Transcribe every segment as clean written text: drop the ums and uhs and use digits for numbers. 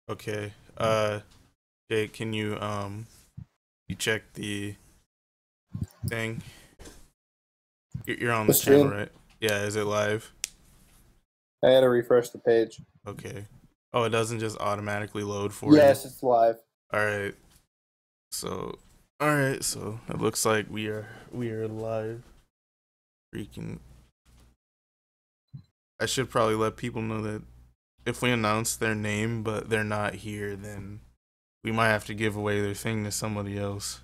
Okay. Jake, can you check the thing? You're on The the channel, stream. right? Yeah, is it live? I had to refresh the page. Okay. Oh, it doesn't just automatically load for you. Yes, it's live. All right. So, all right. So it looks like we are live. Freaking! I should probably let people know that if we announce their name but they're not here, then we might have to give away their thing to somebody else.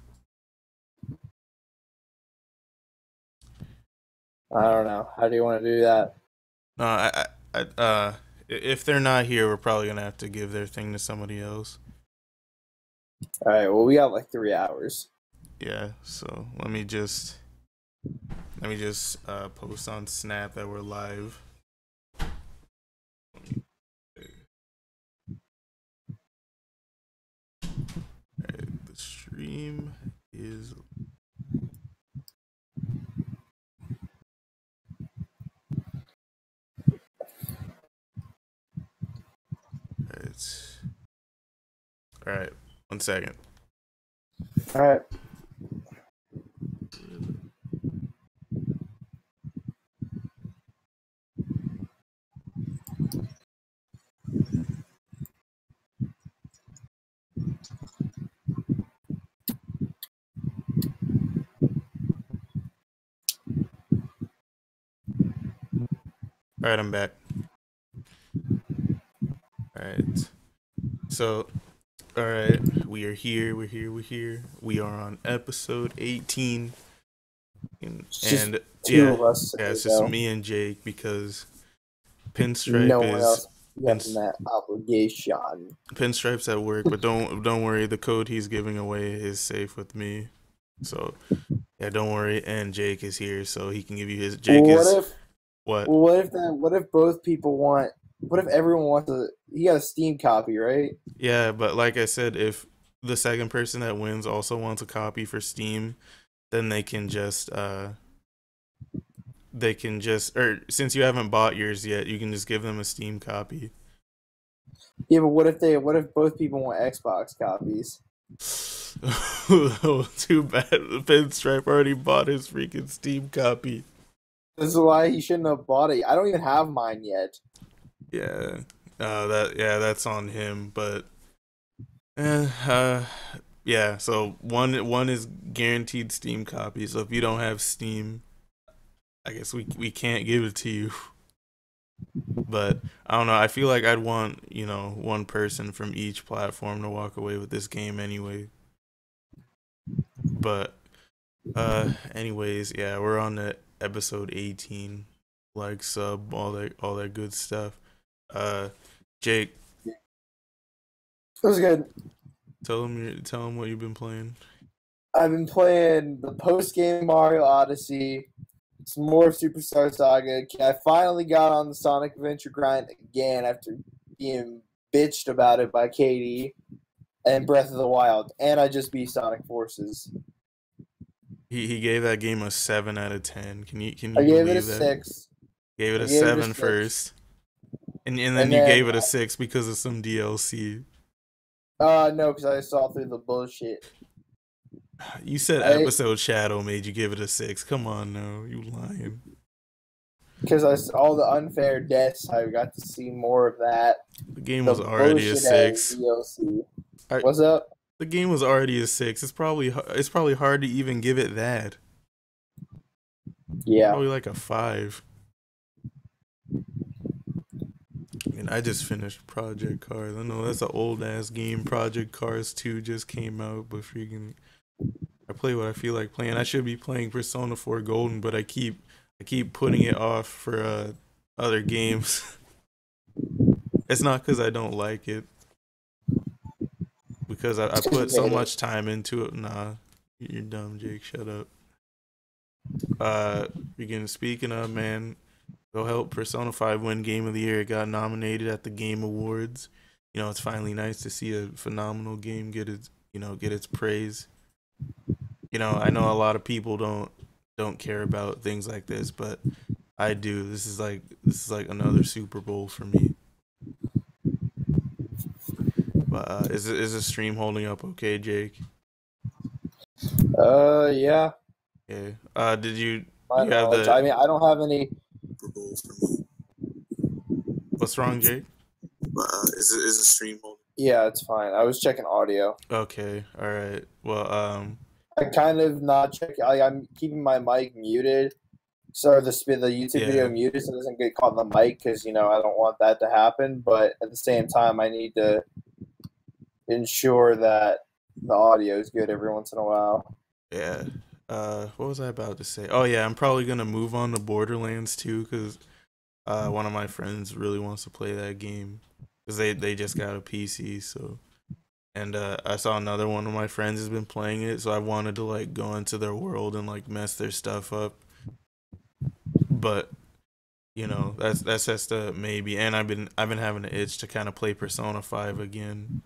I don't know. How do you want to do that? No, if they're not here, we're probably gonna have to give their thing to somebody else. All right. Well, we got like 3 hours. Yeah. So let me just post on Snap that we're live. Alright, the stream is. Alright, 1 second. All right. Alright, I'm back. Alright. So, alright, we are here, we're here. We are on episode 18. And Two of us. yeah, it's just me and Jake because Pinstripe No one is else getting that obligation. Pinstripe's at work, but don't worry, the code he's giving away is safe with me. So yeah, don't worry. And Jake is here, so he can give you his. What? What if both people want? What if everyone wants a? He got a Steam copy, right? Yeah, but like I said, if the second person that wins also wants a copy for Steam, then they can just or since you haven't bought yours yet, you can just give them a Steam copy. Yeah, but what if both people want Xbox copies? Oh, too bad. The Pinstripe already bought his freaking Steam copy. This is why he shouldn't have bought it. I don't even have mine yet. Yeah. That's on him, but yeah, so one is guaranteed Steam copy, so if you don't have Steam, I guess we can't give it to you. But I don't know, I feel like I'd want, one person from each platform to walk away with this game anyway. But anyways, yeah, we're on the episode 18. Like, sub, all that good stuff. Jake, It was good. tell him what you've been playing. I've been playing the post-game Mario Odyssey, some more Superstar Saga. I finally got on the Sonic Adventure grind again after being bitched about it by Katie, and Breath of the Wild, and I just beat Sonic Forces. He gave that game a 7 out of 10. Can you I gave it a believe that? 6. Gave it I a gave it a 7 6. first. And then you gave it a 6 because of some DLC. No, because I saw through the bullshit. You said episode Shadow made you give it a 6. Come on, no, you lying. Because I saw all the unfair deaths, I got to see more of that. The game was already a 6. DLC. What's up? The game was already a 6. It's probably hard to even give it that. Yeah. Probably like a 5. And I just finished Project Cars. I know that's an old ass game. Project Cars 2 just came out, but freaking I play what I feel like playing. I should be playing Persona 4 Golden, but I keep putting it off for other games. It's not because I don't like it. Because I put so much time into it. Nah, you're dumb, Jake. Shut up. Speaking of, man, go help Persona 5 win Game of the Year. It got nominated at the Game Awards. It's finally nice to see a phenomenal game get its praise. I know a lot of people don't care about things like this, but I do. This is like another Super Bowl for me. But is the stream holding up okay, Jake? Yeah, Okay. Did you do my you have knowledge. the I mean, I don't have any. what's wrong, Jake? Is the stream holding? Yeah, it's fine. I was checking audio. Okay. All right. Well, I kind of not check. I'm keeping my mic muted, so the YouTube video yeah, muted so it doesn't get caught in the mic because I don't want that to happen. But at the same time, I need to ensure that the audio is good every once in a while. yeah. What was I about to say? Oh yeah, I'm probably gonna move on to Borderlands too, because one of my friends really wants to play that game, because they just got a PC. So, and I saw another one of my friends has been playing it, so I wanted to like go into their world and like mess their stuff up. But that's just a maybe. And I've been having an itch to kind of play Persona 5 again.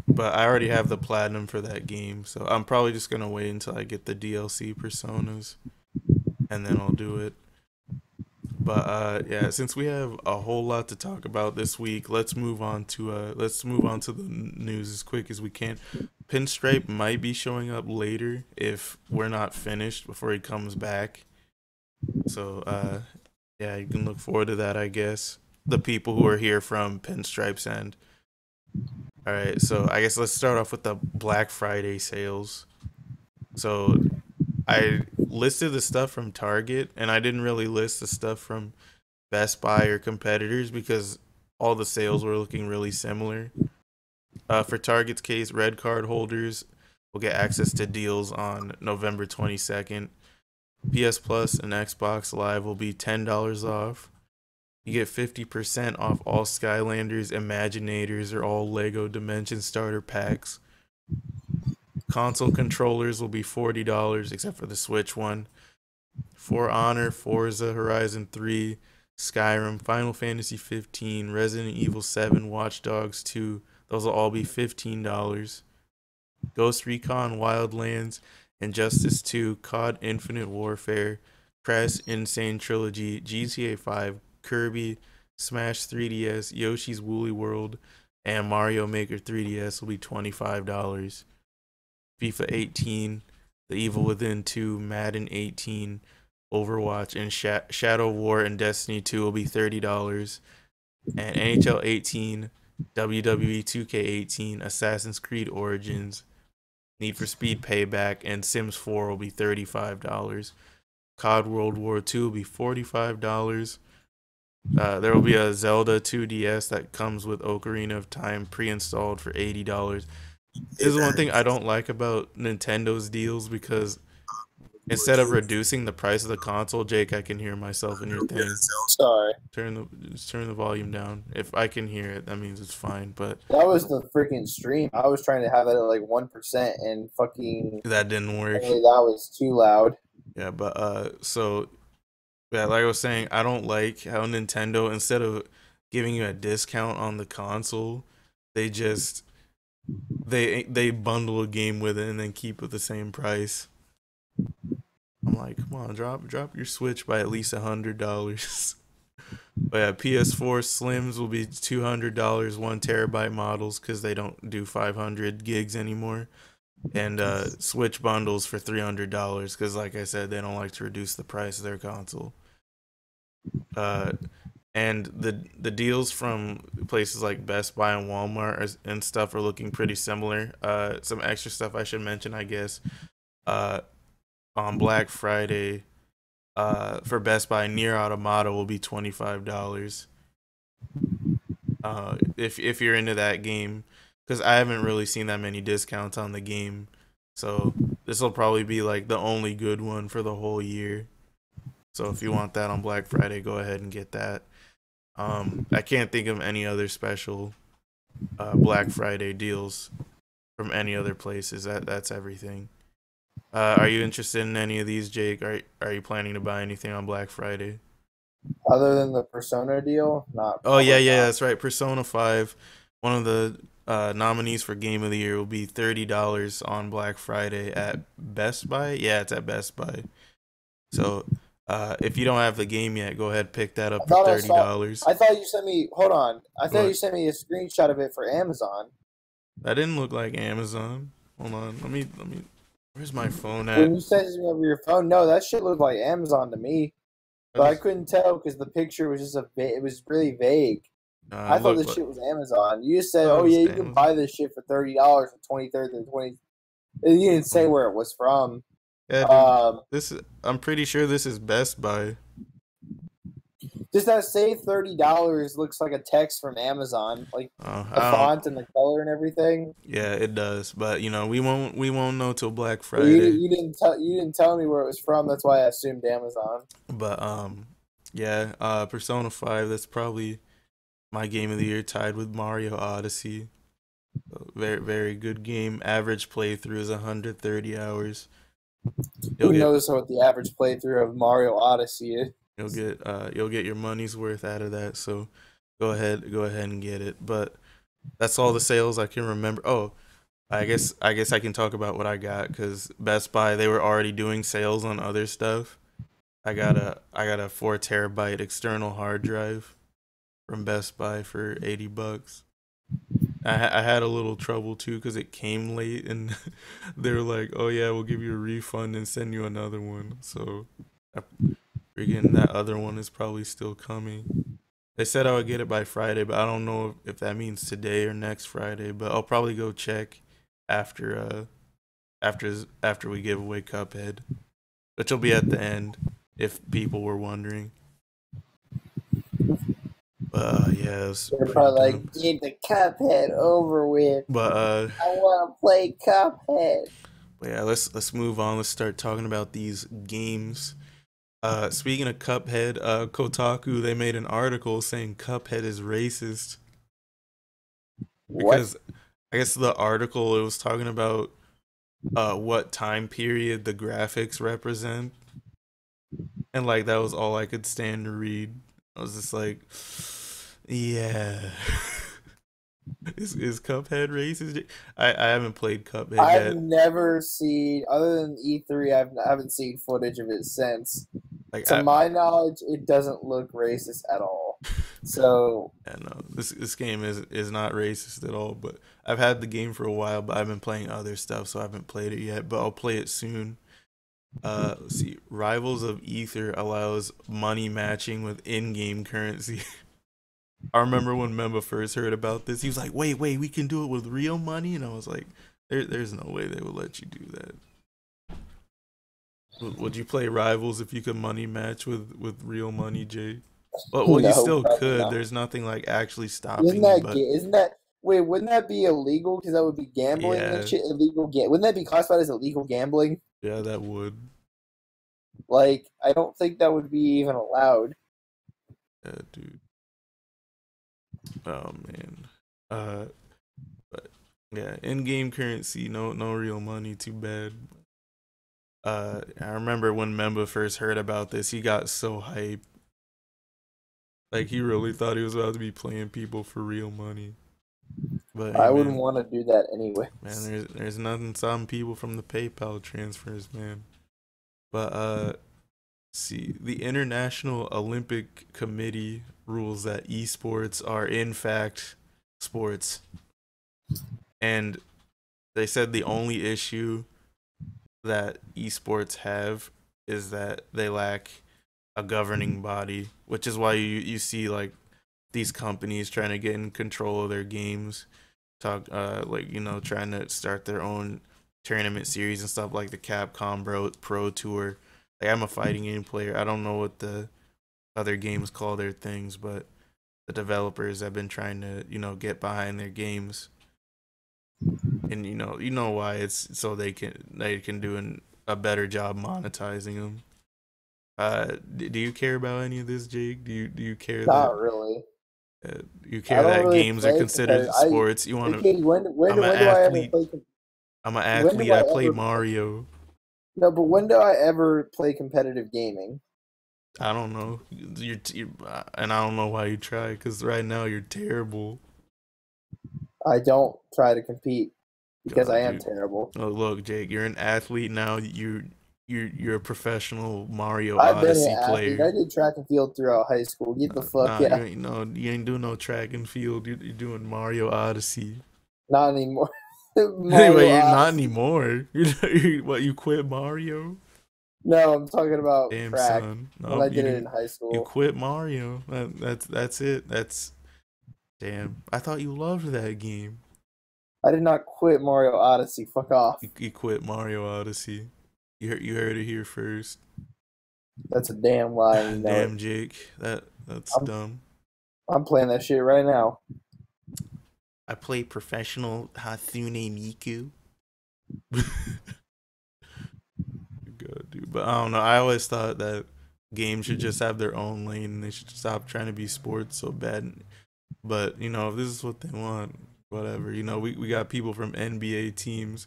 But I already have the platinum for that game, so I'm probably just gonna wait until I get the DLC personas, and then I'll do it. But yeah, since we have a whole lot to talk about this week, let's move on to the news as quick as we can. Pinstripe might be showing up later if we're not finished before he comes back. So yeah, you can look forward to that, I guess. The people who are here from Pinstripe's end. All right, so I guess let's start off with the Black Friday sales. So I listed the stuff from Target, and I didn't really list the stuff from Best Buy or competitors because all the sales were looking really similar. For Target's case, red card holders will get access to deals on November 22nd. PS Plus and Xbox Live will be $10 off. You get 50% off all Skylanders, Imaginators, or all Lego Dimension starter packs. Console controllers will be $40, except for the Switch one. For Honor, Forza Horizon 3, Skyrim, Final Fantasy 15, Resident Evil 7, Watch Dogs 2, those will all be $15. Ghost Recon Wildlands, Injustice 2, COD Infinite Warfare, Crash Insane Trilogy, GTA 5, Kirby, Smash 3DS, Yoshi's Woolly World, and Mario Maker 3DS will be $25. FIFA 18, The Evil Within 2, Madden 18, Overwatch, and Shadow War and Destiny 2 will be $30. And NHL 18, WWE 2K18, Assassin's Creed Origins, Need for Speed Payback, and Sims 4 will be $35. COD World War II will be $45. There will be a Zelda 2DS that comes with Ocarina of Time pre-installed for $80. This is one thing I don't like about Nintendo's deals because instead of reducing the price of the console, Jake, I can hear myself in your thing. Sorry, Turn the volume down. If I can hear it, that means it's fine. But that was the freaking stream. I was trying to have it at like 1%, and fucking that didn't work. apparently that was too loud. Yeah, but so yeah, like I was saying, I don't like how Nintendo, instead of giving you a discount on the console, they just they bundle a game with it and then keep it the same price. I'm like, come on, drop your Switch by at least $100. But yeah, PS4 Slims will be $200, 1 TB models because they don't do 500 gigs anymore, and Switch bundles for $300 because, like I said, they don't like to reduce the price of their console. Uh, and the deals from places like Best Buy and Walmart and stuff are looking pretty similar. Some extra stuff I should mention, I guess. Uh, on Black Friday, for Best Buy, Near Automata will be $25. If you're into that game, because I haven't really seen that many discounts on the game, so this will probably be like the only good one for the whole year. So if you want that on Black Friday, go ahead and get that. I can't think of any other special Black Friday deals from any other places. That's everything. Are you interested in any of these, Jake? Are you planning to buy anything on Black Friday? Other than the Persona deal, not Oh yeah, probably yeah, not. that's right. Persona 5, one of the nominees for Game of the Year, will be $30 on Black Friday at Best Buy. Yeah, it's at Best Buy. So If you don't have the game yet, go ahead pick that I up for thought I saw. $30. I thought you sent me. Hold on. I thought you What? sent me a screenshot of it for Amazon. That didn't look like Amazon. Hold on. Let me. Where's my phone at? When you sent it to me over your phone, no, that shit looked like Amazon to me. I But I just couldn't tell because the picture was just it was really vague. I thought look this like shit was Amazon. You just said, thought it "Oh was yeah, you can Amazon. buy this shit for $30 on 23rd and 20." You didn't say Um, where it was from. yeah, dude. Um, This is. I'm pretty sure this is Best Buy. just that save $30 looks like a text from Amazon, like the I don't. font and the color and everything. Yeah, it does. But we won't know till Black But you, Friday. you didn't tell me where it was from. That's why I assumed Amazon. But yeah. Persona 5. That's probably my game of the year, tied with Mario Odyssey. Very very good game. Average playthrough is 130 hours. You'll Who get knows what the average playthrough of Mario Odyssey is? you'll get your money's worth out of that. So go ahead and get it. But that's all the sales I can remember. Oh, I guess I can talk about what I got because Best Buy, they were already doing sales on other stuff. I got a 4 terabyte external hard drive from Best Buy for $80. I had a little trouble too because it came late and they were like, "Oh yeah, we'll give you a refund and send you another one." So I freaking that other one is probably still coming. They said I would get it by Friday, but I don't know if that means today or next Friday. But I'll probably go check after after we give away Cuphead, which will be at the end if people were wondering. But yeah, it's They're pretty probably dumb. like, "Get the Cuphead over with. But I want to play Cuphead." but yeah, let's move on. Let's start talking about these games. Speaking of Cuphead, Kotaku, they made an article saying Cuphead is racist What? because I guess the article, it was talking about what time period the graphics represent, and like that was all I could stand to read. I was just like, yeah. Is Cuphead racist? I haven't played Cuphead I've yet. never seen, other than E3, I haven't seen footage of it since. Like To I my knowledge, it doesn't look racist at all. So, I know this game is not racist at all, but I've had the game for a while, but I've been playing other stuff, so I haven't played it yet. But I'll play it soon. Let's see. Rivals of Ether allows money matching with in-game currency. I remember when Memba first heard about this, he was like, "Wait, we can do it with real money," and I was like, "There's no way they would let you do that." Would you play Rivals if you could money match with real money, Jay? Well, you no, still probably could. not. There's nothing like actually Isn't stopping you, that but Isn't that wait? Wouldn't that be illegal? Because that would be gambling and yeah, shit. Illegal Wouldn't that be classified as illegal gambling? yeah, that would. Like, I don't think that would be even allowed. Yeah, dude. Oh man. Uh, but yeah, in-game currency, no real money. Too bad. I remember when Memba first heard about this, he got so hyped. Like he really thought he was about to be playing people for real money. But hey, I wouldn't man, want to do that anyway. man, there's nothing stopping people from the PayPal transfers, man. But see, the International Olympic Committee rules that esports are in fact sports, and they said the only issue that esports have is that they lack a governing body, which is why you see like these companies trying to get in control of their games, talk like trying to start their own tournament series and stuff like the Capcom Pro Tour. Like I'm a fighting game player. I don't know what the other games call their things, but the developers have been trying to get behind their games, and you know why, it's so they can do a better job monetizing them. Do you care about any of this, Jake? Do you care that Not really. you I care don't that really games are play competitive. considered sports? You Hey, want to? Katie, I'm an when do I ever athlete. play? I'm an When do athlete. I I play ever? Mario. No, but when do I ever play competitive gaming? I don't know. And I don't know why you try, because right now you're terrible. I don't try to compete because I God, am dude. terrible. Oh, look, Jake, you're an athlete now. you're a professional Mario I've been an Odyssey athlete. player. I did track and field throughout high school. Get the fuck Nah, yeah. you ain't doing no track and field. You're doing Mario Odyssey. Not anymore. Anyway, Mario you're not Odyssey. anymore. What, you quit Mario? No, I'm talking about Damn, track son. when Nope, I did it in high you school. quit Mario. That's it. That's damn. I thought you loved that game. I did not quit Mario Odyssey. Fuck off. You quit Mario Odyssey. You heard it here first. That's a damn lie, and you know it. Damn, Jake. That's I'm dumb. I'm playing that shit right now. I play professional Hatsune Miku. God, dude. But I don't know. I always thought that games should just have their own lane and they should stop trying to be sports so bad. But, if this is what they want, whatever. We got people from NBA teams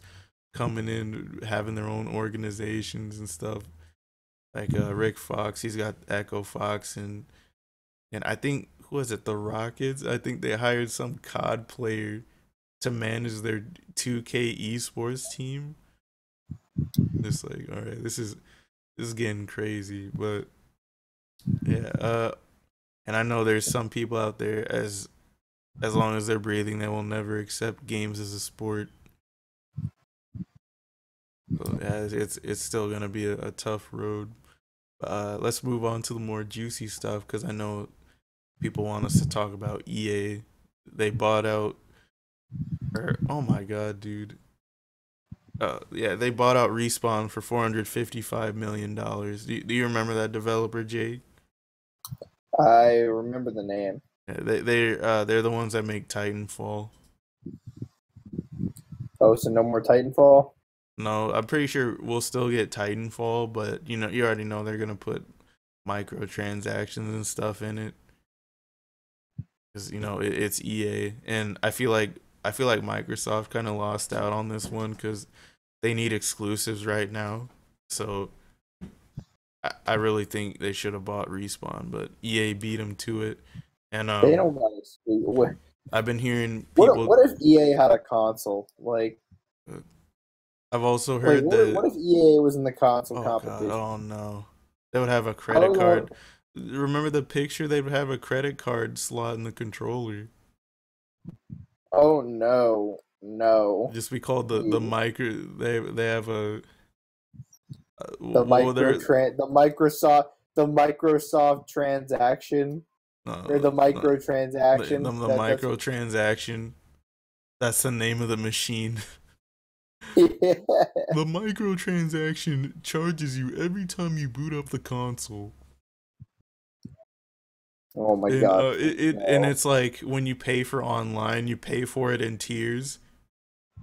coming in, having their own organizations and stuff. Like Rick Fox, he's got Echo Fox, and I think, who was it, the Rockets? I think they hired some COD player to manage their 2K esports team. It's like, all right, this is getting crazy, but yeah. And I know there's some people out there, as long as they're breathing, they will never accept games as a sport. So yeah, it's still gonna be a tough road. Let's move on to the more juicy stuff because I know people want us to talk about EA. They bought out, or oh my god, dude. Yeah, they bought out Respawn for $455 million. Do you remember that developer, Jake? I remember the name. Yeah, they're the ones that make Titanfall. Oh, so no more Titanfall? No, I'm pretty sure we'll still get Titanfall, but you already know they're gonna put microtransactions and stuff in it because it's EA, and I feel like Microsoft kind of lost out on this one because they need exclusives right now. So I really think they should have bought Respawn, but EA beat them to it. And They don't got what, I've been hearing what people. what if EA had a console? uh, I've also Like heard what that. if EA was in the console Oh god, competition? oh no, they would have a I credit don't card. know. Remember the picture? They would have a credit card slot in the controller. Oh no, no. Just be called the You, micro. They have a. Well, they're the Microsoft transaction or the no, microtransaction. the That's what. microtransaction. That's the name of the machine. Yeah. The microtransaction charges you every time you boot up the console. Oh my And god, and no. it's like when you pay for online, you pay for it in tiers.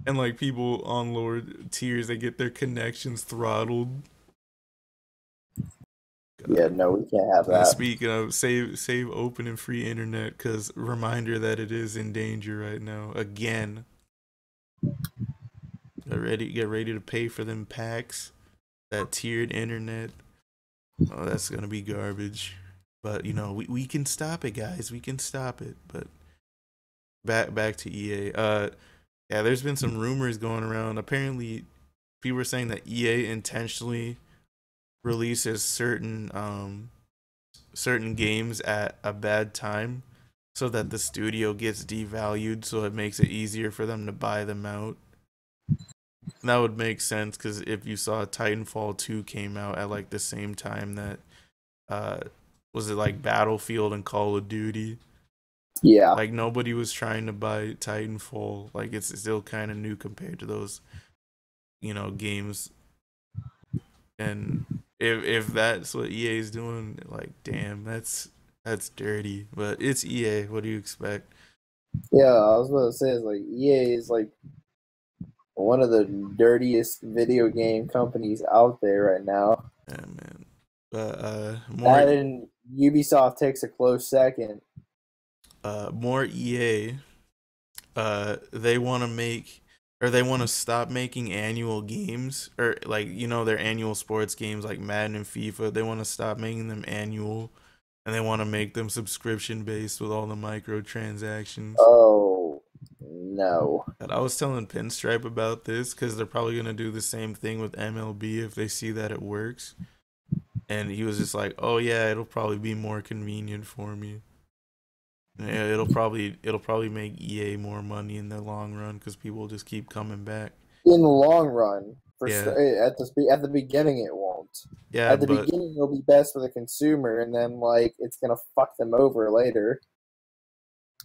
And like people on lower tiers, they get their connections throttled. Yeah, God. no, we can't have that. Speaking of, save open and free internet, because reminder that it is in danger right now again. Get ready to pay for them packs. That tiered internet. Oh, that's gonna be garbage. But we can stop it, guys. We can stop it. But back to EA. Yeah, there's been some rumors going around. Apparently, people are saying that EA intentionally releases certain games at a bad time so that the studio gets devalued, so it makes it easier for them to buy them out. And that would make sense because if you saw Titanfall 2 came out at like the same time that uh was it like Battlefield and Call of Duty, Yeah, like nobody was trying to buy Titanfall. Like it's still kind of new compared to those games. And if that's what EA is doing, like damn, that's dirty. But it's EA. What do you expect? yeah. I was about to say, it's like EA is like one of the dirtiest video game companies out there right now. Yeah, man. But more That and Ubisoft takes a close second. more EA. They want to make, or they want to stop making annual games, or like their annual sports games like Madden and FIFA. They want to stop making them annual, and they want to make them subscription based with all the microtransactions. Oh No. And I was telling Pinstripe about this because they're probably gonna do the same thing with MLB if they see that it works. And he was just like, "Oh yeah, it'll probably be more convenient for me. Yeah, it'll probably make EA more money in the long run because people will just keep coming back." In the long run, Yeah, at the beginning, it won't. yeah, At the but beginning, it'll be best for the consumer, and then like it's gonna fuck them over later.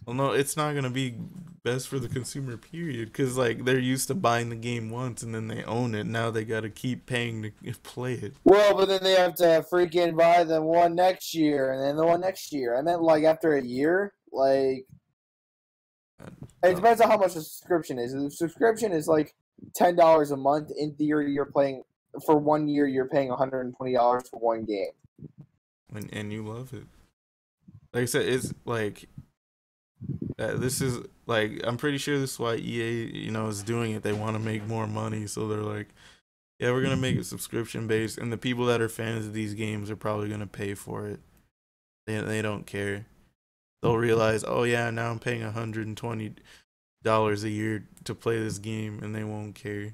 well, no, it's not gonna be best for the consumer. Period. Because like they're used to buying the game once and then they own it. Now they gotta keep paying to play it. Well, but then they have to freaking buy the one next year, and then the one next year. I meant like after a year, like it Uh, depends on how much the subscription is. If the subscription is like $10 a month, in theory, you're playing for 1 year. You're paying $120 for one game. and you love it. Like I said, it's like this is like I'm pretty sure this is why EA is doing it. They want to make more money, so they're like, yeah, we're gonna make it subscription based, and the people that are fans of these games are probably gonna pay for it. They don't care. They'll realize, oh yeah, now I'm paying $120 a year to play this game, and they won't care.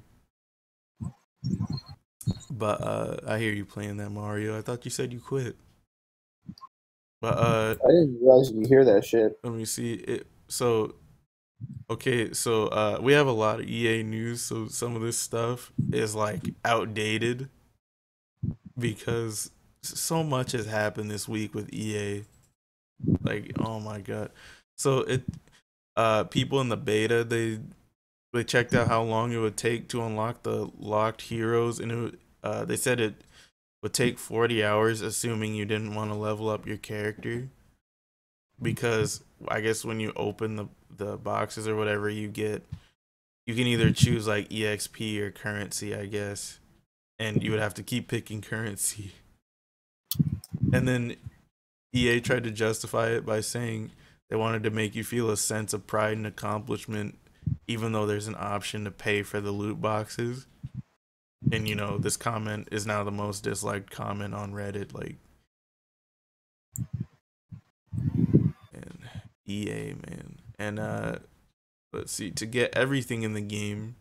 But I hear you playing that Mario. I thought you said you quit. But I didn't realize you hear that shit. let me see it. So okay, so we have a lot of EA news, so some of this stuff is like outdated because so much has happened this week with EA. Like, oh my god. So people in the beta, they checked out how long it would take to unlock the locked heroes, and they said it would take 40 hours assuming you didn't want to level up your character, because I guess when you open the boxes or whatever, you can either choose like EXP or currency, I guess, and you would have to keep picking currency. And then EA tried to justify it by saying they wanted to make you feel a sense of pride and accomplishment, even though there's an option to pay for the loot boxes. And this comment is now the most disliked comment on Reddit. Like, and EA, man. And let's see, to get everything in the game,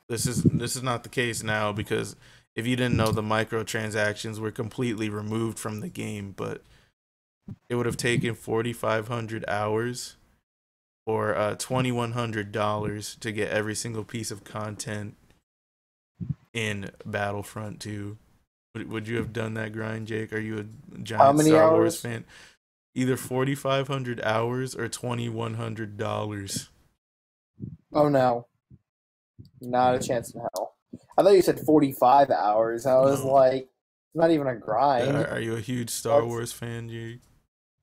this is not the case now, because if you didn't know, the microtransactions were completely removed from the game, but it would have taken 4,500 hours or $2,100 to get every single piece of content in Battlefront 2. Would you have done that grind, Jake? Are you a How giant many Star hours? Wars fan? Either 4,500 hours or $2,100. Oh no, not a chance in hell. I thought you said 45 hours. I was No. like, it's not even a grind. Are you a huge Star Wars fan, Jake?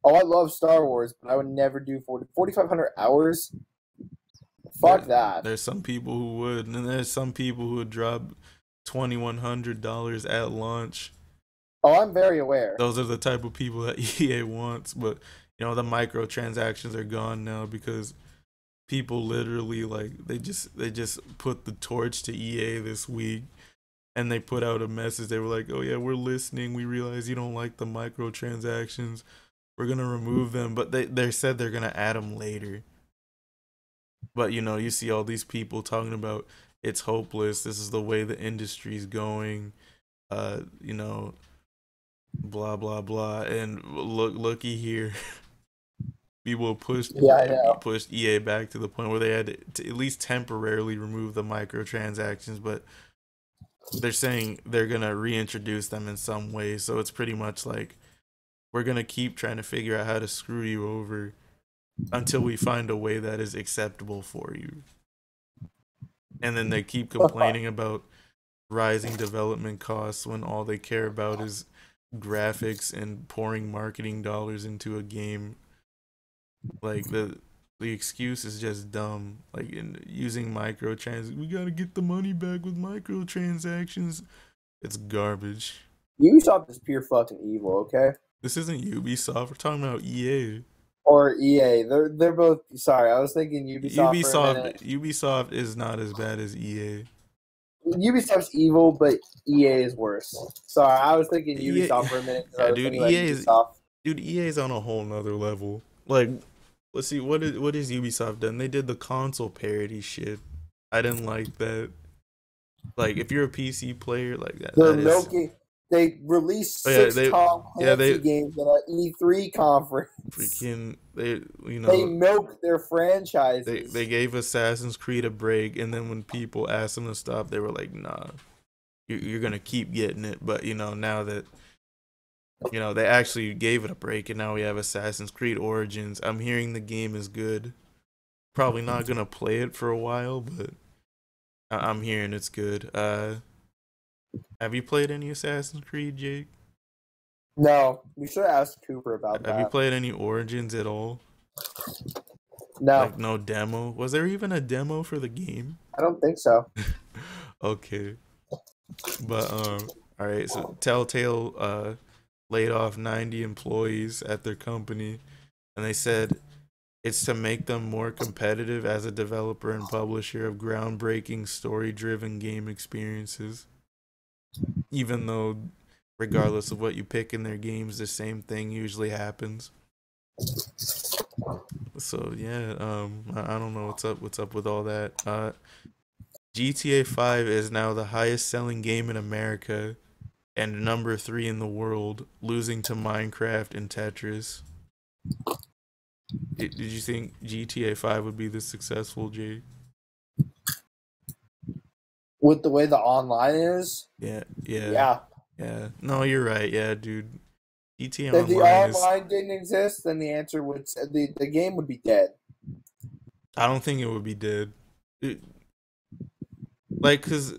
Oh, I love Star Wars, but I would never do 4,500 hours. Fuck that. There's some people who would, and then there's some people who would drop $2,100 at launch. Oh, I'm very aware. Those are the type of people that EA wants, but the microtransactions are gone now because people literally they just put the torch to EA this week, and they put out a message. They were like, "Oh yeah, we're listening. We realize you don't like the microtransactions. We're gonna remove them," but they said they're gonna add them later. But you see all these people talking about it's hopeless. This is the way the industry's going. Blah blah blah. And looky here. People pushed EA back to the point where they had to at least temporarily remove the microtransactions, but they're saying they're gonna reintroduce them in some way. So it's pretty much like, we're gonna keep trying to figure out how to screw you over until we find a way that is acceptable for you. And then they keep complaining about rising development costs when all they care about is graphics and pouring marketing dollars into a game. Like, the excuse is just dumb. Like, in using microtransactions, we gotta get the money back with microtransactions. It's garbage. Ubisoft is pure fucking evil, okay? This isn't Ubisoft. We're talking about EA. Or EA. They're both. Sorry, I was thinking Ubisoft for a minute. Ubisoft is not as bad as EA. Ubisoft's evil, but EA is worse. Sorry, I was thinking Ubisoft for a minute. Yeah, dude, EA is on a whole nother level. Like, let's see, what is Ubisoft done? They did the console parody shit. I didn't like that. Like, if you're a PC player, like They're that is. milking. They released Oh yeah, six they Tom yeah Clancy they games at an E3 conference. freaking they you They know milk their they franchises. gave Assassin's Creed a break, and then when people asked them to stop, they were like, "Nah, you're gonna keep getting it." But now that they actually gave it a break, and now we have Assassin's Creed Origins. I'm hearing the game is good. Probably not gonna play it for a while, but I'm hearing it's good. Have you played any Assassin's Creed, Jake? No, we should ask Cooper about Have you that. played any Origins at all? No, Like, no demo? Was there even a demo for the game? I don't think so. Okay. But all right, so Telltale laid off 90 employees at their company, and they said it's to make them more competitive as a developer and publisher of groundbreaking story-driven game experiences. Even though regardless of what you pick in their games, the same thing usually happens. So yeah, I don't know what's up with all that. GTA 5 is now the highest selling game in America and number 3 in the world, losing to Minecraft and Tetris. Did you think GTA 5 would be this successful, Jay? With the way the online is, Yeah, yeah, yeah. yeah. No, you're right. Yeah, dude. GTA If the Online is. online didn't exist, then the answer would the game would be dead. I don't think it would be dead. It, like, cause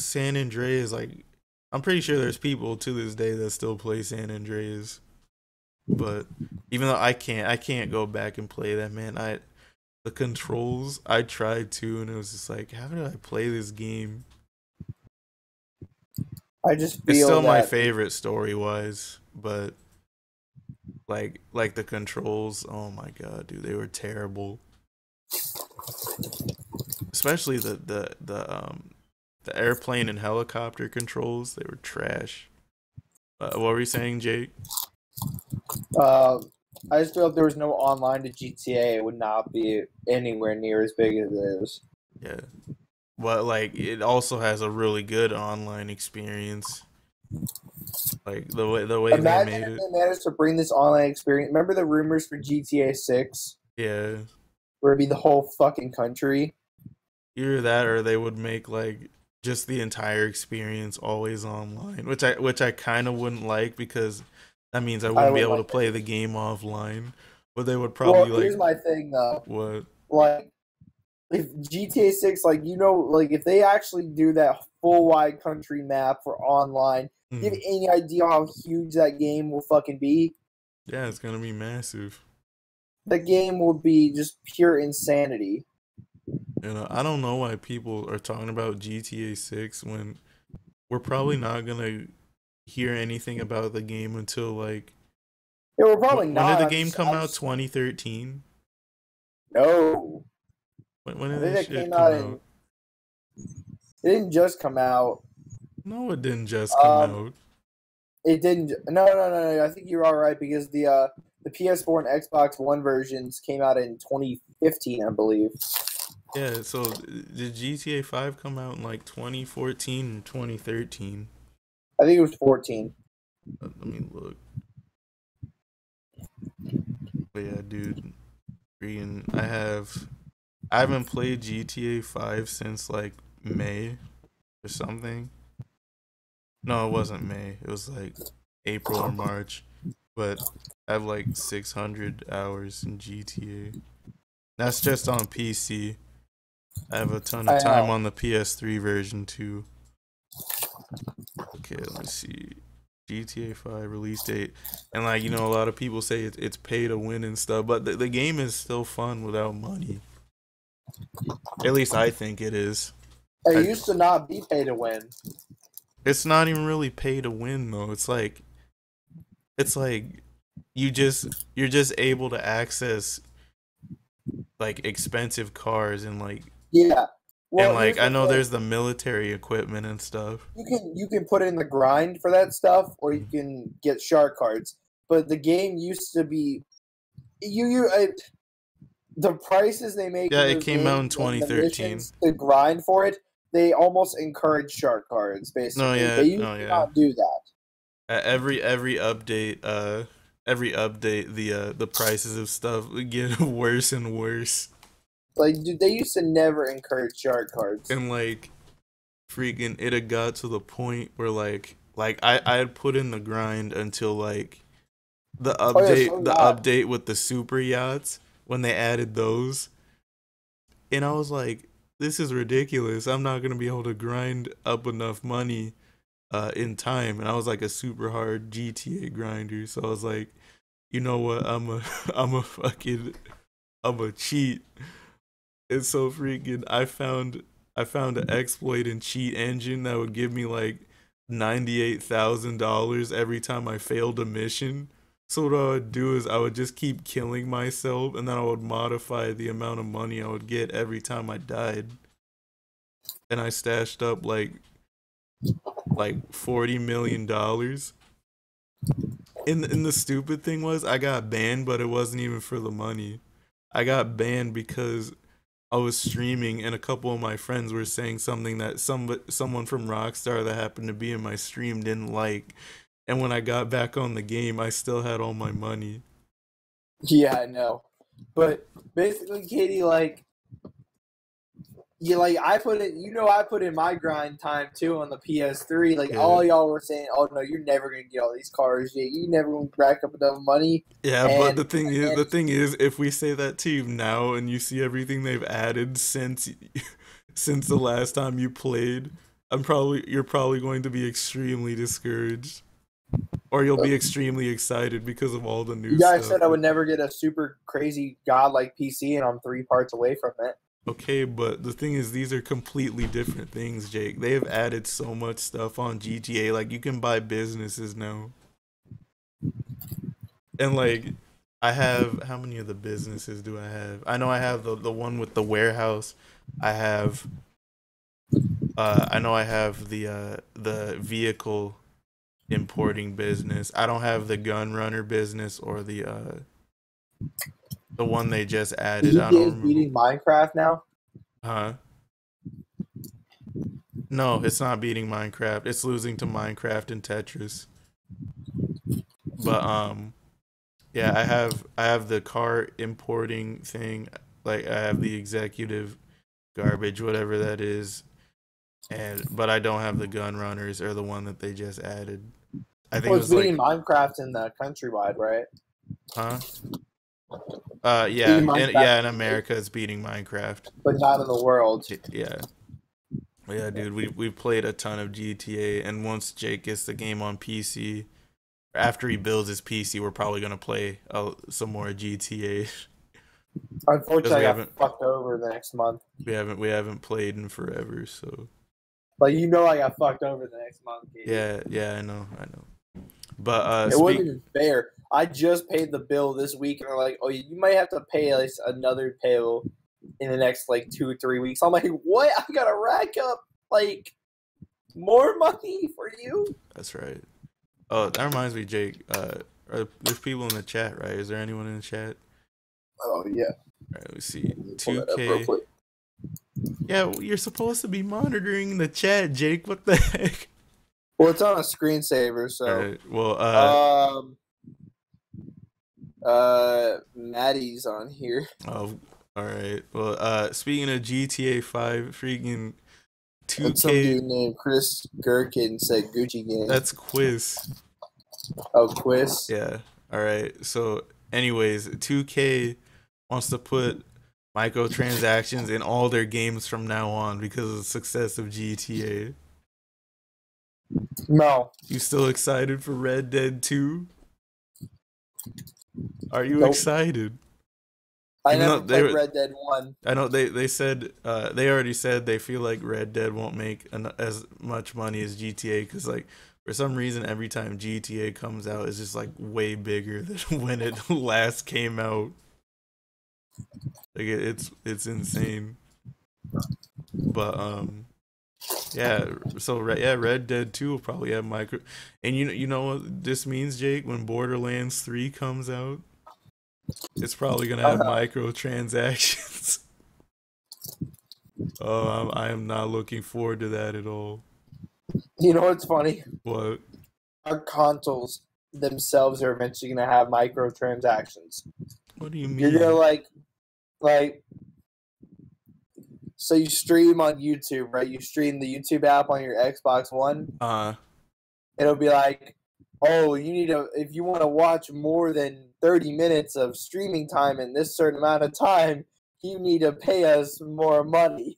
San Andreas, like, I'm pretty sure there's people to this day that still play San Andreas. But even though I can't go back and play that, man. The controls, I tried to, and it was just like, how did I play this game? I just It's feel still my that favorite story wise, but like the controls, oh my god, dude, they were terrible. Especially the airplane and helicopter controls, they were trash. What were you saying, Jake? uh, I just feel if there was no online to GTA, it would not be anywhere near as big as it is. Yeah. But like it also has a really good online experience. Like the way they Imagine made if it. they managed to bring this online experience. Remember the rumors for GTA 6, Yeah. where it'd be the whole fucking country? Either that or they would make like just the entire experience always online, which I kind of wouldn't like because that means I I wouldn't be wouldn't able to like play that. the game offline. But they would Well, probably like here's my thing though. what? Like, if GTA 6, like, like, if they actually do that full wide country map for online, do you have Mm, any idea how huge that game will fucking be? yeah, it's gonna be massive. The game will be just pure insanity. I don't know why people are talking about GTA 6 when we're probably not gonna hear anything about the game until like Yeah, we're probably when did not. the I'm game just, come I'm out? just, 2013. no. When I did think this that shit came come out in. out? It didn't just come out. No, it didn't just come Um, out. it didn't. No. I think you're all right because the PS4 and Xbox One versions came out in 2015, I believe. Yeah, so did GTA 5 come out in like 2014 or 2013? I think it was 14. Let me look. But yeah, dude, I haven't played GTA 5 since like May or something. No, it wasn't May. It was like April or March. But I have like 600 hours in GTA. That's just on PC. I have a ton of I time know. on the PS3 version too. Okay, let me see. GTA 5 release date. And like, a lot of people say it's pay to win and stuff, but the game is still fun without money. At least I think it is. It I, used to not be pay to win. it's not even really pay to win though. It's like you're just able to access like expensive cars Yeah. and Well, like here's I the know thing. there's the military equipment and stuff. You can put in the grind for that stuff, or you Mhm. can get shark cards. But the game used to be the prices they make Yeah, in it those came out in games and the 2013. missions to grind for it, they almost encourage shark cards. No, Basically, yeah, they no, used to yeah. not do that. Every update, the prices of stuff get worse and worse. Like, dude, they used to never encourage shark cards. And like, freaking, it had got to the point where I had put in the grind until like Oh yeah, so the not. update with the super yachts when they added those, and I was like, this is ridiculous. I'm not gonna be able to grind up enough money in time. And I was like a super hard GTA grinder, so I was like, you know what, I'm a fucking I'm a cheat. And so freaking I found an exploit and cheat engine that would give me like $98,000 every time I failed a mission. So what I would do is I would just keep killing myself, and then I would modify the amount of money I would get every time I died. And I stashed up like $40 million. And the stupid thing was I got banned, but it wasn't even for the money. I got banned because I was streaming and a couple of my friends were saying something that someone from Rockstar that happened to be in my stream didn't like. And when I got back on the game, I still had all my money. Yeah, I know. But basically, Katie, like, yeah, like I put it. I put in my grind time too on the PS3. Like Yeah. all y'all were saying, "Oh no, you're never gonna get all these cars. You never gonna rack up enough money." Yeah, but And the thing is, if we say that to you now and you see everything they've added since since the last time you played, you're probably going to be extremely discouraged. Or you'll be extremely excited because of all the new you guys stuff. said I would never get a super crazy godlike PC, and I'm 3 parts away from it. Okay, but the thing is, these are completely different things, Jake. They have added so much stuff on GTA. Like, you can buy businesses now. And, like, I have, how many of the businesses do I have? I know I have the one with the warehouse. I have, I know I have the vehicle importing business. I don't have the gun runner business or the one they just added. I GTA don't is remember. beating Minecraft now. Huh? No, it's not beating Minecraft. It's losing to Minecraft and Tetris. But yeah, I have the car importing thing. Like I have the executive garbage, whatever that is. And but I don't have the gun runners or the one that they just added. I think Well, it it's was beating like, Minecraft in the countrywide, right? huh? It's beating Yeah, Minecraft, in America it's beating Minecraft. but not in the world. Yeah. Yeah, dude, we've played a ton of GTA, and once Jake gets the game on PC, after he builds his PC, we're probably gonna play some more GTA because Unfortunately, I got fucked over the next month. we haven't played in forever. So But I got fucked over the next month. Katie. yeah, I know. But It wasn't even fair. I just paid the bill this week, and they're like, "Oh, you might have to pay like another bill in the next like 2 or 3 weeks." I'm like, "What? I gotta rack up like more money for you?" that's right. Oh, that reminds me, Jake. There's people in the chat, right? Is there anyone in the chat? Oh yeah. All right, let's see. Pull that up real 2K. quick. Yeah, you're supposed to be monitoring the chat, Jake. What the heck? Well, it's on a screensaver, so. All right. Well, Maddie's on here. oh, all right. Well, speaking of GTA 5, freaking And some 2K. dude named Chris Gherkin said Gucci Gang. That's Quiz. Oh, Quiz? Yeah. All right. So, anyways, 2K wants to put microtransactions in all their games from now on because of the success of GTA. No. You still excited for Red Dead 2? Are you Nope. excited? I never played Red Dead 1. I know they said they already said they feel like Red Dead won't make as much money as GTA because like for some reason every time GTA comes out it's just like way bigger than when it last came out. Like it's insane. But yeah, so Red Dead 2 will probably have and you know what this means, Jake, when Borderlands 3 comes out? It's probably gonna have microtransactions. Oh, I am not looking forward to that at all. You know what's funny? What? Our consoles themselves are eventually going to have microtransactions. What do you You're gonna mean? like, so you stream on YouTube, right? You stream the YouTube app on your Xbox One. It'll be like, oh, if you want to watch more than 30 minutes of streaming time in this certain amount of time, you need to pay us more money.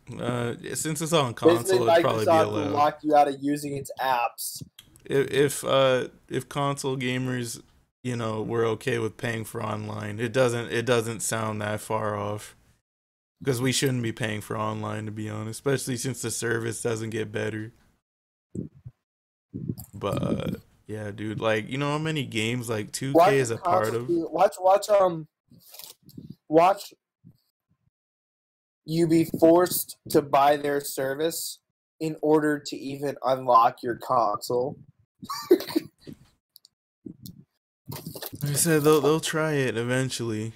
Since it's on Basically, console, it'd probably be Microsoft will allowed. lock you out of using its apps. If console gamers, were okay with paying for online, it doesn't sound that far off. Because we shouldn't be paying for online, to be honest, especially since the service doesn't get better. But yeah, dude, like how many games like 2K Watch is a part of? watch you be forced to buy their service in order to even unlock your console. Like I said, they'll try it eventually,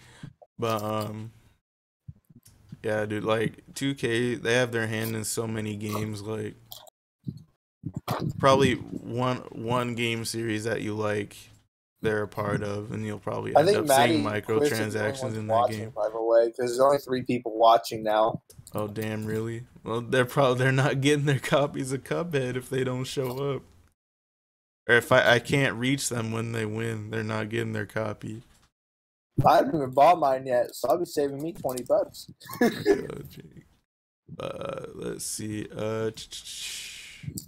but yeah, dude, like 2K, they have their hand in so many games. Like probably one game series that you like, they're a part of, and you'll probably I end think up seeing Maddie Quiz are the only microtransactions ones in that watching, game. by the way, because there's only 3 people watching now. Oh damn, really? Well, they're not getting their copies of Cuphead if they don't show up, or if I can't reach them when they win, they're not getting their copy. I haven't even bought mine yet, so I'll be saving me $20. Let's see.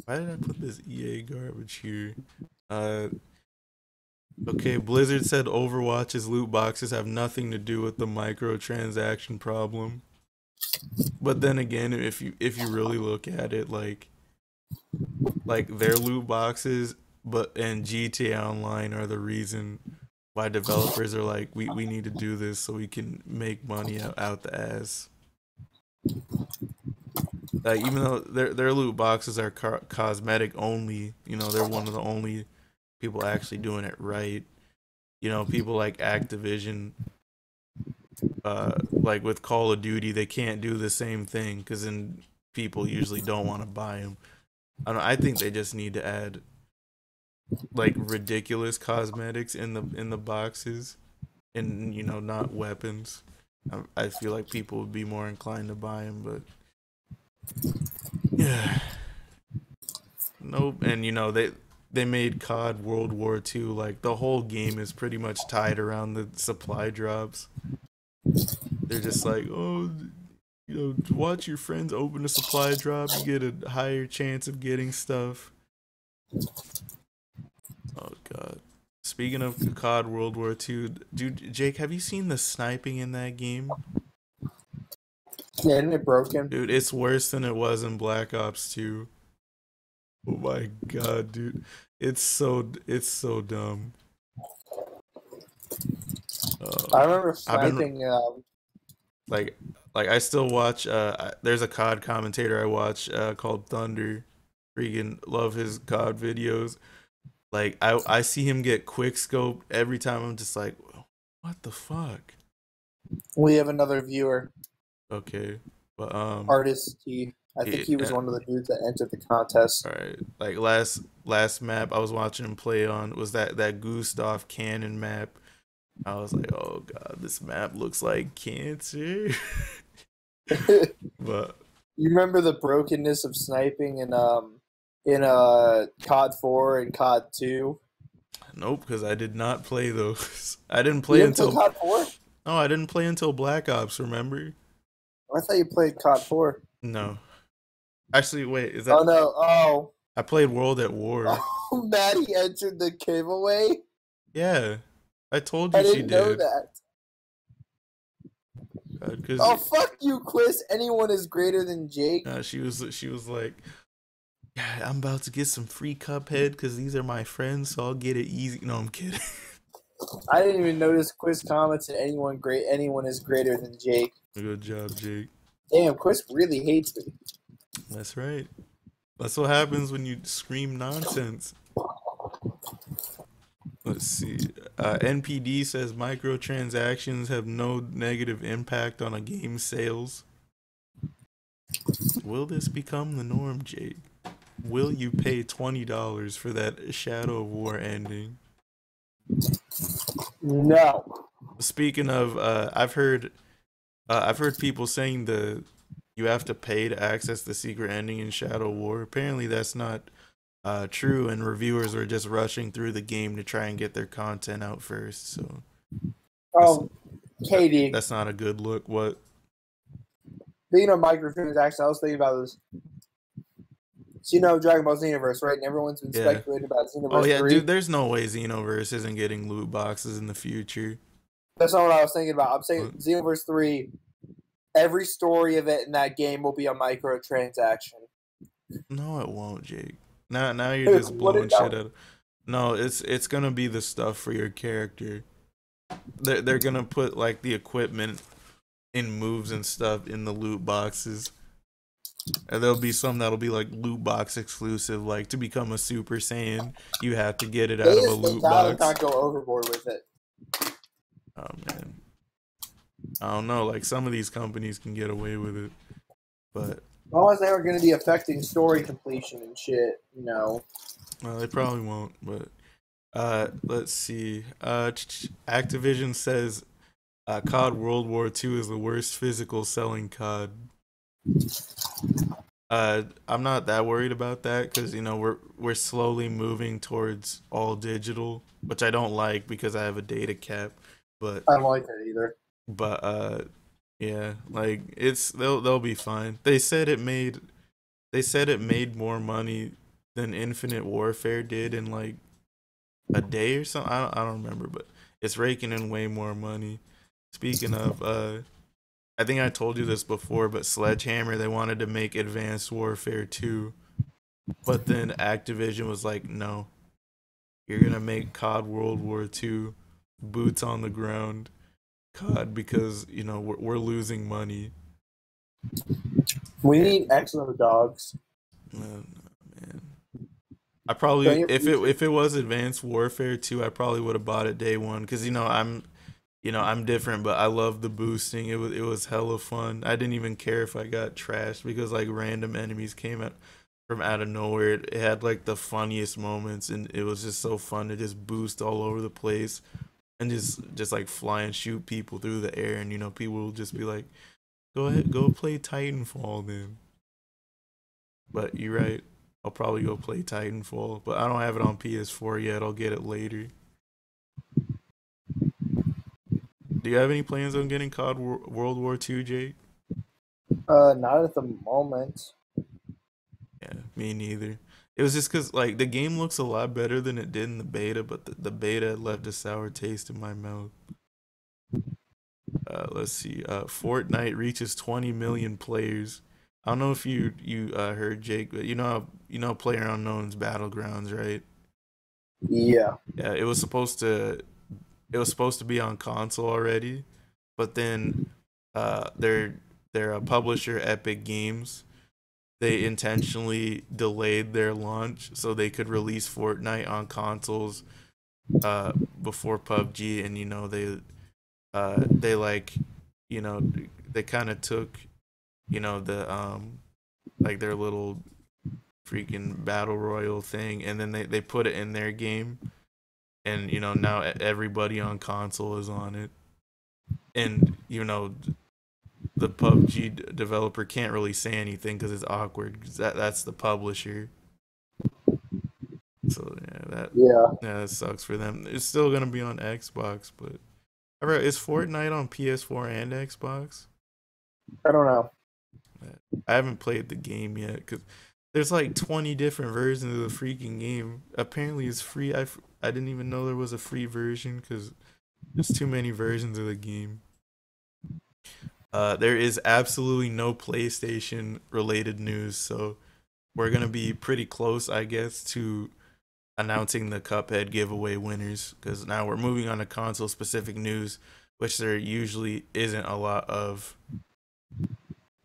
Why did I put this EA garbage here? Okay, Blizzard said Overwatch's loot boxes have nothing to do with the microtransaction problem. But then again, if you really look at it, like their loot boxes, and GTA Online are the reason why developers are like, we need to do this so we can make money out the ass. Like even though their loot boxes are cosmetic only, they're one of the only people actually doing it right. People like Activision, like with Call of Duty, they can't do the same thing because then people usually don't want to buy them. I think they just need to add like ridiculous cosmetics in the boxes, and not weapons. I feel like people would be more inclined to buy them, but yeah, nope. And they made COD World War II, like the whole game is pretty much tied around the supply drops. They're just like, oh, watch your friends open a supply drop, you get a higher chance of getting stuff. Oh god. Speaking of COD World War II, dude, Jake, have you seen the sniping in that game? Yeah, isn't it broken? Dude, it's worse than it was in Black Ops 2. Oh my god, dude. It's so dumb. I remember I've been sniping. like I still watch there's a COD commentator I watch called Thunder. Freaking love his COD videos. Like I see him get quick scoped every time. I'm just like, what the fuck? We have another viewer. Okay, but Artist T. I think he was one of the dudes that entered the contest. All right, like last map I was watching him play on was that Gustav Cannon map. I was like, oh god, this map looks like cancer. But you remember the brokenness of sniping in COD 4 and COD 2? Nope, because I did not play those. I didn't You play didn't play until COD 4? No, I didn't play until Black Ops. Remember? I thought you played COD 4. No, actually, wait, is that? Oh no! Oh, I played World at War. oh, Maddie entered the giveaway. Yeah, I told you I she didn't know did. that. Cause Oh fuck you, Quiz! Anyone is greater than Jake. she was like, yeah, I'm about to get some free Cuphead because these are my friends, so I'll get it easy. No, I'm kidding. I didn't even notice Quiz comments and anyone is greater than Jake. Good job, Jake. Damn, Quiz really hates me. That's right. That's what happens when you scream nonsense. Let's see. NPD says microtransactions have no negative impact on a game's sales. Will this become the norm, Jake? Will you pay $20 for that Shadow of War ending? No. Speaking of, I've heard people saying you have to pay to access the secret ending in Shadow of War. Apparently, that's not true, and reviewers are just rushing through the game to try and get their content out first. So that's Oh, Katie. that's not a good look. What? Being a microtransaction, I was thinking about this. So Dragon Ball Xenoverse, right? And everyone's been Yeah. speculating about Oh Xenoverse yeah, 3. dude. There's no way Xenoverse isn't getting loot boxes in the future. That's not what I was thinking about. I'm saying What? Xenoverse 3, every story of it in that game will be a microtransaction. No, it won't, Jake. Now you're Dude, just what blowing is shit that? out. No, it's gonna be the stuff for your character. They're gonna put like the equipment in moves and stuff in the loot boxes. And there'll be some that'll be like loot box exclusive, like to become a Super Saiyan, you have to get it out of a They loot gotta box. not go overboard with it. Oh man, I don't know. Like some of these companies can get away with it, but Unless they are going to be affecting story completion and shit. well, they probably won't. But let's see. Activision says COD World War II is the worst physical selling COD. I'm not that worried about that because we're slowly moving towards all digital, which I don't like because I have a data cap. But I don't like it either. but yeah, like they'll be fine. They said it made more money than Infinite Warfare did in like a day or something. I don't remember, but it's raking in way more money. Speaking of I think I told you this before, but Sledgehammer, they wanted to make Advanced Warfare 2, but then Activision was like, no, you're going to make COD World War 2, boots on the ground, COD, because, we're losing money. We And, need excellent dogs. man. I probably, if it was Advanced Warfare 2, I probably would have bought it day one, because, I'm different, but I love the boosting. It was hella fun. I didn't even care if I got trashed because like random enemies came from out of nowhere. It had like the funniest moments, and it was just so fun to just boost all over the place and just like fly and shoot people through the air. And people will just be like, "Go ahead, go play Titanfall then." But you're right. I'll probably go play Titanfall, but I don't have it on PS4 yet. I'll get it later. Do you have any plans on getting COD World War II, Jake? Not at the moment. Yeah, me neither. It was just because like the game looks a lot better than it did in the beta, but the beta left a sour taste in my mouth. Let's see. Fortnite reaches 20 million players. I don't know if you heard, Jake, but Player Unknown's Battlegrounds, right? Yeah. Yeah, it was supposed to be on console already, but then their publisher Epic Games, they intentionally delayed their launch so they could release Fortnite on consoles before PUBG. And they like you know they kind of took the like their little freaking battle royal thing, and then they put it in their game. And now everybody on console is on it. And the PUBG developer can't really say anything because it's awkward. 'Cause that's the publisher. So Yeah. that sucks for them. It's still gonna be on Xbox, but alright, is Fortnite on PS4 and Xbox? I don't know. I haven't played the game yet because there's like 20 different versions of the freaking game. Apparently, it's free. I didn't even know there was a free version because there's too many versions of the game. There is absolutely no PlayStation related news, so we're gonna be pretty close, I guess, to announcing the Cuphead giveaway winners because now we're moving on to console specific news, which there usually isn't a lot of.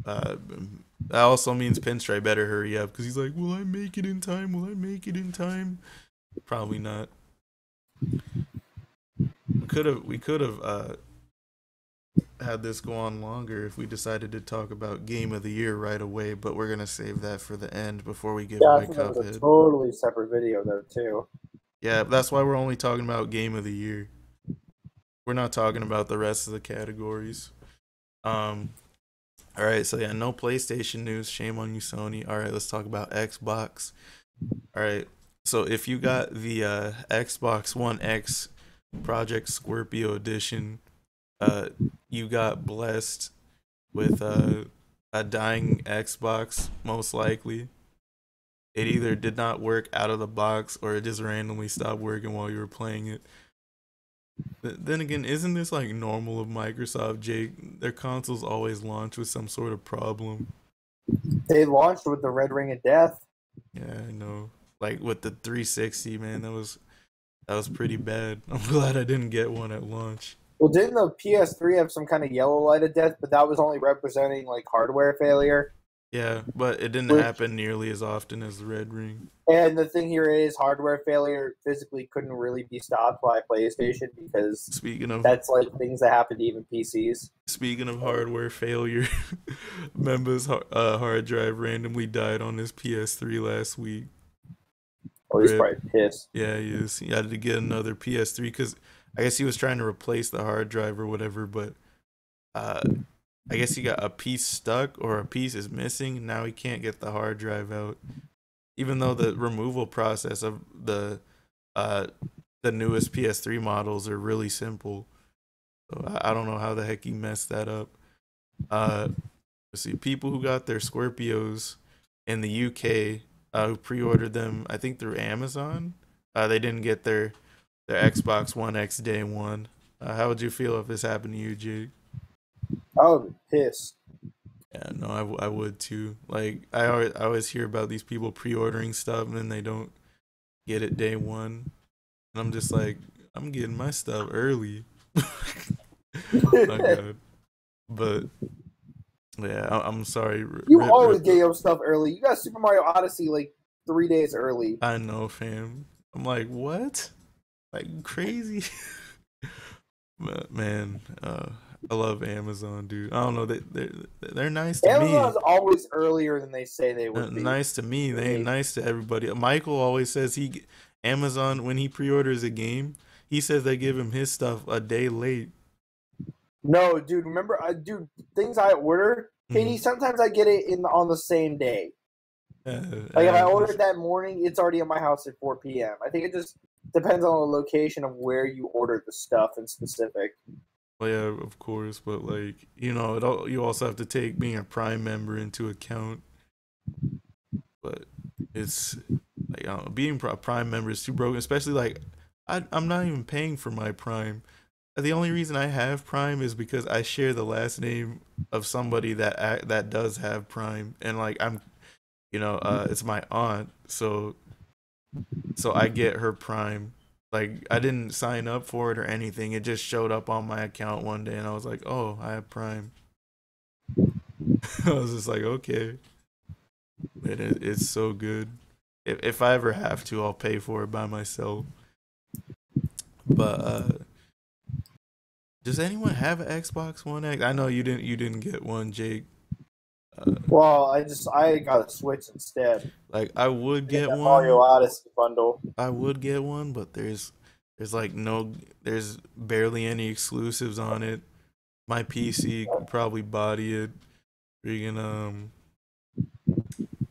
Uh, that also means Pinstripe better hurry up because he's like, "Will I make it in time? Will I make it in time?" Probably not. We could have had this go on longer if we decided to talk about game of the year right away, but we're gonna save that for the end before we give Yeah, I away think that was a Cuphead. totally separate video though too. Yeah, that's why we're only talking about game of the year. We're not talking about the rest of the categories. Um, all right, so yeah, no PlayStation news. Shame on you, Sony. All right, let's talk about Xbox. All right, so if you got the Xbox One X Project Scorpio edition, uh, you got blessed with a dying Xbox, most likely. It either did not work out of the box or it just randomly stopped working while you were playing it. Then again, isn't this like normal of Microsoft, Jake? Their consoles always launch with some sort of problem. They launched with the Red Ring of Death. Yeah, I know. Like with the 360, man, that was pretty bad. I'm glad I didn't get one at launch. Well, didn't the PS3 have some kind of yellow light of death? But that was only representing like hardware failure. Yeah, but it didn't Which happen nearly as often as the Red Ring. and the thing here is hardware failure physically couldn't really be stopped by PlayStation because Speaking of that's like things that happen to even PCs. speaking of hardware failure, Memba's hard drive randomly died on his PS3 last week. Oh, he's Rip. probably pissed. Yeah, he is. He had to get another PS3 because I guess he was trying to replace the hard drive or whatever, but uh, I guess he got a piece stuck or a piece is missing. Now he can't get the hard drive out, even though the removal process of uh the newest PS3 models are really simple. So I don't know how the heck he messed that up. Uh, let's see, people who got their Scorpios in the UK, who pre-ordered them, I think through Amazon, they didn't get their Xbox One X day one. How would you feel if this happened to you, Jake? I would be pissed. Yeah, no, I would too. Like I always hear about these people pre-ordering stuff and then they don't get it day one, and I'm just like, I'm getting my stuff early. My God, but yeah, I'm sorry. You Rip, always rip, get your stuff early. You got Super Mario Odyssey like 3 days early. I know, fam. I'm like, what? Like crazy. But man, I love Amazon, dude. I don't know, they're nice to me. Amazon's always earlier than they say they would be. Nice to me. They ain't nice to everybody. Michael always says Amazon when he pre-orders a game, he says they give him his stuff a day late. No, dude. Remember, dude, things I order, Katie. Mm-hmm. Sometimes I get it on the same day. Like if I order it that morning, it's already at my house at 4 p.m. I think it just depends on the location of where you order the stuff in specific. Well, yeah, of course, but like you also have to take being a Prime member into account. But it's like being a Prime member is too broken, especially like I'm not even paying for my Prime. The only reason I have Prime is because I share the last name of somebody that does have Prime, and like it's my aunt, so I get her Prime. Like I didn't sign up for it or anything. It just showed up on my account one day, and I was like, "Oh, I have Prime." I was just like, "Okay," and it's so good. If I ever have to, I'll pay for it by myself. But does anyone have an Xbox One X? I know you didn't. You didn't get one, Jake. Well, I got a Switch instead. Like I would I got get that Mario one. Odyssey bundle. I would get one, but there's like there's barely any exclusives on it. My PC could probably body it. Freaking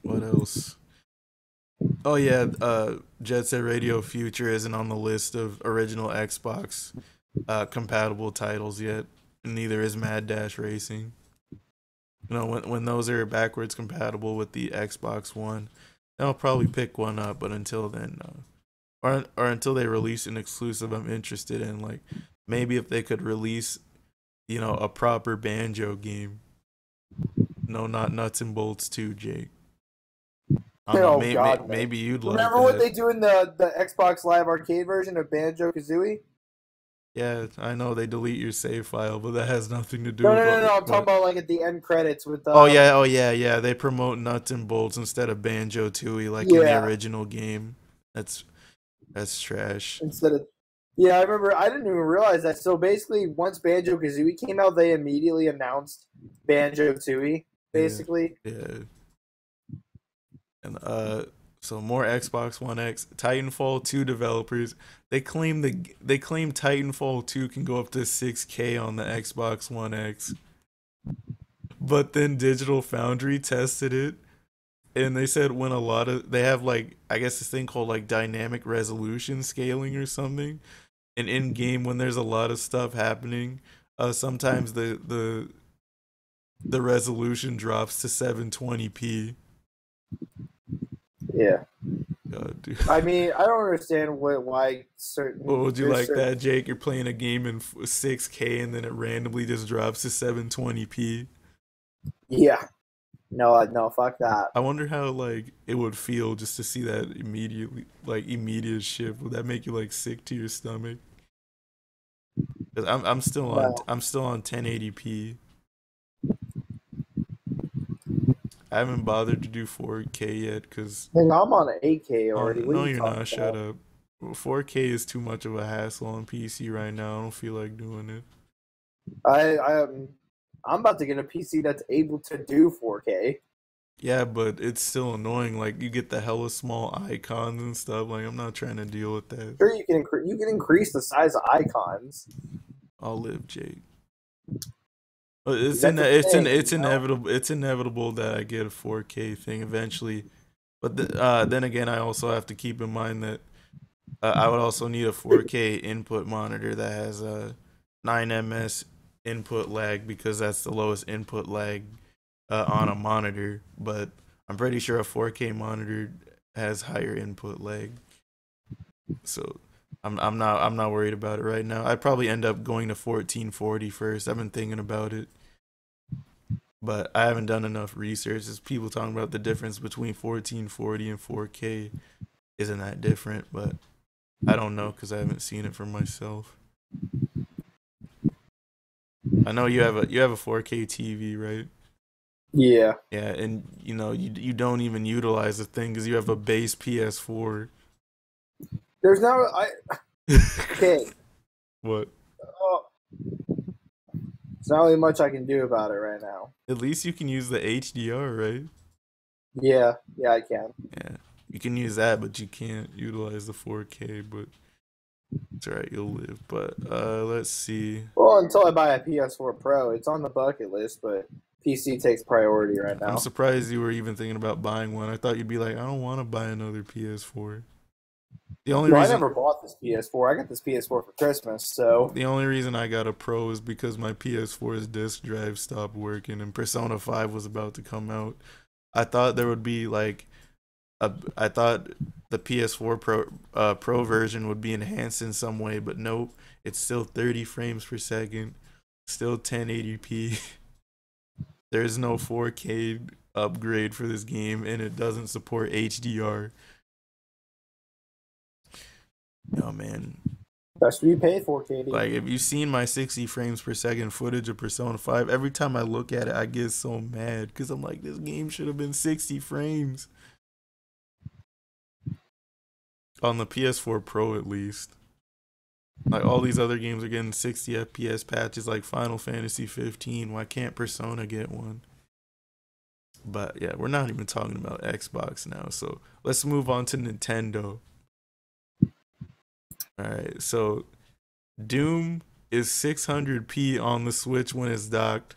what else? Oh yeah, Jet Set Radio Future isn't on the list of original Xbox compatible titles yet. And neither is Mad Dash Racing. When those are backwards compatible with the Xbox One, I'll probably pick one up. But until then, or until they release an exclusive, I'm interested in like maybe if they could release, a proper Banjo game. No, not Nuts and Bolts 2, Jake. I don't know. Oh God, no. Maybe you'd like Remember what that. they do in the Xbox Live Arcade version of Banjo Kazooie? Yeah, I know they delete your save file, but that has nothing to do No, with no, no, no. I'm talking what. about like at the end credits with Oh yeah, yeah. They promote Nuts and Bolts instead of Banjo Tooie, like in the yeah, original game. That's trash. instead of Yeah, I remember. I didn't even realize that. So basically, once Banjo Kazooie came out, they immediately announced Banjo Tooie. Yeah, Basically, yeah. And so more Xbox One X. Titanfall 2 developers, they claim Titanfall 2 can go up to 6K on the Xbox One X. But then Digital Foundry tested it, and they said when a lot of they have like, I guess, this thing called like dynamic resolution scaling or something. And in game, when there's a lot of stuff happening, sometimes the resolution drops to 720p. yeah. God, dude. I mean, I don't understand why What certain would you there's like certain that, Jake? You're playing a game in 6K and then it randomly just drops to 720p. yeah. No, no, fuck that. I wonder how like it would feel just to see that immediate shift. Would that make you like sick to your stomach? Cause No, I'm still on 1080p. I haven't bothered to do 4K yet because I I'm on 8K already. on What are no you you're talking not. Shut about? up. 4K is too much of a hassle on PC right now. I don't feel like doing it. I'm about to get a PC that's able to do 4K. Yeah, but it's still annoying. Like you get the hella small icons and stuff. Like I'm not trying to deal with that. Sure, you can increase the size of icons. I'll live, Jake. But it's That's a thing, it's you know. inevitable. It's inevitable that I get a 4K thing eventually. But then again, I also have to keep in mind that I would also need a 4K input monitor that has a 9 ms input lag because that's the lowest input lag on a monitor. But I'm pretty sure a 4K monitor has higher input lag. So I'm not worried about it right now. I'd probably end up going to 1440 first. I've been thinking about it, but I haven't done enough research. There's people talking about the difference between 1440 and 4K isn't that different, but I don't know because I haven't seen it for myself. I know you have a 4K TV, right? Yeah. Yeah, and you know you don't even utilize the thing because you have a base PS4. There's no I okay. What? Oh, there's not really much I can do about it right now. At least you can use the HDR, right? Yeah, yeah, I can. Yeah, you can use that, but you can't utilize the 4K. But it's alright, you'll live. But let's see. Well, until I buy a PS4 Pro, it's on the bucket list, but PC takes priority right I'm now. surprised you were even thinking about buying one. I thought you'd be like, I don't want to buy another PS4. The only Well, I reason never bought this PS4. I got this PS4 for Christmas, so the only reason I got a Pro is because my PS4's disk drive stopped working and Persona 5 was about to come out. I thought there would be like I thought the PS4 Pro version would be enhanced in some way, but nope. It's still 30 frames per second, still 1080p. There's no 4K upgrade for this game, and it doesn't support HDR. Oh man, that's what you pay for, Katie. like if you've seen my 60 frames per second footage of Persona 5, every time I look at it, I get so mad because I'm like, this game should have been 60 frames on the PS4 Pro at least. Like all these other games are getting 60 FPS patches like Final Fantasy 15. Why can't Persona get one? But yeah, we're not even talking about Xbox now. So let's move on to Nintendo. Alright, so Doom is 600p on the Switch when it's docked,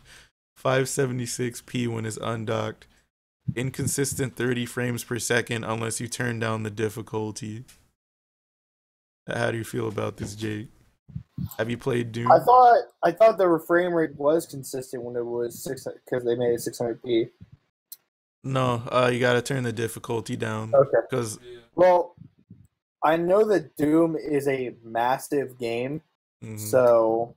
576p when it's undocked, inconsistent 30 frames per second unless you turn down the difficulty. How do you feel about this, Jake? Have you played Doom? I thought the frame rate was consistent when it was 600 because they made it 600p. No, you gotta turn the difficulty down Okay. because Well, I know that Doom is a massive game, so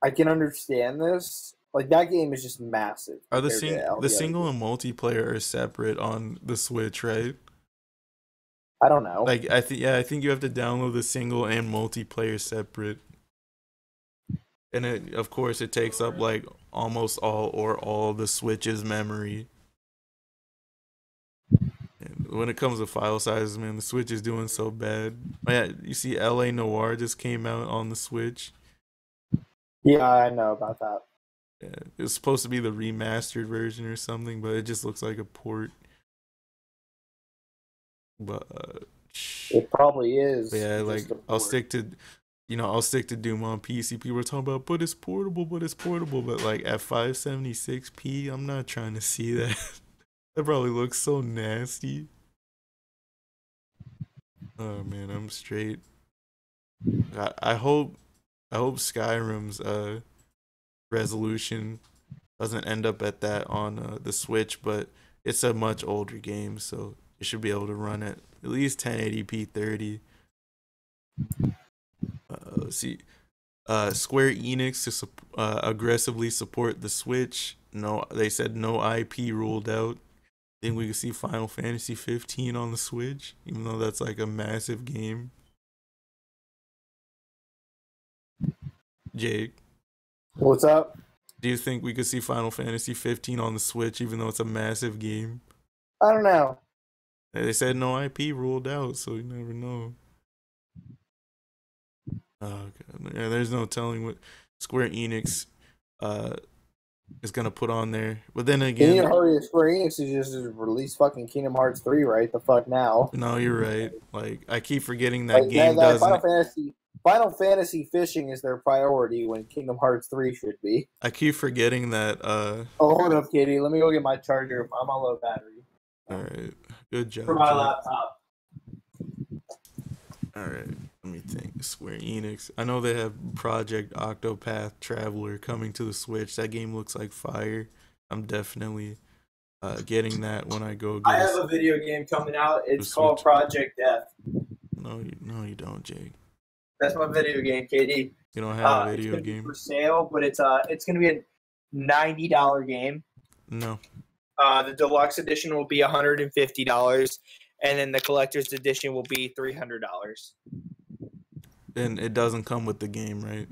I can understand this. Like that game is just massive are compared to all the the other single games. and multiplayer are separate on the Switch, right? I don't know. Like I think you have to download the single and multiplayer separate. And it, of course, it takes up like almost all the Switch's memory. And when it comes to file sizes, man, the Switch is doing so bad. Oh, yeah, you see, LA Noir just came out on the Switch. Yeah, I know about that. Yeah, it was supposed to be the remastered version or something, but it just looks like a port. But It probably is yeah, like just a I'll port. stick to, I'll stick to Doom on PC. People are talking about, but it's portable, but it's portable. But like at 576p, I'm not trying to see that. That probably looks so nasty. Oh man, I'm straight. I hope Skyrim's resolution doesn't end up at that on the Switch, but it's a much older game, so it should be able to run at least 1080p 30. Let's see. Square Enix to aggressively support the Switch. No, they said no IP ruled out. Think we could see Final Fantasy 15 on the Switch, even though that's like a massive game. Jake, What's up? do you think we could see Final Fantasy 15 on the Switch, even though it's a massive game? I don't know. They said no IP ruled out, so you never know. Oh god, yeah, there's no telling what Square Enix uh is gonna put on there. But then Can you again, hurry? Square Enix is just release fucking Kingdom Hearts 3 right the fuck now. no, you're right. Like I keep forgetting that Like game that doesn't. Final Fantasy fishing is their priority when Kingdom Hearts 3 should be. I keep forgetting that. Oh, hold up, Katie. Let me go get my charger. I'm on low battery. All right, good For job, my Jake. laptop. All right, let me think. Square Enix. I know they have Project Octopath Traveler coming to the Switch. That game looks like fire. I'm definitely getting that when I go I get have a video game coming out. a It's called Switch. Project Death. No, you don't, Jake. That's my video game, Katie. You don't have a It's video gonna be for game. sale, but it's gonna be a $90 game. No, The deluxe edition will be $150, and then the collector's edition will be $300. and it doesn't come with the game, right?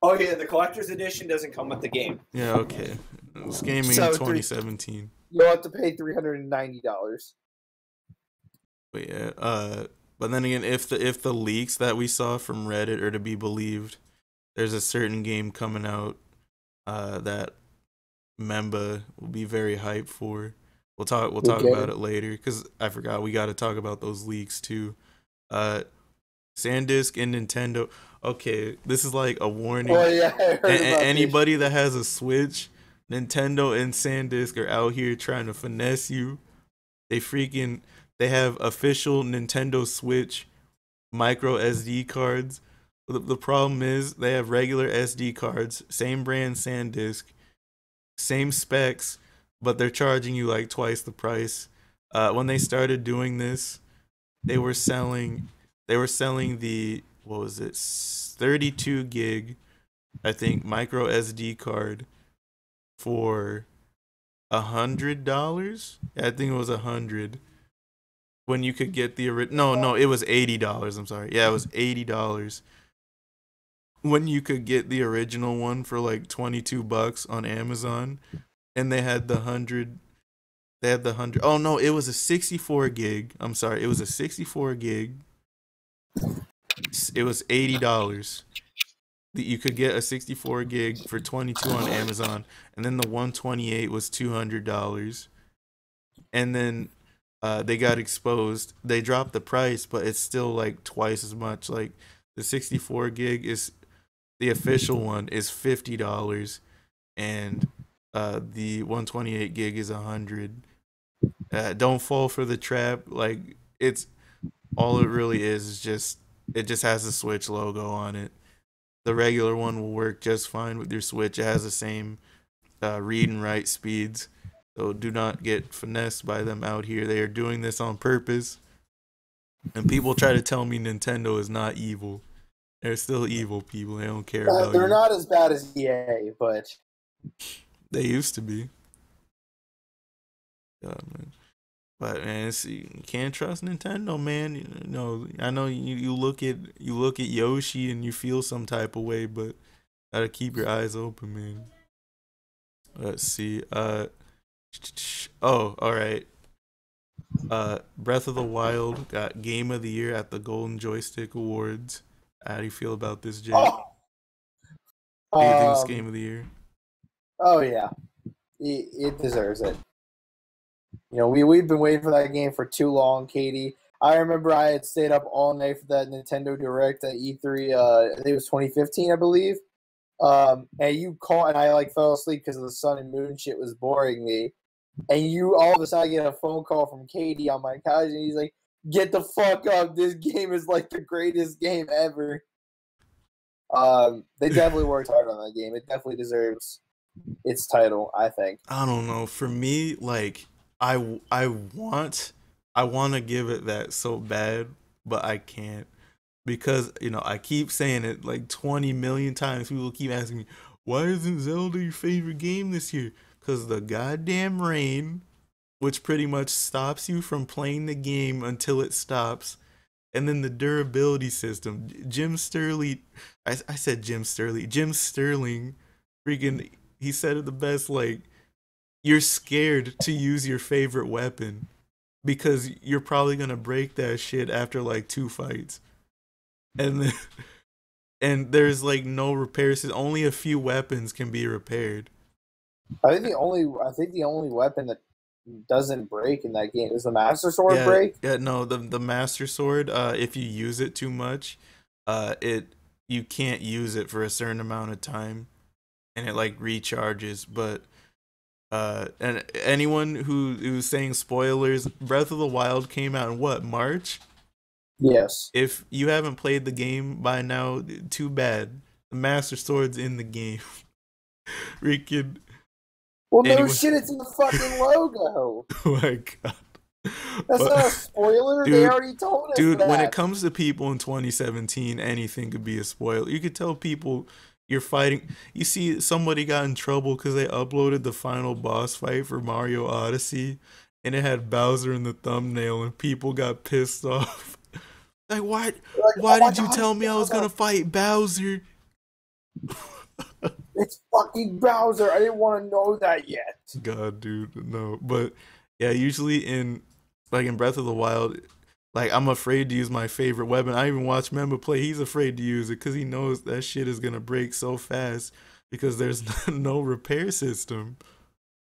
Oh yeah, the collector's edition doesn't come with the game, Yeah, okay. It's gaming in so 2017. you'll have to pay $390. But yeah, but then again, if the leaks that we saw from Reddit are to be believed, there's a certain game coming out that Memba will be very hyped for. We'll talk Okay. about it later because I forgot we got to talk about those leaks too. Uh, SanDisk and Nintendo. Okay, this is like a warning. Oh yeah, I heard about Anybody that has a Switch, Nintendo and SanDisk are out here trying to finesse you. They have official Nintendo Switch micro SD cards. The problem is they have regular SD cards, same brand SanDisk, same specs, but they're charging you like twice the price. When they started doing this, they were selling the, what was it, 32 gig, I think, micro SD card for $100. Yeah, I think it was 100. When you could get the no, it was $80. I'm sorry. Yeah, it was $80. When you could get the original one for like $22 on Amazon, and they had the 100. They had the 100. Oh no, it was a 64 gig. I'm sorry, it was a 64 gig. It was $80. You could get a 64 gig for 22 on Amazon, and then the 128 was $200. And then they got exposed. They dropped the price, but it's still like twice as much. Like the 64 gig is the official one is $50, and the 128 gig is 100. Don't fall for the trap. Like it's all it really is just it just has the Switch logo on it. The regular one will work just fine with your Switch. It has the same read and write speeds. So do not get finessed by them out here. They are doing this on purpose. And people try to tell me Nintendo is not evil. They're still evil people. They don't care about They're you. not as bad as EA, but They used to be. Man. But man, you can't trust Nintendo, man. You know, I know you look at Yoshi and you feel some type of way, but gotta keep your eyes open, man. Let's see. Oh, all right. Breath of the Wild got Game of the Year at the Golden Joystick Awards. How do you feel about this, Jake? Oh, Do you think it's Game of the Year? oh yeah, it deserves it. You know, we've been waiting for that game for too long, Katie. I remember I had stayed up all night for that Nintendo Direct at E3. I think it was 2015, I believe. And you call, and I like fell asleep because the sun and moon shit was boring me. And you all of a sudden get a phone call from Katie on my couch, and he's like, "Get the fuck up! This game is like the greatest game ever." They definitely worked hard on that game. It definitely deserves its title, I think. I don't know. For me, like I want to give it that so bad, but I can't because I keep saying it like 20 million times. People keep asking me, "Why isn't Zelda your favorite game this year?" Cuz the goddamn rain, which pretty much stops you from playing the game until it stops. And then the durability system. Jim Sterling, I said Jim Sterling. Jim Sterling, freaking, he said it the best. Like, you're scared to use your favorite weapon because you're probably gonna break that shit after like 2 fights. And then, and there's like no repairs. Only a few weapons can be repaired. I think the only weapon that doesn't break in that game is the Master Sword Yeah, break. yeah, no, the Master Sword, if you use it too much, it you can't use it for a certain amount of time, and it like recharges. But and anyone who's saying spoilers, Breath of the Wild came out in what, March? Yes. If you haven't played the game by now, too bad. The Master Sword's in the game. Freaking Well, no anyone. shit, it's in the fucking logo. Oh my god. That's But not a spoiler. They dude, already told us dude, when it that. comes to people in 2017, anything could be a spoiler. You could tell people you're fighting. You see, somebody got in trouble because they uploaded the final boss fight for Mario Odyssey, and it had Bowser in the thumbnail, and people got pissed off. Like, why? Like, Why oh my did you god, tell it's me I was gonna Bowser. fight Bowser? It's fucking Bowser. I didn't want to know that yet. God, dude, no. But yeah, usually in Breath of the Wild, like I'm afraid to use my favorite weapon. I even watch Memba play. He's afraid to use it because he knows that shit is gonna break so fast because there's no repair system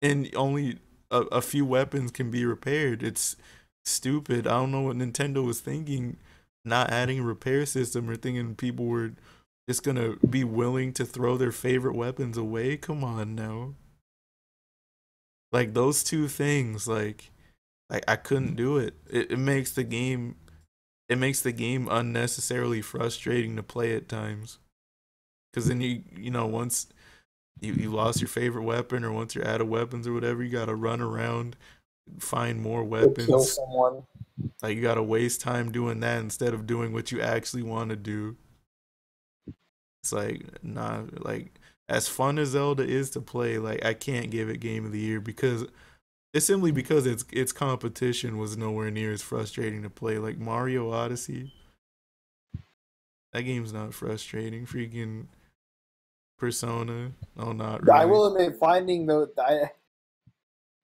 and only a few weapons can be repaired. It's stupid. I don't know what Nintendo was thinking, not adding a repair system or thinking people were just gonna be willing to throw their favorite weapons away. Come on now. Like those two things, like I couldn't do it. It makes the game unnecessarily frustrating to play at times. Cause then once you lost your favorite weapon or once you're out of weapons or whatever, you gotta run around, find more To kill weapons. someone. Like you gotta waste time doing that instead of doing what you actually want to do. It's like nah, like as fun as Zelda is to play, like I can't give it Game of the Year because it's simply because its competition was nowhere near as frustrating to play. Like Mario Odyssey, that game's not frustrating. Freaking Persona, no, not I really. will admit, finding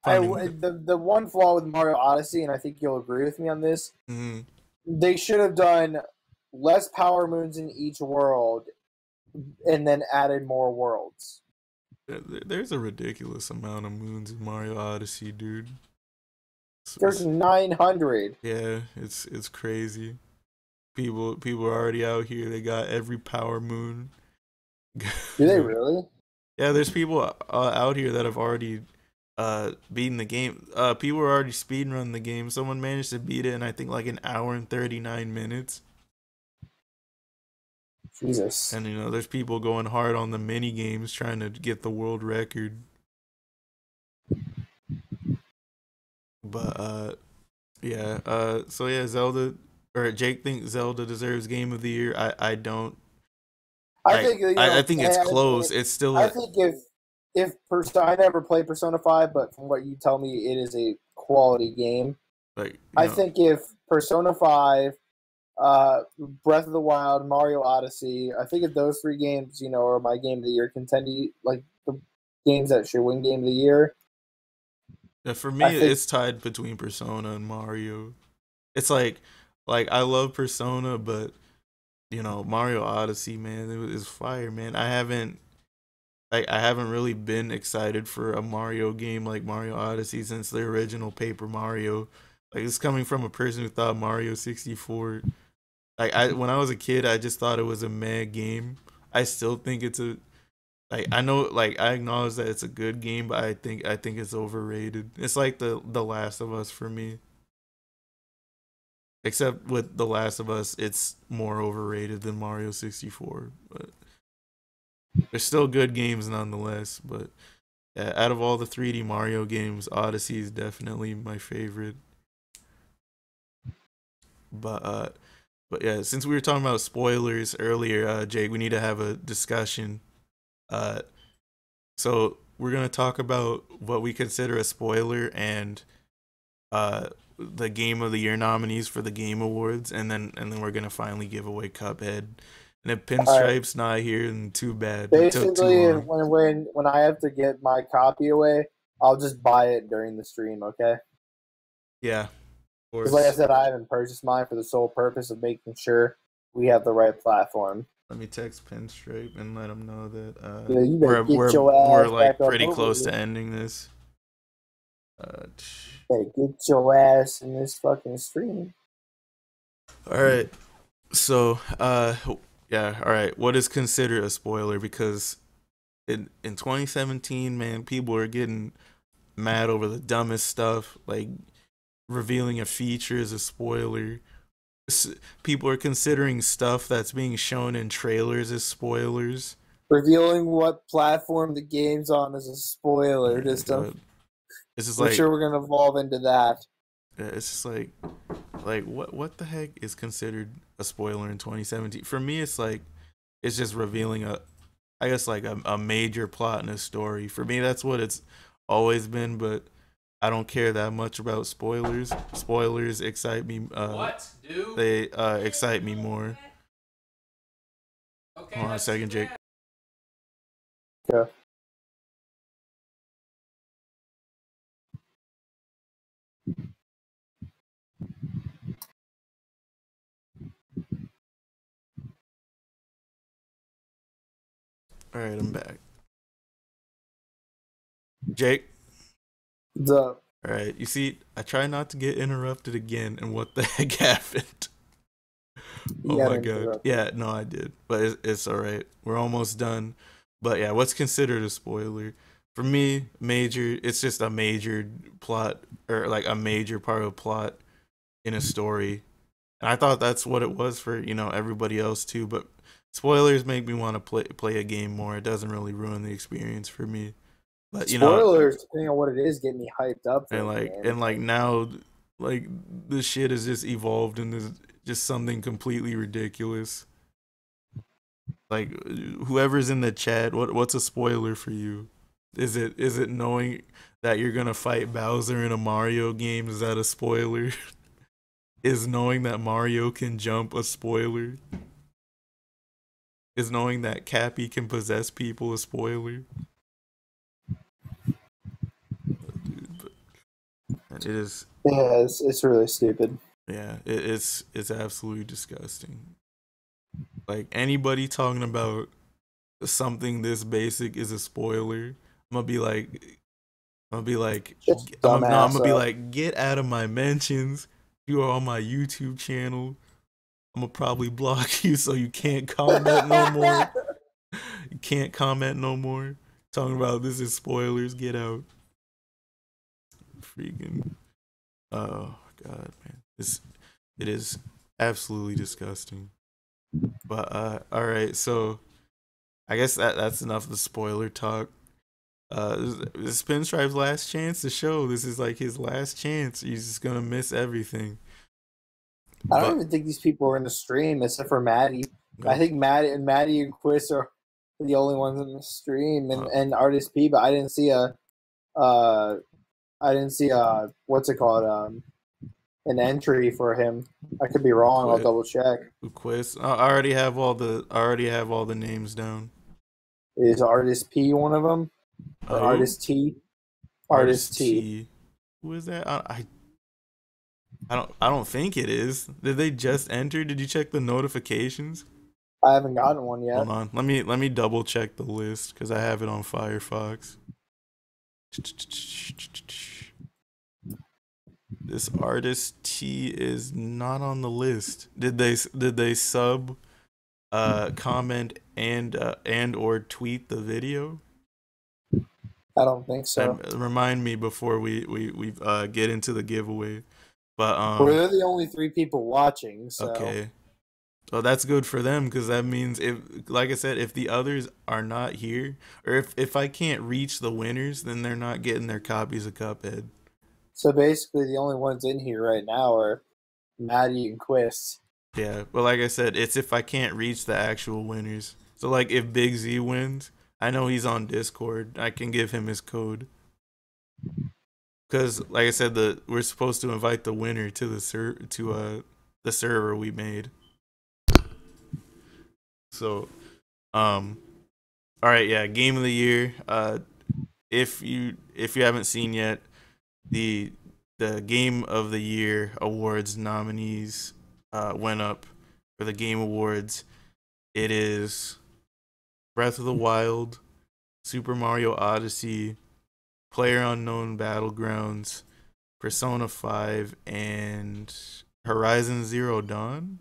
Finding what? the one flaw with Mario Odyssey, and I think you'll agree with me on this, Mm, they should have done less power moons in each world, and then added more worlds. there's a ridiculous amount of moons in Mario Odyssey, dude. There's 900. Yeah, it's crazy. People are already out here. They got every power moon. Do they really? Yeah, there's people out here that have already beaten the game. People are already speedrunning the game. Someone managed to beat it in I think like an hour and 39 minutes. Jesus. And there's people going hard on the mini games trying to get the world record. But yeah, so yeah, Zelda or Jake thinks Zelda deserves Game of the Year. I don't. I Like think I think it's close. It's still I think if I never played Persona 5, but from what you tell me, it is a quality game. like I think if Persona 5, Breath of the Wild, Mario Odyssey, I think if those three games, are my game of the year contending, like the games that should win game of the year, For I me, think it's tied between Persona and Mario. It's like I love Persona, but Mario Odyssey, man, it was fire, man. I haven't really been excited for a Mario game like Mario Odyssey since the original Paper Mario. Like it's coming from a person who thought Mario 64. Like when I was a kid, I just thought it was a mad game. I still think it's a like I know like I acknowledge that it's a good game, but I think it's overrated. It's like the Last of Us for me. Except with The Last of Us, it's more overrated than Mario 64. But they're still good games nonetheless. But yeah, out of all the 3D Mario games, Odyssey is definitely my favorite. But but yeah, since we were talking about spoilers earlier, Jake, we need to have a discussion. Uh, so we're gonna talk about what we consider a spoiler and the Game of the Year nominees for the Game Awards, and then we're gonna finally give away Cuphead. And if all right. Pinstripe's not here, then too bad. It took too Basically, long. when I have to get my copy away, I'll just buy it during the stream. Okay. Yeah, of Because like I course. said, I haven't purchased mine for the sole purpose of making sure we have the right platform. Let me text Pinstripe and let him know that Yeah, you better we're get we're your we're ass like back up pretty over close here. to ending this. Uh, Better get your ass in this fucking stream. all right. So, yeah, all right. What is considered a spoiler? Because in 2017, man, people are getting mad over the dumbest stuff, like revealing a feature is a spoiler. People are considering stuff that's being shown in trailers as spoilers. Revealing what platform the game's on is a Oh spoiler. my Just god, it's just I'm like sure we're gonna evolve into that. it's just like what the heck is considered a spoiler in 2017? For me, it's just revealing I guess like a major plot in a story. For me, that's what it's always been, but I don't care that much about spoilers. Spoilers excite me. What, dude? They excite me more. Okay, Hold on a let's do second, Jake. that. Okay. All right, I'm back. Jake. The All right, you see, I try not to get interrupted again, and what the heck happened? you Oh got my god. interrupted. Yeah, no, I did, but it's all right. We're almost done. But yeah, what's considered a spoiler? For me, major. It's just a major plot or like a major part of plot in a story. And I thought that's what it was for everybody else too. But spoilers make me want to play a game more. It doesn't really ruin the experience for me. But Spoilers, depending on what it is, get me hyped up for and a like game. and like now, like this shit has just evolved into just something completely ridiculous. Like whoever's in the chat, what's a spoiler for you? Is it knowing that you're gonna fight Bowser in a Mario game? Is that a spoiler? Is knowing that Mario can jump a spoiler? Is knowing that Cappy can possess people a spoiler? Dude, but it is. Yeah, it's really stupid. Yeah, it's absolutely disgusting. Like anybody talking about something this basic is a spoiler, I'm gonna be like, I'm gonna be like, Just I'm dumbass gonna be up. like, get out of my mentions. You are on my YouTube channel. I'm gonna probably block you so you can't comment no more. You can't comment no more. Talking about this is spoilers. Get out. Freaking. Oh god, man. It is absolutely disgusting. But all right. So I guess that's enough of the spoiler talk. This Pinstripe's last chance to show. This is like his last chance. He's just gonna miss everything. I don't But even think these people are in the stream except for Maddie. I nope. think Maddie and Quiz are the only ones in the stream, Uh, and Artist P. But uh, I didn't see what's it called an entry for him. I could be wrong. I'll quit. double check. Quiz. I already have all the names down. Is Artist P one of them or Who? Artist T? Artist Artist T. T. Who is that? I don't think it is. Did they just enter? Did you check the notifications? I haven't gotten one Hold yet. on. Let me double check the list because I have it on Firefox. This artist T is not on the list. Did they sub comment and or tweet the video? I don't think so. Remind me before we get into the giveaway. But Well, they're the only three people watching, so okay. Well, that's good for them because that means if, like I said, if the others are not here, or if I can't reach the winners, then they're not getting their copies of Cuphead. so basically the only ones in here right now are Maddie and Quist. Yeah, but like I said, it's if I can't reach the actual winners. So like if Big Z wins, I know he's on Discord. I can give him his code. Cause like I said, we're supposed to invite the winner to the server we made. So all right, yeah, game of the year. If you haven't seen yet, the game of the year awards nominees went up for the game awards. It is Breath of the Wild, Super Mario Odyssey, Player Unknown Battlegrounds, Persona 5, and Horizon Zero Dawn.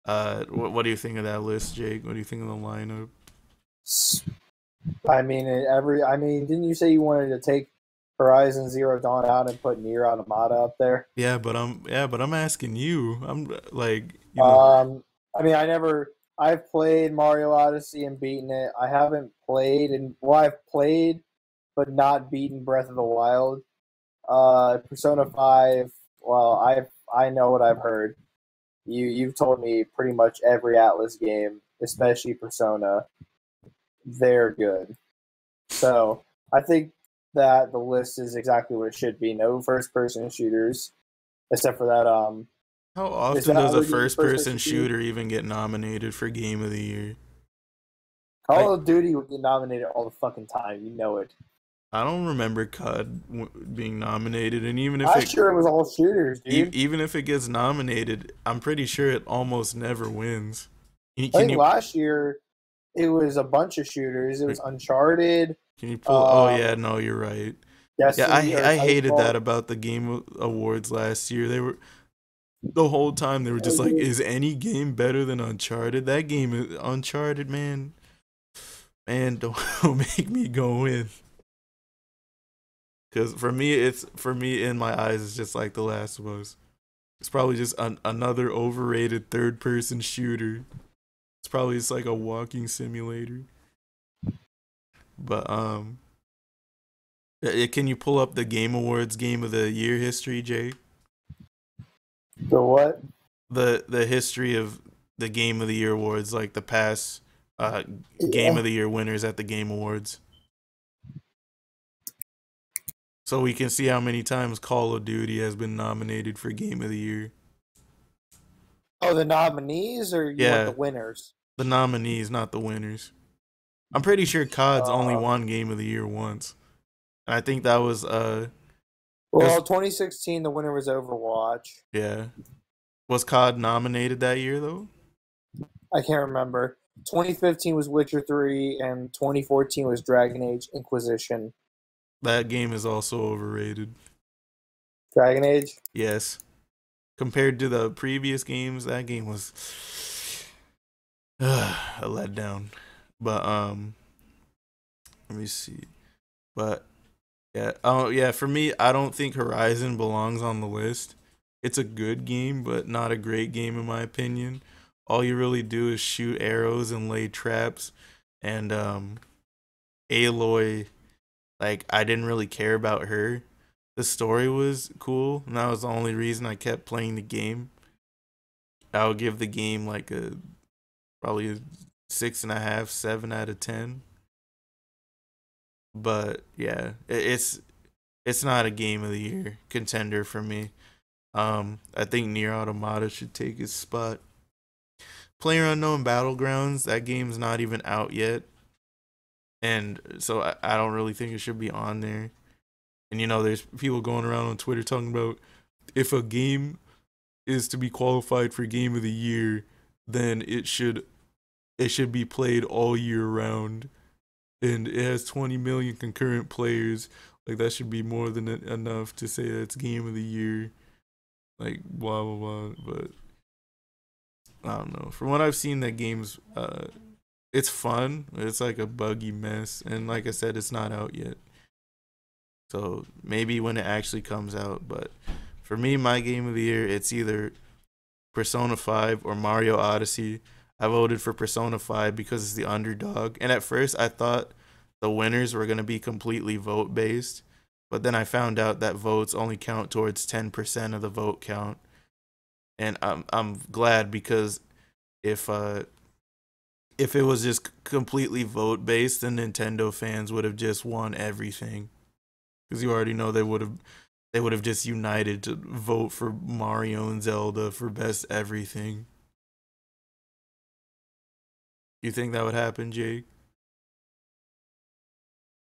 What do you think of that list, Jake? What do you think of the lineup? I mean, didn't you say you wanted to take Horizon Zero Dawn out and put Nier Automata up there? Yeah, but I'm asking you. I'm like, I mean, I've played Mario Odyssey and beaten it. I haven't played, I've played, but not beaten Breath of the Wild. Persona 5, well, I know what I've heard. You've told me pretty much every Atlas game, especially Persona, they're good. So I think that the list is exactly what it should be. No first person shooters, except for that. how Is often that does a already first first person person shooter? shooter even get nominated for game of the year? Call Like, of Duty would get nominated all the fucking time. You know it. I don't remember CUD being nominated, and even if Last year it was all shooters, dude. even if it gets nominated, I'm pretty sure it almost never wins. I Can think you last year it was a bunch of shooters. It was Uncharted, can you pull? Oh yeah, um, no, you're right. Yeah, Destiny or I hated that Titanfall. about the game awards last year. They were the whole time they were just like, Dude, is any game better than Uncharted? That game is Uncharted, man. Man, don't, don't make me go in. Because for me in my eyes, it's just like The Last of Us. It's probably just another overrated third person shooter. It's probably just like a walking simulator. But can you pull up the Game Awards Game of the Year history, Jay? the what? The history of the Game of the Year awards, like the past uh Game Yeah. of the Year winners at the Game Awards, so we can see how many times Call of Duty has been nominated for Game of the Year. Oh, the nominees, or you want the Yeah, winners? the nominees, not the winners. I'm pretty sure COD's only Uh, won Game of the Year once. And I think that was it was well, 2016, the winner was Overwatch. yeah. Was COD nominated that year though? I can't remember. 2015 was Witcher 3, and 2014 was Dragon Age Inquisition. That game is also overrated. Dragon Age? Yes. Compared to the previous games, that game was a letdown. But let me see. But yeah, oh yeah, for me, I don't think Horizon belongs on the list. It's a good game, but not a great game in my opinion. All you really do is shoot arrows and lay traps, and Aloy, like I didn't really care about her. The story was cool, and that was the only reason I kept playing the game. I would give the game like a probably a 6.5, 7 out of 10. But yeah, it's not a game of the year contender for me. I think Nier Automata should take his spot. Player Unknown Battlegrounds, that game's not even out yet, and so I don't really think it should be on there. And you know, there's people going around on Twitter talking about if a game is to be qualified for game of the year, then it should be played all year round. And it has 20 million concurrent players. Like that should be more than enough to say that's game of the year. Like blah blah blah. But I don't know. From what I've seen, that game's it's fun. It's like a buggy mess, and like I said, it's not out yet. So maybe when it actually comes out. But for me, my game of the year, it's either Persona 5 or Mario Odyssey. I voted for Persona 5 because it's the underdog. And at first, I thought the winners were going to be completely vote based. But then I found out that votes only count towards 10% of the vote count. And I'm glad because if if it was just completely vote based, then Nintendo fans would have just won everything. Because you already know they would have just united to vote for Mario and Zelda for best everything. You think that would happen, Jake?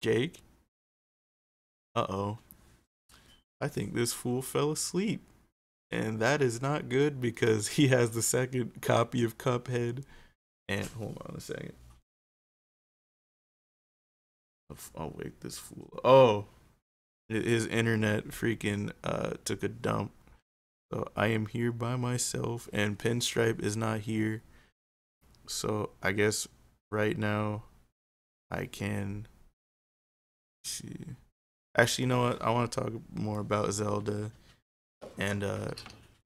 Jake? Uh-oh. I think this fool fell asleep. And that is not good because he has the second copy of Cuphead. And hold on a second. I'll wake this fool. Oh, his internet freaking took a dump. So I am here by myself and Pinstripe is not here. So I guess right now I can see. Actually, you know what? I want to talk more about Zelda and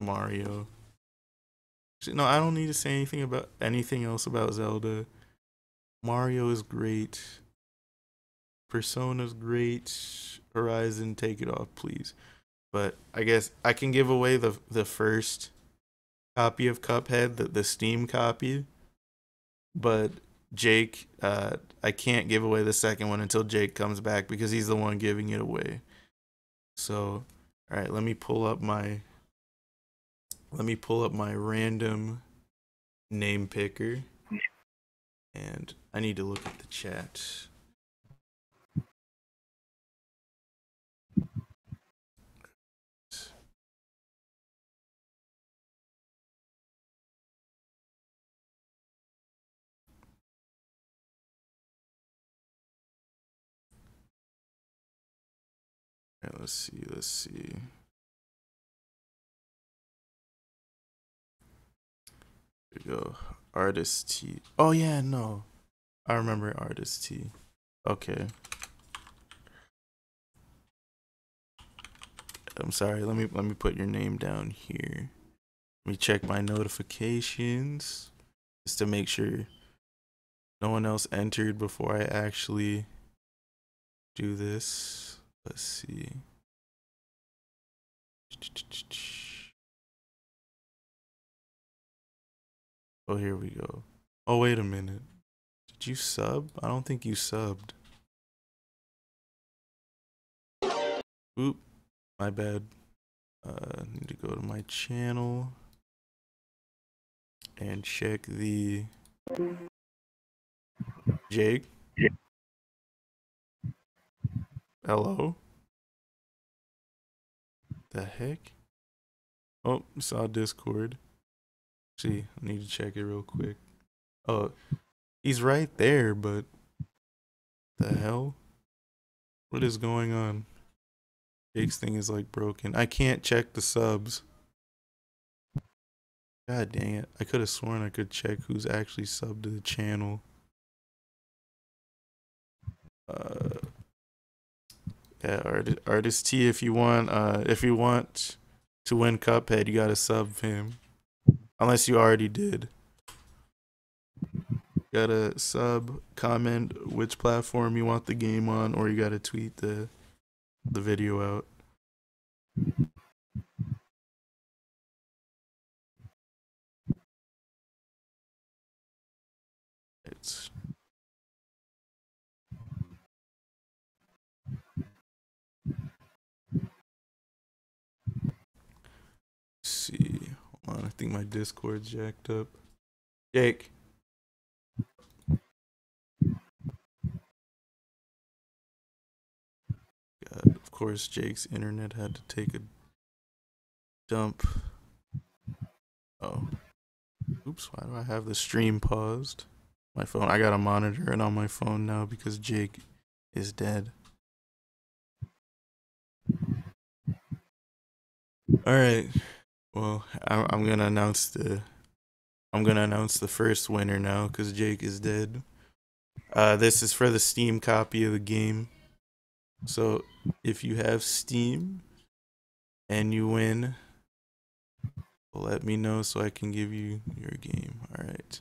Mario. Actually, no, I don't need to say anything about anything else about Zelda. Mario is great. Persona's great. Horizon, take it off, please. But I guess I can give away the first copy of Cuphead, the Steam copy. But Jake, I can't give away the second one until Jake comes back because he's the one giving it away. So, all right, let me pull up my random name picker, and I need to look at the chat. All right, let's see. Here we go. Artist T. Oh yeah, no, I remember Artist T. Okay. I'm sorry. Let me put your name down here. Let me check my notifications just to make sure no one else entered before I actually do this. Let's see. Oh, here we go. Oh, wait a minute. Did you sub? I don't think you subbed. Oop, my bad. Need to go to my channel and check the Jake. Hello? The heck? Oh, saw Discord. See, I need to check it real quick. Oh, he's right there, but the hell? What is going on? Jake's thing is like broken. I can't check the subs. God dang it. I could have sworn I could check who's actually subbed to the channel. Uh yeah, artist T, if you want to win Cuphead, you gotta sub him. Unless you already did. You gotta sub, comment which platform you want the game on, or you gotta tweet the video out. It's see. Hold on, I think my Discord's jacked up. Jake. God, of course, Jake's internet had to take a dump. Oh, oops! Why do I have the stream paused? My phone. I gotta monitor it on my phone now because Jake is dead. All right. Well, I'm gonna announce the first winner now because Jake is dead. This is for the Steam copy of the game. So if you have Steam and you win, let me know so I can give you your game. All right.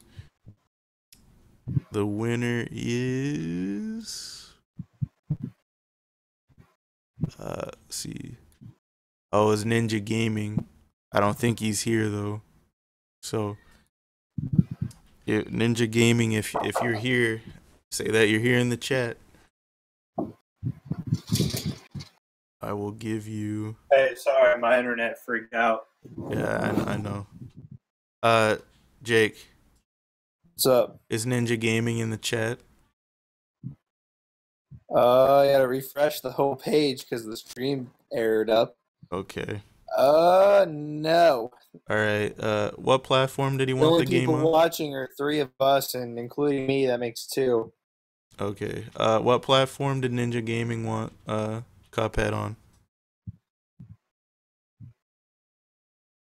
The winner is let's see. Oh, it's Ninja Gaming. I don't think he's here though. So Ninja Gaming, if you're here, say that you're here in the chat. I will give you. Hey, sorry, my internet freaked out. Yeah, I know. Jake. What's up? Is Ninja Gaming in the chat? I gotta refresh the whole page because the stream aired up. Okay. No. All right. What platform did he The want only the game people on? watching are 3 of us, and including me, that makes 2. Okay. What platform did Ninja Gaming want Cuphead on?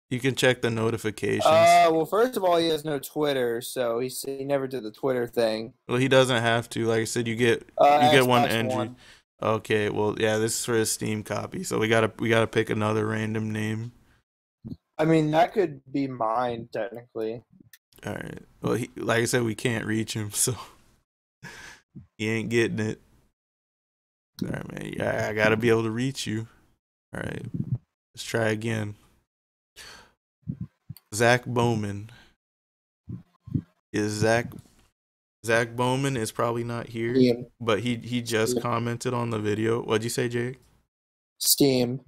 You can check the notifications. Well, first of all, he has no Twitter, so he never did the Twitter thing. Well, he doesn't have to. Like I said, you get one entry. One. Okay. Well, yeah, this is for a Steam copy, so we gotta pick another random name. I mean, that could be mine technically. All right. Well, like I said, we can't reach him, so he ain't getting it. All right, man. Yeah, I gotta be able to reach you. All right. Let's try again. Zach Bowman. Is Zach Bowman is probably not here, Steam. But he just Steam. Commented on the video. What'd you say, Jake? Steam.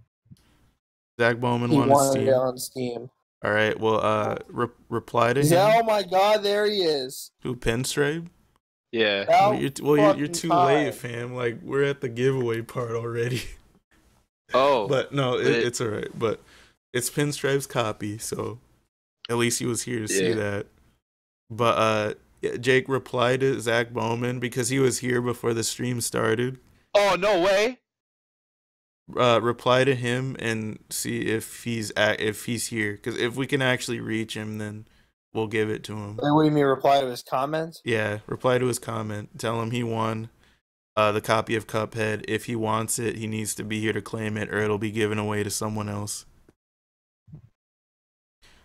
Zach Bowman wanted Steam. It on Steam. All right. Well, reply to him. Oh my God, there he is. Who, Pinstripe? Yeah. You're too late, fam. Like, we're at the giveaway part already. Oh. But no, it's all right. But it's Pinstripe's copy, so at least he was here to see that. But Jake replied to Zach Bowman because he was here before the stream started. Oh, no way. Reply to him and see if he's here, because if we can actually reach him, then we'll give it to him. What do you mean, reply to his comments? Yeah, reply to his comment. Tell him he won the copy of Cuphead. If he wants it, he needs to be here to claim it, or it'll be given away to someone else.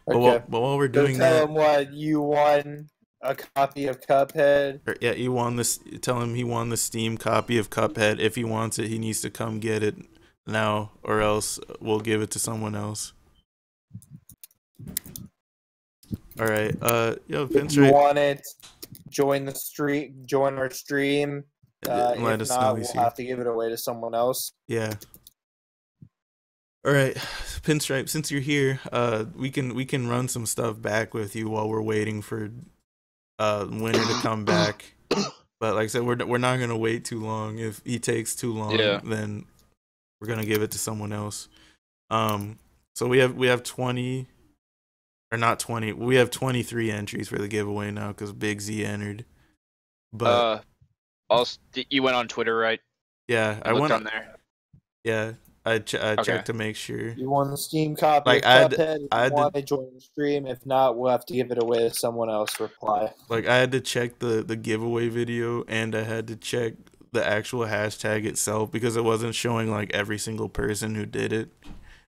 Okay. But while we're doing tell him what you won. A copy of Cuphead. Yeah, he won this. Tell him he won the Steam copy of Cuphead. If he wants it, he needs to come get it now, or else we'll give it to someone else. All right. Yo, Pinstripe. If you want it, join the stream. Join our stream. Let us know. We'll have to give it away to someone else. Yeah. All right, Pinstripe. Since you're here, we can run some stuff back with you while we're waiting for winner to come back. But like I said, we're not gonna wait too long. If he takes too long, then we're gonna give it to someone else. So we have 20, or not 20. We have 23 entries for the giveaway now because Big Z entered. But you went on Twitter, right? Yeah, I went on there. Yeah, I checked to make sure. You won the Steam copy of Cuphead. If you want to join the stream. If not, we'll have to give it away to someone else. Reply. Like, I had to check the giveaway video, and I had to check the actual hashtag itself because it wasn't showing like every single person who did it.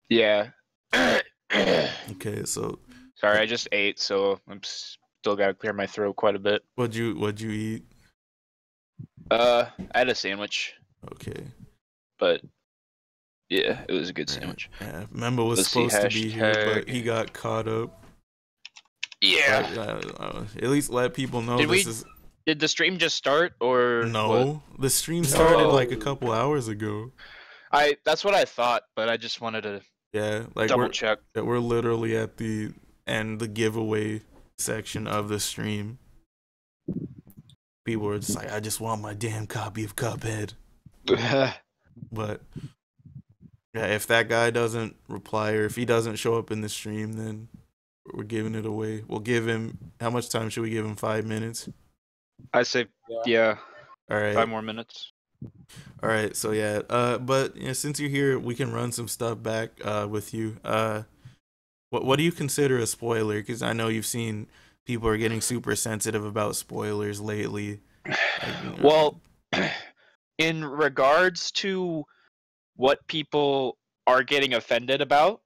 Yeah. Okay, so sorry, I just ate, so I'm still gotta clear my throat quite a bit. What'd you eat? I had a sandwich. Okay. But yeah, it was a good sandwich. Yeah, Membo was supposed to be here, but he got caught up. Yeah. At least let people know Did the stream just start, or no? What? The stream started like a couple hours ago. That's what I thought, but I just wanted to double check. We're literally at the end, the giveaway section of the stream. People were just like, I just want my damn copy of Cuphead. But Yeah, if that guy doesn't reply or if he doesn't show up in the stream, then we're giving it away. We'll give him, how much time should we give him? 5 minutes? I say, yeah. All right. 5 more minutes. All right. So yeah. But since you're here, we can run some stuff back. With you. What do you consider a spoiler? Because I know you've seen people are getting super sensitive about spoilers lately. Well, in regards to what people are getting offended about,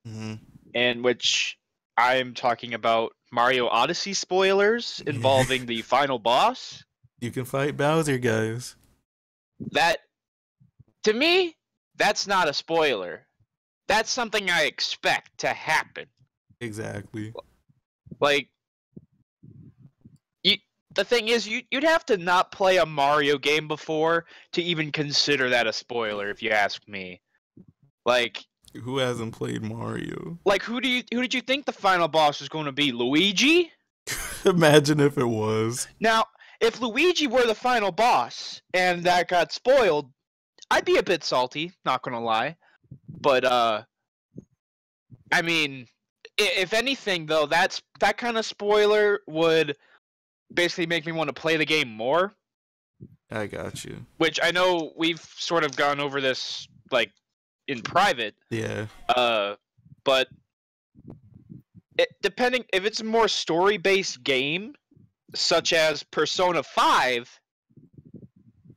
and which I'm talking about Mario Odyssey spoilers involving the final boss. You can fight Bowser, guys. That, to me, that's not a spoiler. That's something I expect to happen. Exactly. Like, the thing is, you'd have to not play a Mario game before to even consider that a spoiler, if you ask me. Like, who hasn't played Mario? Like, who did you think the final boss was going to be? Luigi? Imagine if it was. Now, if Luigi were the final boss and that got spoiled, I'd be a bit salty, not gonna lie. But I mean, if anything though, that kind of spoiler would basically make me want to play the game more. I got you. Which I know we've sort of gone over this like in private. Yeah. But depending if it's a more story-based game, such as Persona 5,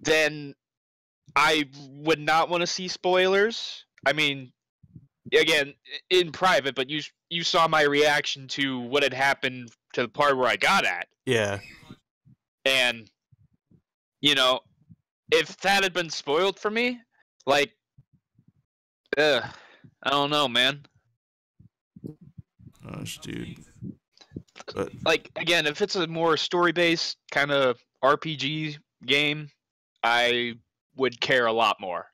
then I would not want to see spoilers. I mean, again, in private, but you saw my reaction to what had happened to the part where I got at. Yeah. And, if that had been spoiled for me, like, I don't know, man. Gosh, dude. But like, again, if it's a more story-based kind of RPG game, I would care a lot more.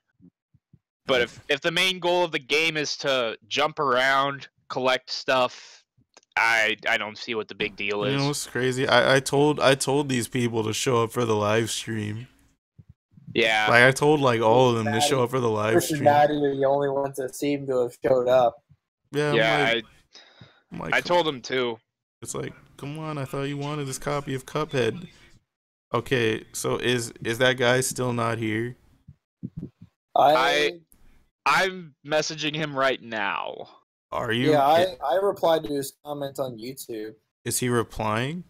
But if the main goal of the game is to jump around, collect stuff, I don't see what the big deal is. You know what's crazy? I told these people to show up for the live stream. Yeah. Like I told like all of them to show up for the live Chris stream. and Maddie are the only ones that seem to have showed up. Yeah. I told them too. It's like, come on! I thought you wanted this copy of Cuphead. Okay, so is that guy still not here? I'm messaging him right now. Are you? Yeah, I replied to his comment on YouTube. Is he replying?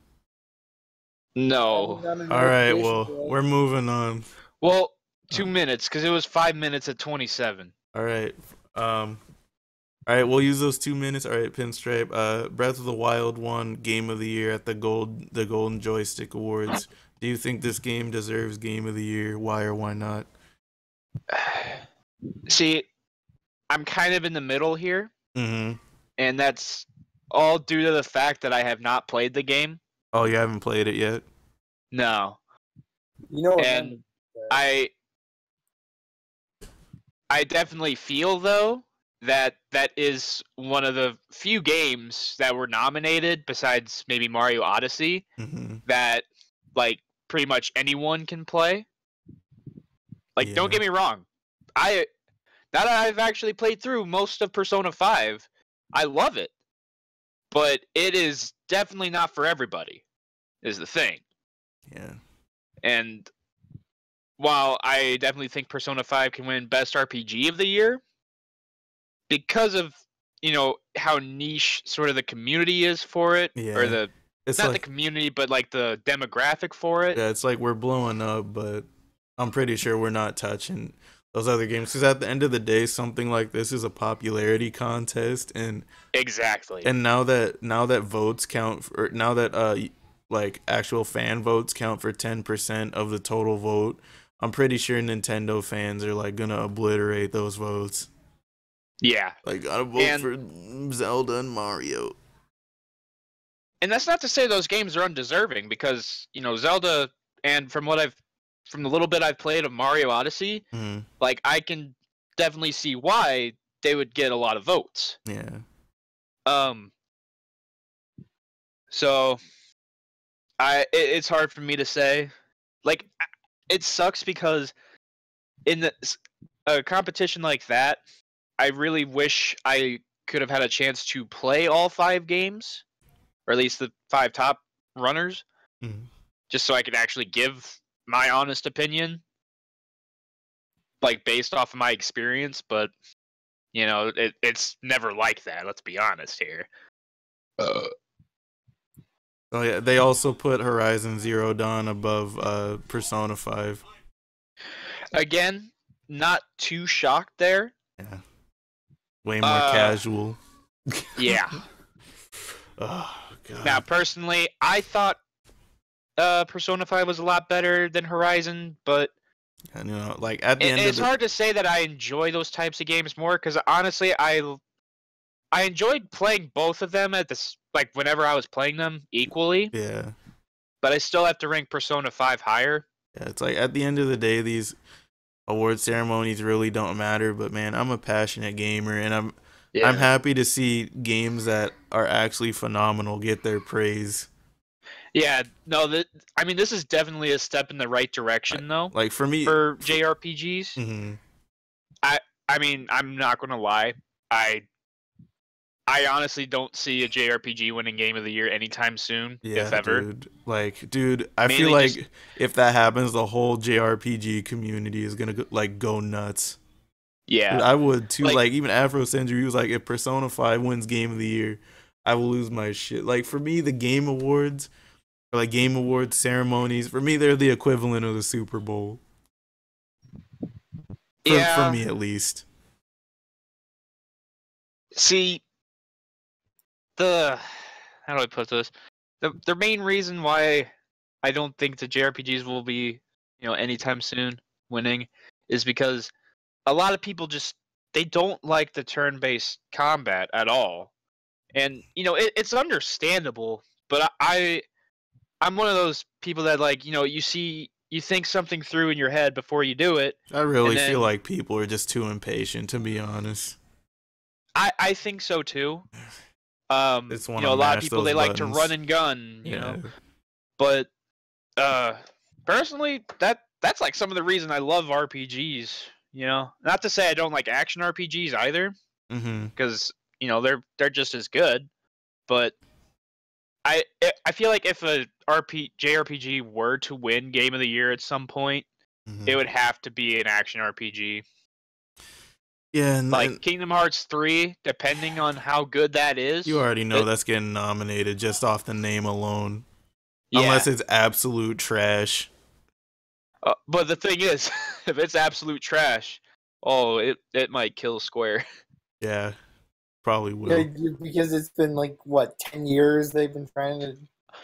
No. All right, well, we're moving on. Well, 2 minutes, because it was 5 minutes at 27. All right. All right, we'll use those 2 minutes. All right, Pinstripe. Breath of the Wild won Game of the Year at the Golden Joystick Awards. Do you think this game deserves Game of the Year? Why or why not? See, I'm kind of in the middle here. Mm-hmm. And that's all due to the fact that I have not played the game. Oh, you haven't played it yet? No. And I definitely feel, though, that is one of the few games that were nominated, besides maybe Mario Odyssey, that, like, pretty much anyone can play. Like, don't get me wrong. Now that I've actually played through most of Persona 5, I love it. But it is definitely not for everybody, is the thing. Yeah. And while I definitely think Persona 5 can win Best RPG of the Year, because of, how niche sort of the community is for it, or it's not like, the community, but like the demographic for it. Yeah, it's like we're blowing up, but I'm pretty sure we're not touching those other games, because at the end of the day, something like this is a popularity contest, and exactly. And now that votes count for, now that like actual fan votes count for 10% of the total vote, I'm pretty sure Nintendo fans are like gonna obliterate those votes. Yeah, like gotta vote for Zelda and Mario. And that's not to say those games are undeserving, because Zelda, and from the little bit I've played of Mario Odyssey, like I can definitely see why they would get a lot of votes. Yeah. So it's hard for me to say. Like, it sucks because in a competition like that, I really wish I could have had a chance to play all 5 games, or at least the 5 top runners, just so I could actually give my honest opinion, like based off of my experience. But it's never like that. Let's be honest here. Oh yeah, they also put Horizon Zero Dawn above Persona 5. Again, not too shocked there. Yeah. Way more casual. Yeah. Oh god. Now, personally, I thought Persona 5 was a lot better than Horizon, but and, like at the end it's hard to say that I enjoy those types of games more, because honestly, I enjoyed playing both of them at this, like whenever I was playing them equally. Yeah. But I still have to rank Persona 5 higher. Yeah, it's like at the end of the day, these award ceremonies really don't matter. But man, I'm a passionate gamer, and I'm happy to see games that are actually phenomenal get their praise. Yeah, no, this is definitely a step in the right direction, though. Like for me, for JRPGs. Mm-hmm. I mean, I'm not gonna lie. I honestly don't see a JRPG winning Game of the Year anytime soon, if ever. Dude, I feel like if that happens, the whole JRPG community is gonna go nuts. Yeah, dude, I would too. Like even Afro Century was like, if Persona 5 wins Game of the Year, I will lose my shit. Like for me, the Game Awards, or like Game Awards ceremonies, for me they're the equivalent of the Super Bowl. For me at least. See, how do I put this? The main reason why I don't think the JRPGs will be, anytime soon winning is because a lot of people they don't like the turn-based combat at all. And, it's understandable, but I'm one of those people that you think something through in your head before you do it. I really feel like people are just too impatient, to be honest. I think so too. It's a lot of people, they like to run and gun, you know. But personally, that's like some of the reason I love RPGs. Not to say I don't like action RPGs either, because they're just as good. But I feel like if a JRPG were to win Game of the Year at some point, it would have to be an action RPG. Yeah, like Kingdom Hearts 3, depending on how good that is. You already know that's getting nominated just off the name alone. Yeah. Unless it's absolute trash. But the thing is, if it's absolute trash, it might kill Square. Yeah, probably will. Yeah, because it's been 10 years they've been trying to...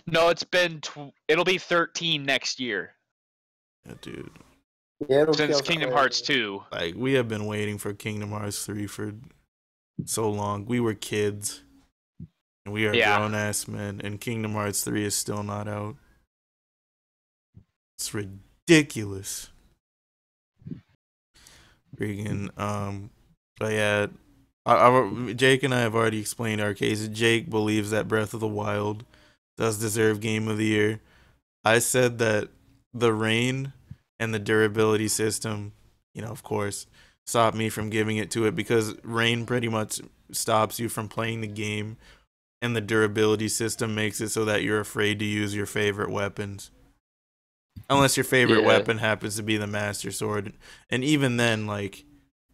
No, it'll be 13 next year. Yeah, dude. Yeah, since Kingdom Hearts 2. Like, we have been waiting for Kingdom Hearts 3 for so long. We were kids. And we are grown-ass men. And Kingdom Hearts 3 is still not out. It's ridiculous. Freaking, but yeah, Jake and I have already explained our case. Jake believes that Breath of the Wild does deserve Game of the Year. I said that the rain and the durability system, of course, stopped me from giving it to it, because rain pretty much stops you from playing the game, and the durability system makes it so that you're afraid to use your favorite weapons. Unless your favorite weapon happens to be the Master Sword. And even then,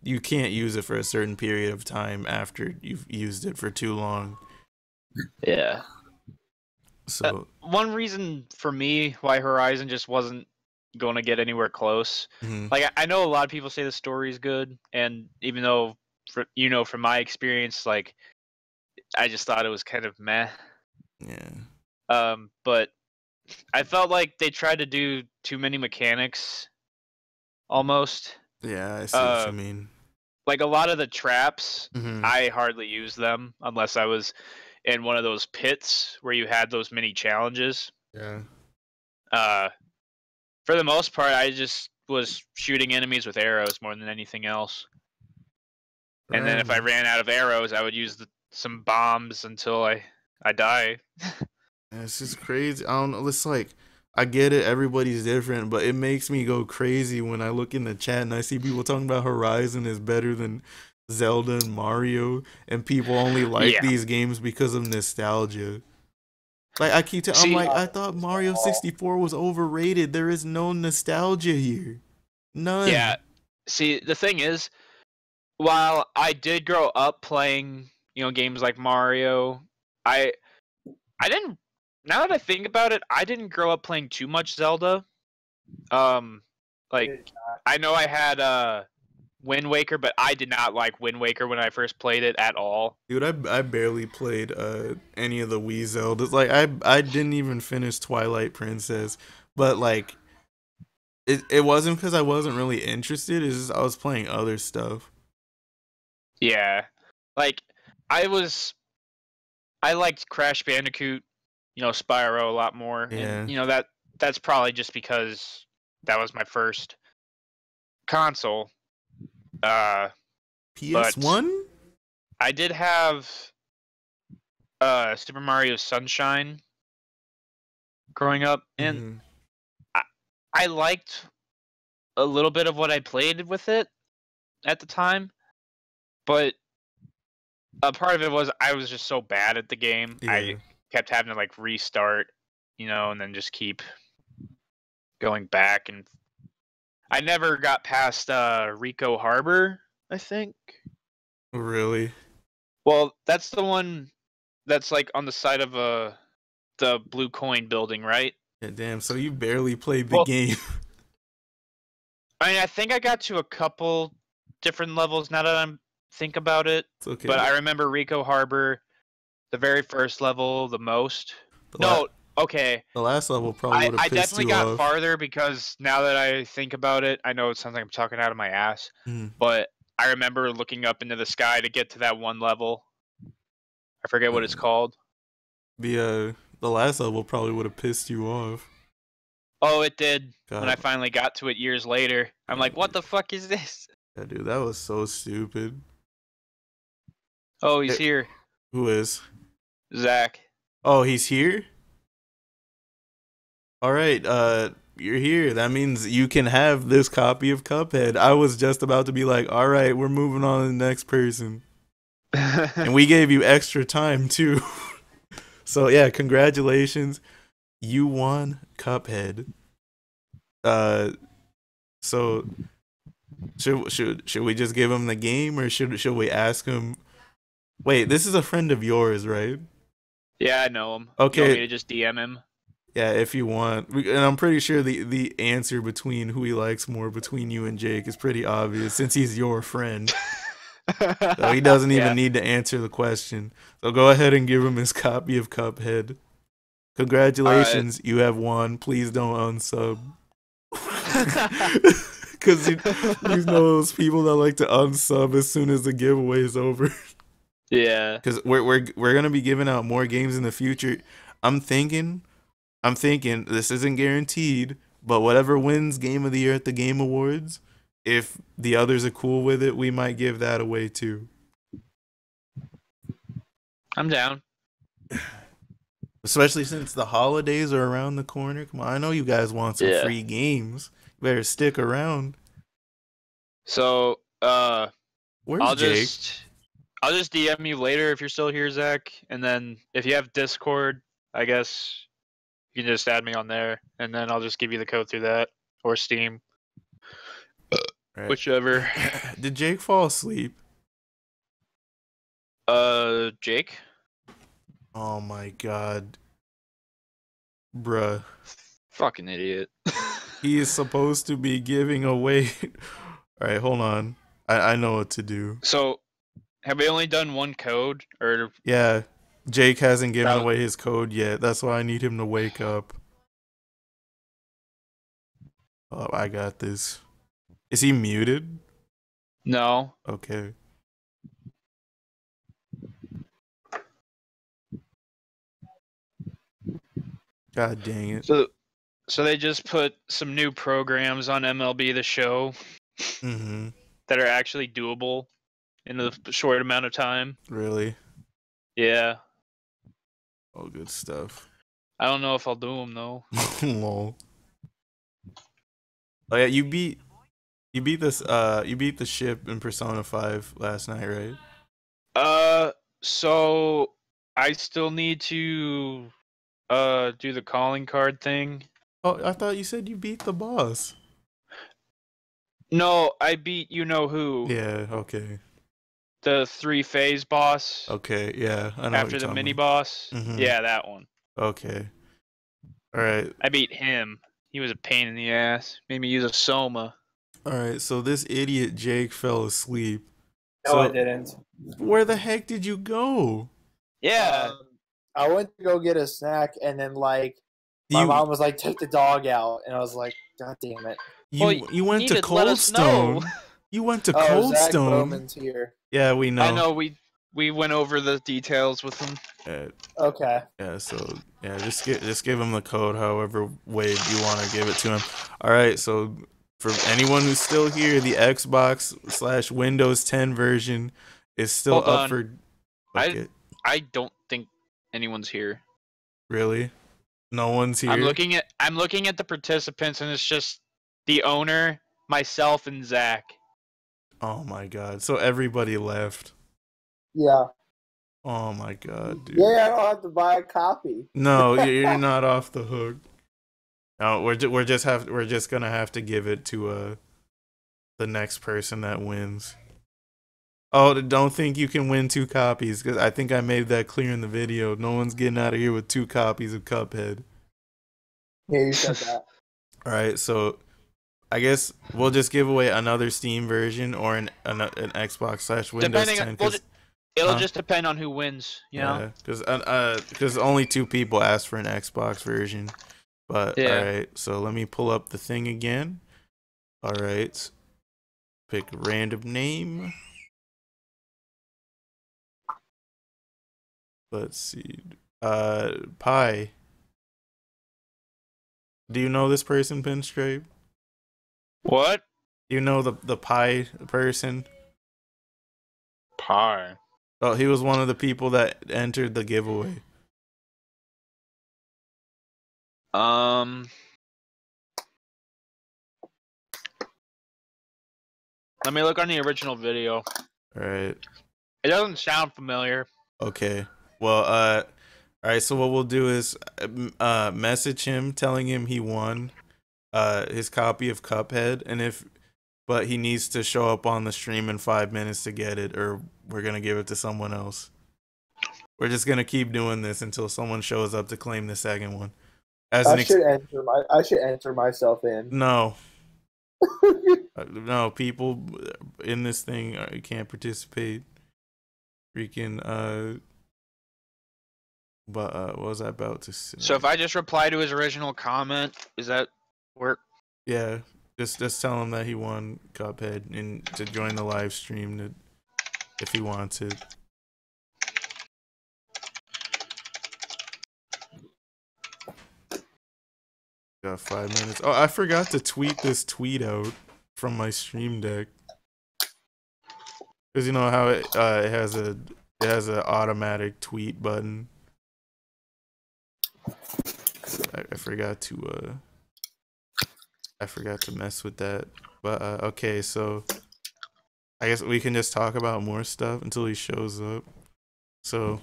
you can't use it for a certain period of time after you've used it for too long. Yeah. So one reason for me why Horizon just wasn't going to get anywhere close. I know a lot of people say the story is good, and even though from my experience, I just thought it was kind of meh. Yeah. But I felt like they tried to do too many mechanics almost. Yeah, I see what you mean. Like a lot of the traps, I hardly used them unless I was in one of those pits where you had those mini challenges. Yeah. For the most part, I just was shooting enemies with arrows more than anything else. Right. And then if I ran out of arrows, I would use some bombs until I die. It's just crazy. I don't know. It's I get it. Everybody's different, but it makes me go crazy when I look in the chat and I see people talking about Horizon is better than Zelda and Mario, and people only like Yeah. these games because of nostalgia. Like I'm See, like, I thought Mario 64 was overrated. There is no nostalgia here. yeah. None. See, the thing is, while I did grow up playing, games like Mario, I I didn't. Now that I think about it, I didn't grow up playing too much Zelda. Um, like I know I had Wind Waker, but I did not like Wind Waker when I first played it at all. Dude, I barely played any of the Wii Zeldas. Like I didn't even finish Twilight Princess, but like it wasn't because I wasn't really interested. It's just I was playing other stuff. Yeah, like I was. I liked Crash Bandicoot, Spyro a lot more, and Yeah. that's probably just because that was my first console. But PS1? I did have Super Mario Sunshine growing up, and Mm-hmm. I liked a little bit of what I played with it at the time, but a part of it was I was just so bad at the game. Yeah. I kept having to like restart, and then just keep going back, and I never got past Rico Harbor, I think. Really? Well, that's the one that's like on the side of the blue coin building, right? Yeah, damn. So you barely played the Well, game. I mean, I think I got to a couple different levels now that I'm think about it. It's okay. But I remember Rico Harbor, the very first level, the most. The, No, okay. the last level probably would have I pissed definitely you got off. farther because now that I think about it, I know it sounds like I'm talking out of my ass, Mm. but I remember looking up into the sky to get to that one level. I forget what it's called. The last level probably would have pissed you off. Oh, it did. God. When I finally got to it years later, I'm like, what the fuck is this? Yeah, dude, that was so stupid. Oh, he's here. Who is? Zach. Oh, he's here? Alright, you're here. That means you can have this copy of Cuphead. I was just about to be like, alright, we're moving on to the next person. And we gave you extra time too. So yeah, congratulations. You won Cuphead. So should we just give him the game, or should we ask him? Wait, this is a friend of yours, right? Yeah, I know him. Okay. You want me to just DM him? Yeah, if you want. And I'm pretty sure the answer between who he likes more between you and Jake is pretty obvious since he's your friend. So he doesn't even need to answer the question. So go ahead and give him his copy of Cuphead. Congratulations, you have won. Please don't unsub. Because you know those people that like to unsub as soon as the giveaway is over. Yeah. Because we're gonna be giving out more games in the future. I'm thinking this isn't guaranteed, but whatever wins Game of the Year at the Game Awards, if the others are cool with it, we might give that away too. I'm down. Especially since the holidays are around the corner. Come on, I know you guys want some free games. You better stick around. So, where's I'll Jake? I'll just DM you later if you're still here, Zach. And then if you have Discord, I guess you can just add me on there, and then I'll just give you the code through that or Steam, Right. whichever. Did Jake fall asleep? Jake. Oh my god, bruh. Fucking idiot. He is supposed to be giving away. All right, hold on. I know what to do. So, have we only done one code, or? Yeah, Jake hasn't given away his code yet. That's why I need him to wake up. Oh, I got this. Is he muted? No. Okay. God dang it. So they just put some new programs on MLB The Show that are actually doable in a short amount of time. Really? Yeah. Oh, good stuff. I don't know if I'll do them though. Lol. Oh yeah, you beat You beat this. You beat the ship in Persona 5 last night, right? So I still need to do the calling card thing. Oh, I thought you said you beat the boss. No, I beat you know who. Yeah. Okay. The 3-phase boss Okay. Yeah. I know what after you're the talking mini about. boss. Mm-hmm. Yeah, that one. Okay. All right. I beat him. He was a pain in the ass. Made me use a soma. All right. So this idiot Jake fell asleep. No, I So didn't. where the heck did you go? Yeah. I went to go get a snack, and then like my You mom was like, "Take the dog out," and I was like, "God damn it!" Well, you you went need to to let Cold us know. Stone. You went to Oh, Cold Zach Stone. Bowman's here. Yeah, we know. I know we went over the details with him. Okay. Yeah, so yeah, just give him the code however way you want to give it to him. All right, so for anyone who's still here, the Xbox/Windows 10 version is still Hold up on. for. I Okay, I don't think anyone's here. really? No one's here. I'm looking at the participants, and it's just the owner, myself, and Zach. Oh my god! So everybody left. Yeah. Oh my god, dude. Yeah, I don't have to buy a copy. No, you're not off the hook. No, we're just gonna have to give it to the next person that wins. Oh, don't think you can win 2 copies, because I think I made that clear in the video. No one's getting out of here with 2 copies of Cuphead. Yeah, you said that. Alright, so I guess we'll just give away another Steam version or an Xbox/Windows 10. It'll just depend on who wins, you know? Yeah, because only 2 people asked for an Xbox version. But Yeah. alright, so let me pull up the thing again. Alright, pick a random name. Let's see. Pi. Do you know this person, Pinstripe? What? You know the Pi person? Pie. Oh, he was one of the people that entered the giveaway. Let me look on the original video. Alright. It doesn't sound familiar. Okay. Well, alright, so what we'll do is message him telling him he won his copy of Cuphead, but he needs to show up on the stream in 5 minutes to get it, or we're gonna give it to someone else. We're just gonna keep doing this until someone shows up to claim the second one. I should enter myself in. No. No, people in this thing can't participate. Freaking but what was I about to say? So if I just reply to his original comment, does that work? Yeah, just tell him that he won Cuphead and to join the live stream if he wants it. Got 5 minutes. Oh, I forgot to tweet this tweet out from my stream deck. Cause you know how it has an automatic tweet button. I forgot to mess with that. But okay, so I guess we can just talk about more stuff until he shows up. So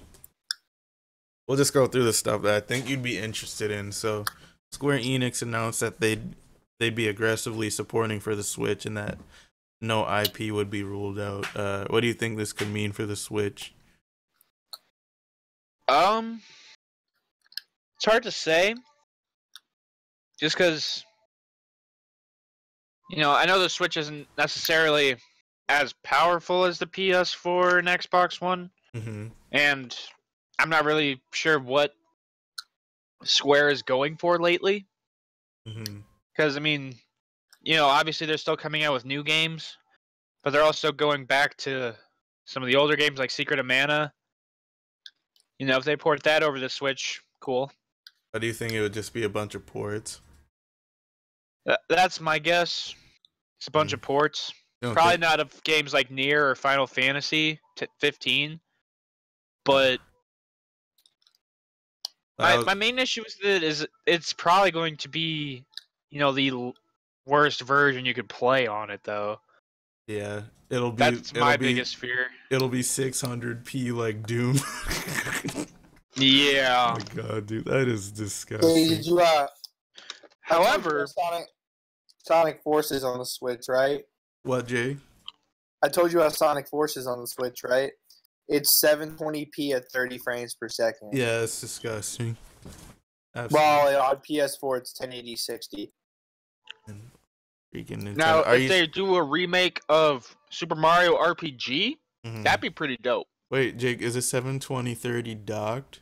we'll just go through the stuff that I think you'd be interested in. So Square Enix announced that they'd be aggressively supporting for the Switch and that no IP would be ruled out. What do you think this could mean for the Switch? It's hard to say. Just because, I know the Switch isn't necessarily as powerful as the PS4 and Xbox One. Mm-hmm. And I'm not really sure what Square is going for lately. Mm-hmm. Because, obviously they're still coming out with new games, but they're also going back to some of the older games like Secret of Mana. If they port that over the Switch, cool. How do you think it would just be a bunch of ports? That's my guess. It's a bunch of ports. Probably not of games like Nier or Final Fantasy 15. But my main issue with it is it's probably going to be, the worst version you could play on it, though. Yeah, That's my biggest fear. it'll be 600p like Doom. Yeah. Oh my god, dude, that is Hey, disgusting. did you However, Sonic Forces on the Switch, right? What, Jay? I told you about Sonic Forces on the Switch, right? It's 720p at 30 frames per second. Yeah, it's disgusting. Absolutely. Well, on PS4 it's 1080 60. Freaking Nintendo. now if they do a remake of Super Mario RPG, that'd be pretty dope. Wait, Jake, is it 720/30 docked?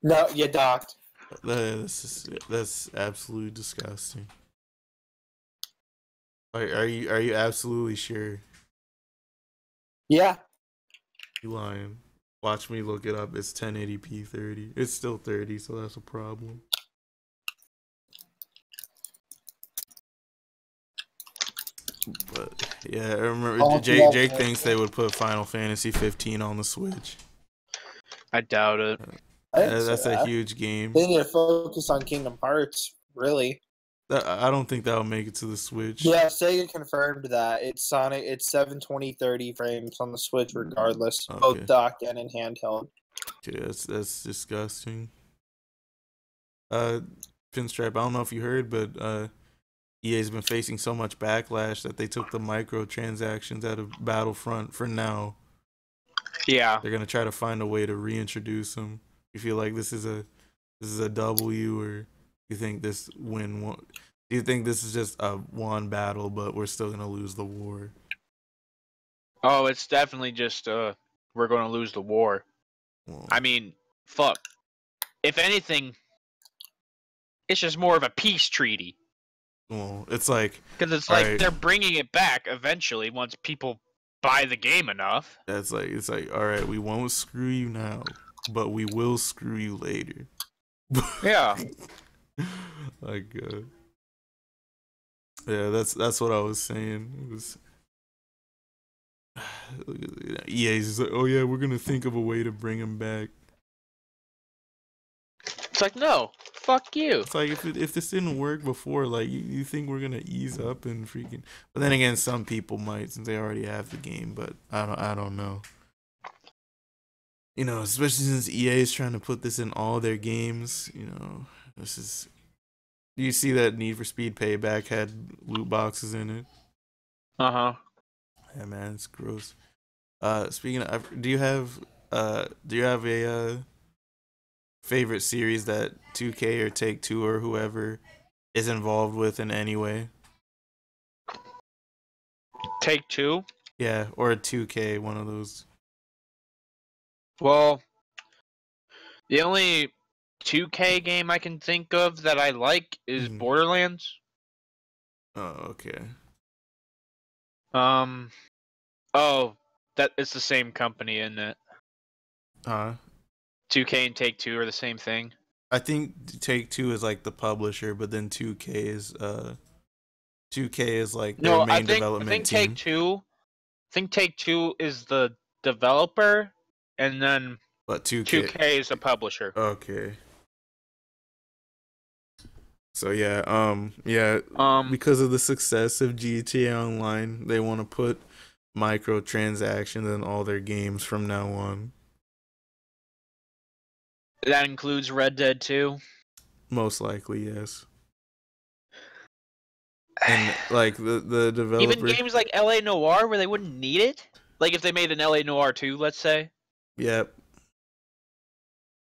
No, you docked. That's absolutely disgusting. Are you absolutely sure? Yeah. You lying? Watch me look it up. It's 1080p 30. It's still 30, so that's a problem. But yeah, I remember Jake thinks they would put Final Fantasy 15 on the Switch. I doubt it. That's a huge game. They need to focus on Kingdom Hearts, really. I don't think that'll make it to the Switch. Yeah, Sega confirmed that it's 720 30 frames on the Switch regardless, both docked and in handheld. Okay, that's disgusting. Pinstripe, I don't know if you heard, but EA's been facing so much backlash that they took the microtransactions out of Battlefront for now. Yeah. They're gonna try to find a way to reintroduce them. You feel like this is a W, or you think this win won? Do you think this is just a one battle, but we're still gonna lose the war? Oh, it's definitely just we're gonna lose the war. Well, I mean, fuck. If anything, it's just more of a peace treaty. well, it's like, because it's like they're bringing it back eventually once people buy the game enough. It's like all right, we won't screw you now, but we will screw you later. Yeah. Like, yeah, that's what I was saying. It was EA's just like, oh yeah, we're gonna think of a way to bring him back. It's like, no, fuck you. It's like if this didn't work before, like you think we're gonna ease up and freaking. But then again, some people might, since they already have the game. But I don't know. You know, especially since EA is trying to put this in all their games. You know, this is. Do you see that Need for Speed Payback had loot boxes in it? Uh-huh. Yeah, man, it's gross. Speaking of, do you have a favorite series that 2K or Take-Two or whoever is involved with in any way? Take-Two? Yeah, or a 2K, one of those. Well, the only 2K game I can think of that I like is Borderlands. Oh, okay. Oh, that it's the same company, isn't it? 2K and Take-Two are the same thing. I think Take-Two is like the publisher, but then 2K is like their main development team. I think Take-Two is the developer, and then but 2K is the publisher. Okay. So yeah, because of the success of GTA Online, they want to put microtransactions in all their games from now on. That includes Red Dead 2? Most likely, yes. And like the developer, even games like LA Noire where they wouldn't need it? Like if they made an LA Noire 2, let's say? Yep.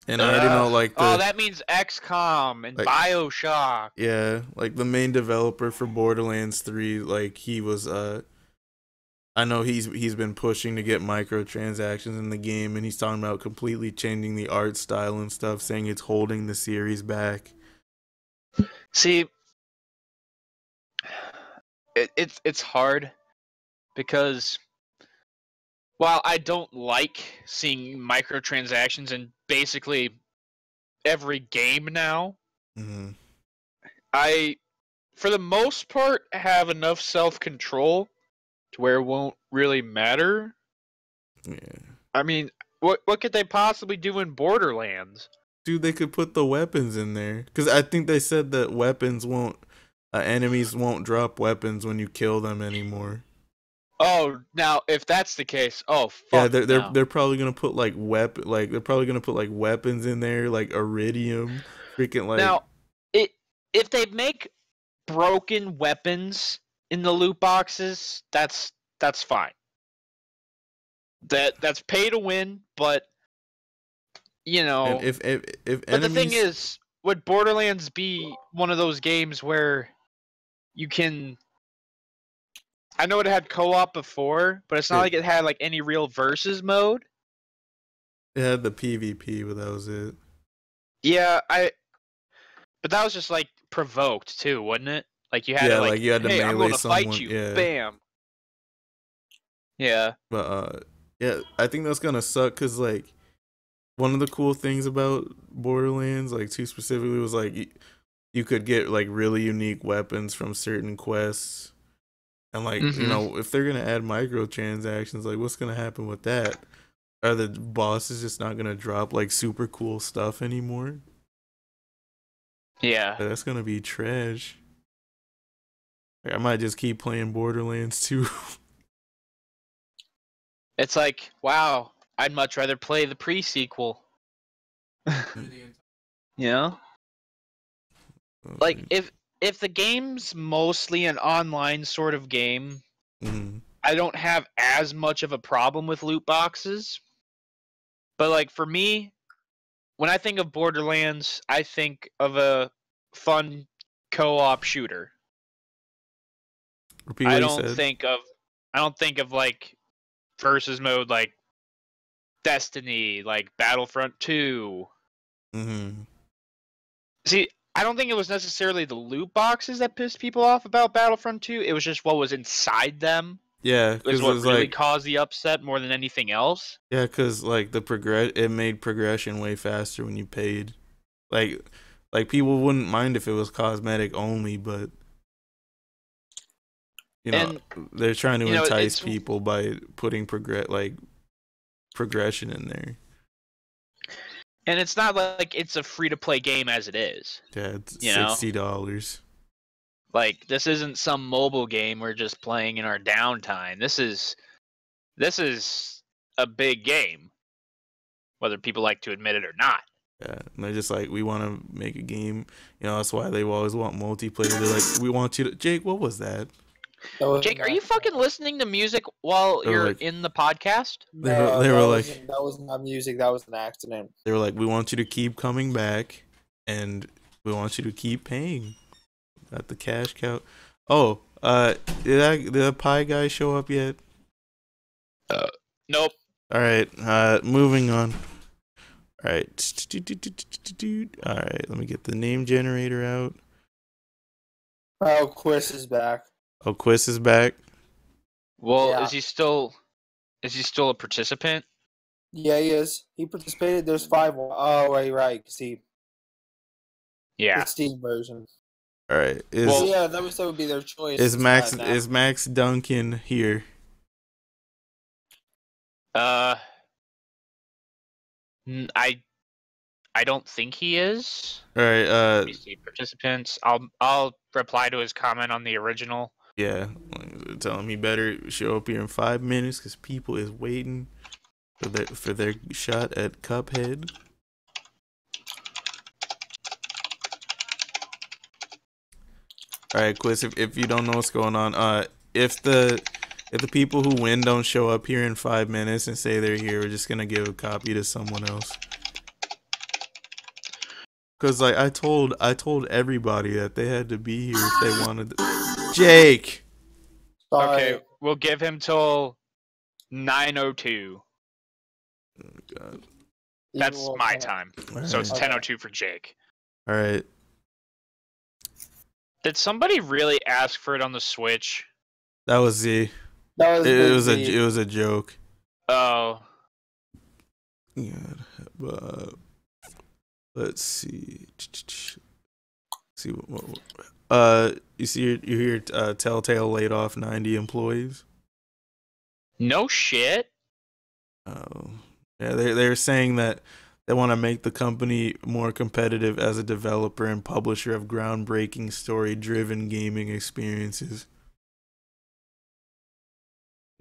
And I already know, like, that means XCOM and like, BioShock. Yeah, like the main developer for Borderlands 3, like he was I know he's been pushing to get microtransactions in the game, and he's talking about completely changing the art style and stuff, saying it's holding the series back. See, it's hard because while I don't like seeing microtransactions in basically every game now, I, for the most part, have enough self-control to where it won't really matter. Yeah. I mean, what could they possibly do in Borderlands? Dude, they could put the weapons in there. Because I think they said that weapons won't enemies won't drop weapons when you kill them anymore. Oh, now if that's the case, oh Yeah, fuck no. they're probably gonna put like they're probably gonna put like weapons in there, like iridium, freaking like. Now, if they make broken weapons in the loot boxes, that's fine. That's pay to win, but you And know. if But the thing enemies, is, would Borderlands be one of those games where you can? I know it had co-op before, but it's not like it had like any real versus mode. it had the PvP, but that was it. Yeah, but that was just like provoked too, wasn't it? Like you had to Yeah, like like, you had to hey, I'm going melee to fight someone. you, Yeah, bam. Yeah. but yeah, I think that's gonna suck because like one of the cool things about Borderlands, like two specifically, was like you could get like really unique weapons from certain quests, and like if they're gonna add microtransactions, like what's gonna happen with that? Are the bosses just not gonna drop like super cool stuff anymore? Yeah. That's gonna be trash. Like, I might just keep playing Borderlands 2. It's like, wow, I'd much rather play the pre-sequel. You know? Like if the game's mostly an online sort of game, I don't have as much of a problem with loot boxes. But like for me, when I think of Borderlands, I think of a fun co-op shooter. Repeat what you said. I don't think of like versus mode like Destiny, like Battlefront 2. See, I don't think it was necessarily the loot boxes that pissed people off about Battlefront 2. It was just what was inside them. Yeah, is because what it's really like caused the upset more than anything else. yeah, because like it made progression way faster when you paid. Like people wouldn't mind if it was cosmetic only, but they're trying to entice people by putting progression in there. And it's not like it's a free-to-play game as it is. Yeah, it's $60. Like, this isn't some mobile game we're just playing in our downtime. This is a big game, whether people like to admit it or not. Yeah, and they're just like, we want to make a game. That's why they always want multiplayer. They're like, we want you to... Jake, what was that? Jake, are you fucking listening to music while you're in the podcast? No, they were like, that was not music. That was an accident. They were like, we want you to keep coming back, and we want you to keep paying. Got the cash cow. Oh, did the pie guy show up yet? Nope. All right, moving on. All right. All right, let me get the name generator out. Oh, Quiz is back. Oh, Quiz is back. Well, yeah. Is he still a participant? Yeah, he is. He participated. There's 5. Oh, right. See. Yeah. The Steam version. All right. Yeah, that would be their choice. Is Max Duncan here? I don't think he is. All right. Let me see participants. I'll reply to his comment on the original. Yeah, tell him he better show up here in 5 minutes because people is waiting for their shot at Cuphead. All right, Quiz. If you don't know what's going on, if the people who win don't show up here in 5 minutes and say they're here, we're just gonna give a copy to someone else. Cause like I told everybody that they had to be here if they wanted. Jake. Sorry. Okay, we'll give him till 9:02. Oh God. That's my time. Right. So it's 10:02 for Jake. All right. Did somebody really ask for it on the Switch? That was Z. It was a joke. Oh. Yeah, but let's see. See what you see you hear Telltale laid off 90 employees. No shit. Oh. Yeah, they're saying that They want to make the company more competitive as a developer and publisher of groundbreaking story-driven gaming experiences.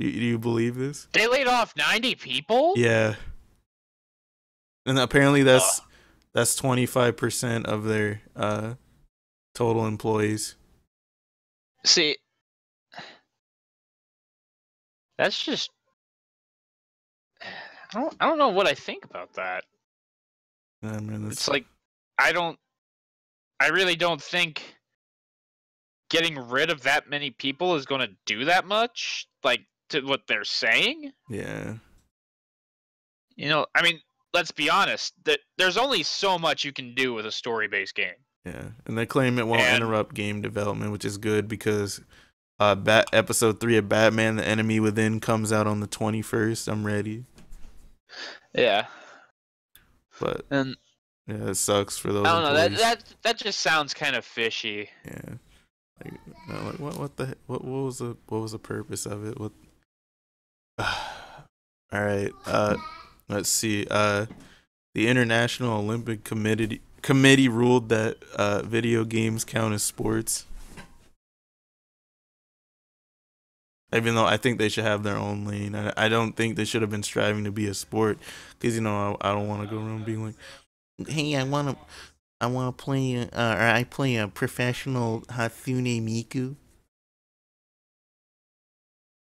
Do you believe this? They laid off 90 people? Yeah. And apparently Ugh. that's 25% of their total employees. See, that's just I don't know what I think about that. I mean, It's like I really don't think getting rid of that many people is going to do that much, like, to what they're saying. yeah. You know, I mean, let's be honest. There's only so much you can do with a story-based game. Yeah, and they claim it won't interrupt game development, which is good because episode 3 of Batman: The Enemy Within comes out on the 21st. I'm ready. Yeah. But and yeah, it sucks for those. I don't employees. know. That just sounds kind of fishy. Yeah. Like what was the purpose of it? What? All right. Let's see. The International Olympic Committee ruled that video games count as sports. Even though I think they should have their own lane. I don't think they should have been striving to be a sport, because I don't want to go around being like, hey, I want to play or I play a professional Hatsune Miku.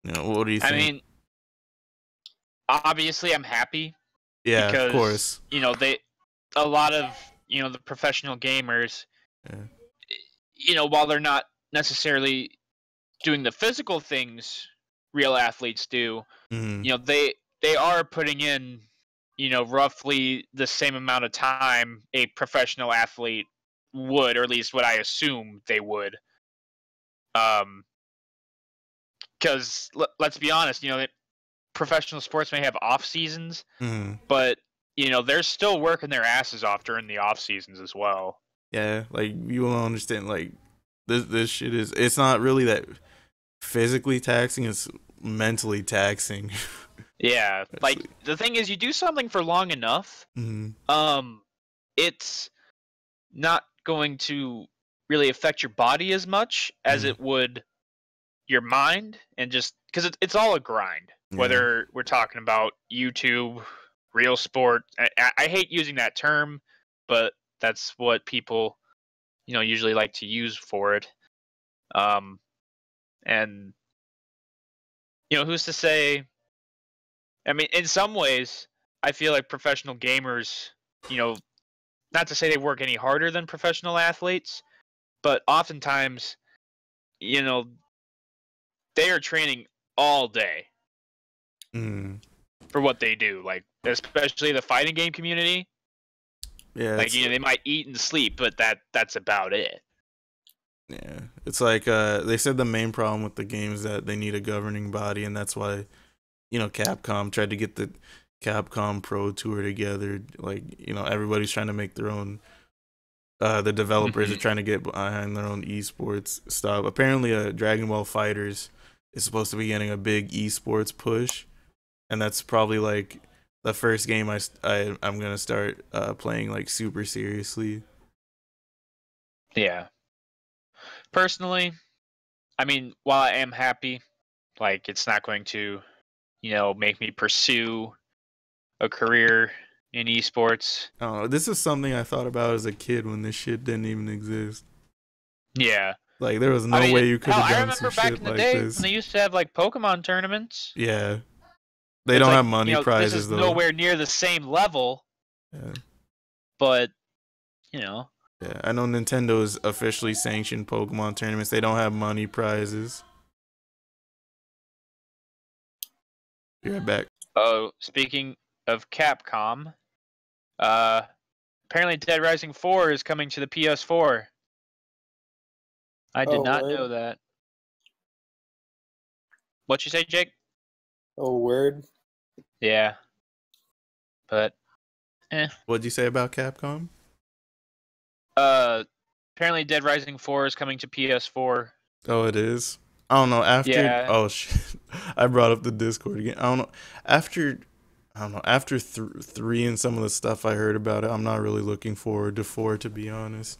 What do you think? I mean, obviously I'm happy. Yeah, because, of course. A lot of the professional gamers, yeah. While they're not necessarily doing the physical things real athletes do, they are putting in, roughly the same amount of time a professional athlete would, or at least what I assume they would. Because let's be honest, professional sports may have off seasons, but they're still working their asses off during the off seasons as well. Yeah, like you will understand. Like this shit it's not really that physically taxing; it's mentally taxing. Yeah, like the thing is, you do something for long enough, it's not going to really affect your body as much as it would your mind, and just because it's all a grind. Whether we're talking about YouTube, real sport, I hate using that term, but that's what people, usually like to use for it. And who's to say? I mean, in some ways, I feel like professional gamers, not to say they work any harder than professional athletes, but oftentimes, they are training all day for what they do. Like, especially the fighting game community. Yeah. Like, they might eat and sleep, but that's about it. Yeah. It's like they said the main problem with the game is that they need a governing body, and that's why Capcom tried to get the Capcom Pro Tour together. Like, everybody's trying to make their own. The developers are trying to get behind their own esports stuff. Apparently, Dragon Ball FighterZ is supposed to be getting a big esports push, and that's probably like the first game I'm gonna start playing like super seriously. Yeah. Personally, I mean, while I am happy, like, it's not going to make me pursue a career in esports. Oh, this is something I thought about as a kid when this shit didn't even exist. Yeah. Like, there was no way you could have done some shit like this. I remember back in the day when they used to have, like, Pokemon tournaments. Yeah. They don't have money prizes, this is though. Nowhere near the same level. Yeah. But, Yeah, I know Nintendo's officially sanctioned Pokemon tournaments. They don't have money prizes. Be right back. Oh, speaking of Capcom, apparently Dead Rising 4 is coming to the PS4. I did not know that. What'd you say, Jake? Oh, word. Yeah. But, What'd you say about Capcom? Apparently Dead Rising 4 is coming to PS4. Oh, it is? I don't know. After... Yeah. Oh, shit. I brought up the Discord again. I don't know. After I don't know. After 3 and some of the stuff I heard about it, I'm not really looking forward to 4, to be honest.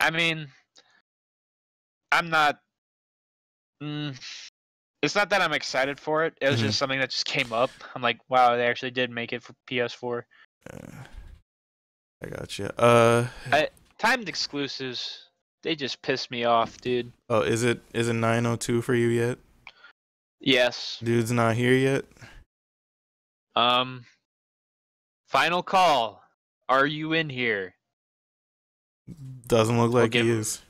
I mean, I'm not. It's not that I'm excited for it. It was just something that just came up. I'm like, wow, they actually did make it for PS4. I gotcha. Timed exclusives, they just piss me off, dude. Oh, is it 902 for you yet? Yes. Dude's not here yet. Final call. Are you in here? Doesn't look like he is.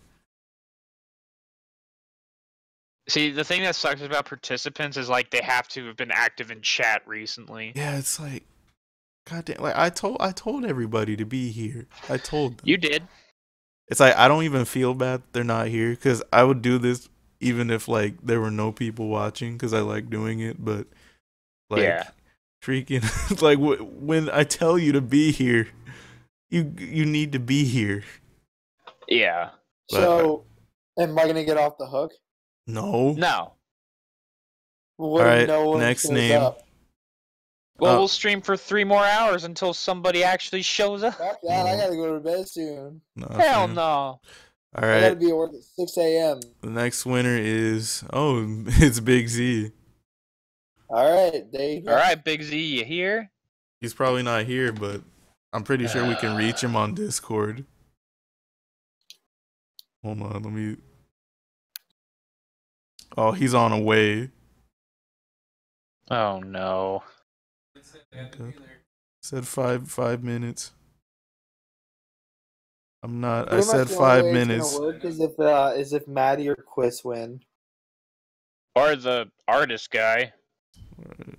See, the thing that sucks about participants is like they have to have been active in chat recently. Yeah, it's like, goddamn. Like I told everybody to be here. I told them. You did. It's like I don't even feel bad that they're not here, because I would do this even if like there were no people watching, because I like doing it. But like, yeah. freaking like when I tell you to be here, you need to be here. Yeah. So, am I gonna get off the hook? No. No. What All if right, no one next shows name. up? Well, we'll stream for 3 more hours until somebody actually shows up. Fuck that! I gotta go to bed soon. Hell no. All I right. gotta be at work at 6 a.m. The next winner is it's Big Z. All right, there you go. All right, Big Z, you here? He's probably not here, but I'm pretty sure we can reach him on Discord. Hold on, let me. Oh, he's on away. Oh no. Okay. Said 5 minutes. I'm not. Pretty I said much the 5 only way it's minutes. gonna work is if Maddie or Quiz win. Or the artist guy.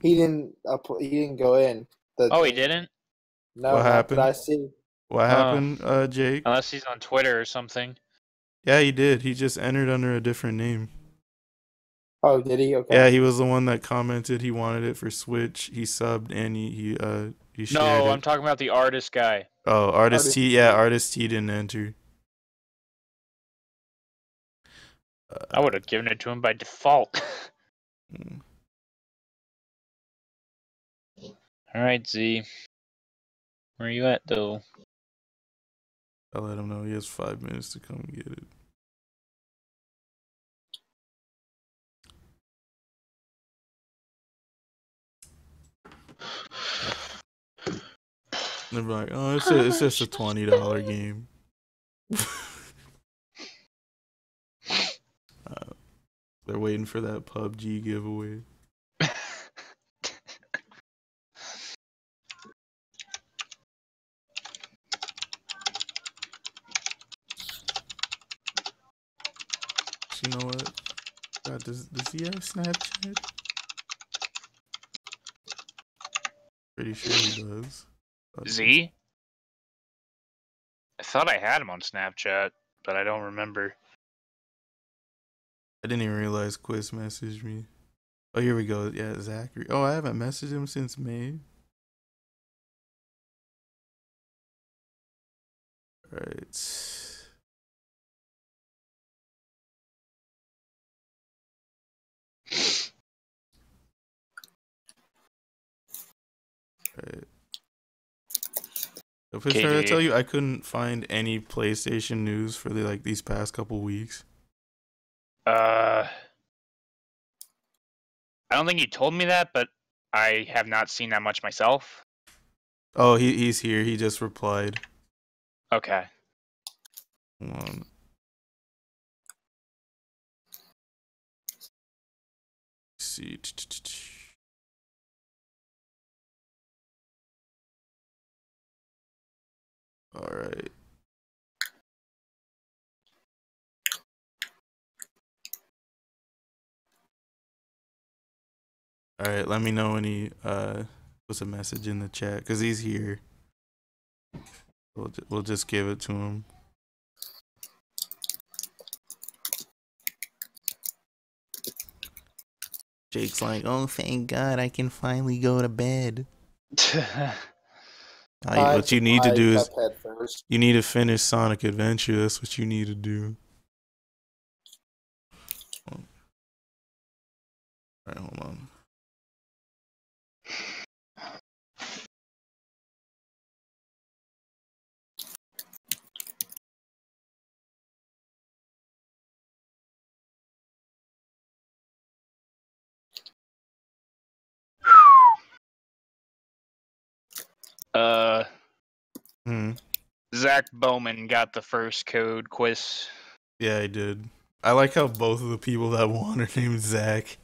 He didn't go in. He didn't? No, What happened? I see. What happened, Jake? Unless he's on Twitter or something. Yeah, he did. He just entered under a different name. Oh, did he? Okay. Yeah, he was the one that commented he wanted it for Switch. He subbed and he shared No, it. I'm talking about the artist guy. Oh, Artist T. Yeah, Artist T didn't enter. I would have given it to him by default. Alright, Z. Where are you at, though? I'll let him know he has 5 minutes to come get it. They're like, oh, it's just a $20 game. They're waiting for that PUBG giveaway. You know what? God, does he have Snapchat? Pretty sure he does. Z? I thought I had him on Snapchat, but I don't remember. I didn't even realize Quiz messaged me. Oh, here we go. Yeah, Zachary. Oh, I haven't messaged him since May. Alright. Alright. If it's trying to tell you, I couldn't find any PlayStation news for these past couple weeks. I don't think you told me that, but I have not seen that much myself. Oh, he's here. He just replied. Okay. Hold on. Let's see. All right. All right. Let me know when he puts a message in the chat, because he's here. We'll just give it to him. Jake's like, oh, thank God I can finally go to bed. What you need to do is you need to finish Sonic Adventure. That's what you need to do. Alright, hold on. Zach Bowman got the first code quiz. Yeah, I did. I like how both of the people that won are named Zach.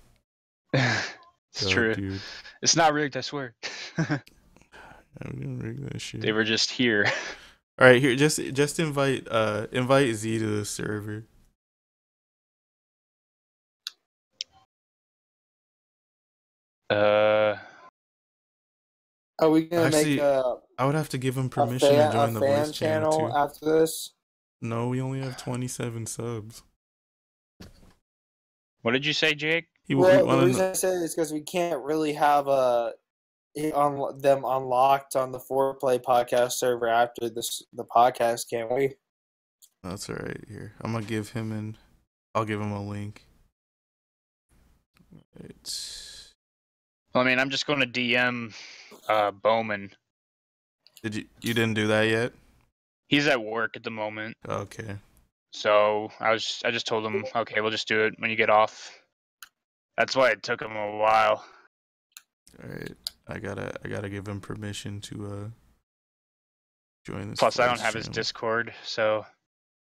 It's true. Dude. It's not rigged, I swear. I didn't rig that shit. They were just here. All right, here, just invite Z to the server. Are we gonna Actually, make a I would have to give him permission to join the fan voice channel too. after this? No, we only have 27 subs. What did you say, Jake? Well, the reason I say it is because we can't really have them unlocked on the Foreplay podcast server after the podcast, can we? That's all right. Here, I'm gonna give him I'll give him a link. Well, I mean, I'm just going to DM Bowman. You didn't do that yet? He's at work at the moment. Okay. So I just told him, okay, we'll just do it when you get off. That's why it took him a while. All right, I gotta give him permission to join this. Plus, I don't have his Discord, so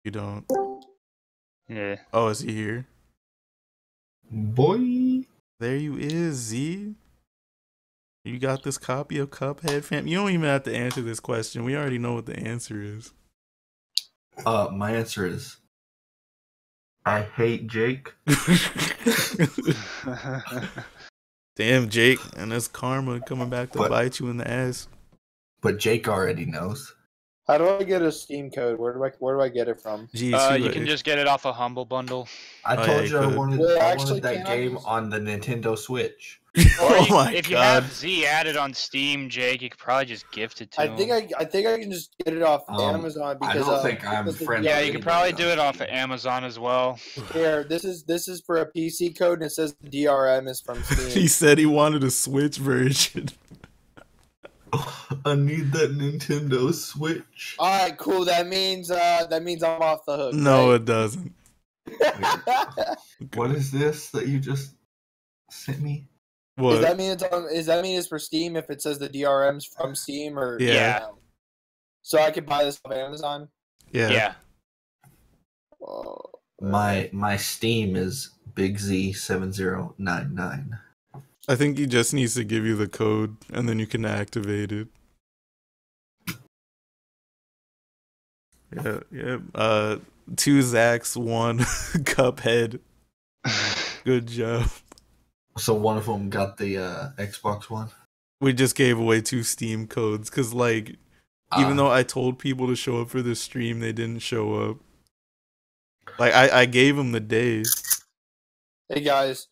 you don't. Yeah. Oh, is he here? Boy, there you is, Z. You got this copy of Cuphead, fam? You don't even have to answer this question. We already know what the answer is. My answer is I hate Jake. Damn, Jake, and that's karma coming back to bite you in the ass. But Jake already knows. How do I get a Steam code? Where do I get it from? You can just get it off a Humble Bundle. I told you I wanted that game on the Nintendo Switch. Oh my god! If you have Z added on Steam, Jake, you could probably just gift it to him. I think I can just get it off Amazon because I don't think I'm friends. Yeah, you could probably do it off of Amazon as well. Here, this is for a PC code, and it says the DRM is from Steam. He said he wanted a Switch version. I need that Nintendo Switch. All right, cool. That means I'm off the hook. No, right? It doesn't. What is this that you just sent me? What? Does that mean it's for Steam if it says the DRM's from Steam or yeah? So I could buy this off Amazon. Yeah. Oh, my Steam is Big Z7099. I think he just needs to give you the code, and then you can activate it. Yeah. 2 Zachs, 1 Cuphead. Good job. So one of them got the Xbox One? We just gave away 2 Steam codes, because, like, even though I told people to show up for the stream, they didn't show up. Like, I gave them the day. Hey, guys.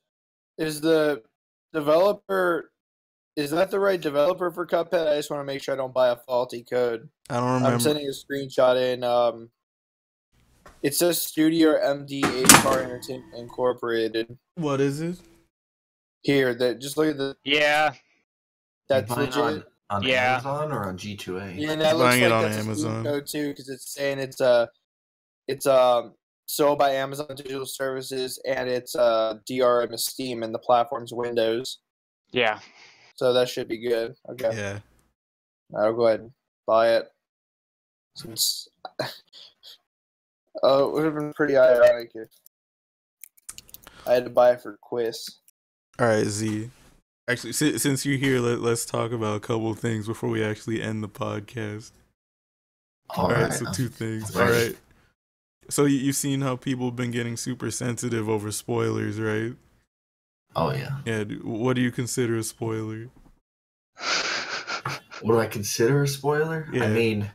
Is that the right developer for Cuphead? I just want to make sure I don't buy a faulty code. I don't remember. I'm sending a screenshot in. It says Studio MD8 Car Entertainment Incorporated. What is it? Here, just look at the. Yeah. That's legit. On Amazon or on G2A? Yeah, that looks Buying like it on that's Amazon. a Steam code too, because it's saying it's sold by Amazon Digital Services, and it's DRM is Steam, and the platform's Windows. Yeah. So that should be good. Okay. Yeah. I'll go ahead and buy it. Since it would have been pretty ironic if I had to buy it for quiz. All right, Z. Actually, since you're here, let's talk about a couple of things before we actually end the podcast. All right, so 2 things. All right. So you've seen how people have been getting super sensitive over spoilers, right? Oh, yeah. Yeah, what do you consider a spoiler? What do I consider a spoiler? Yeah. I mean,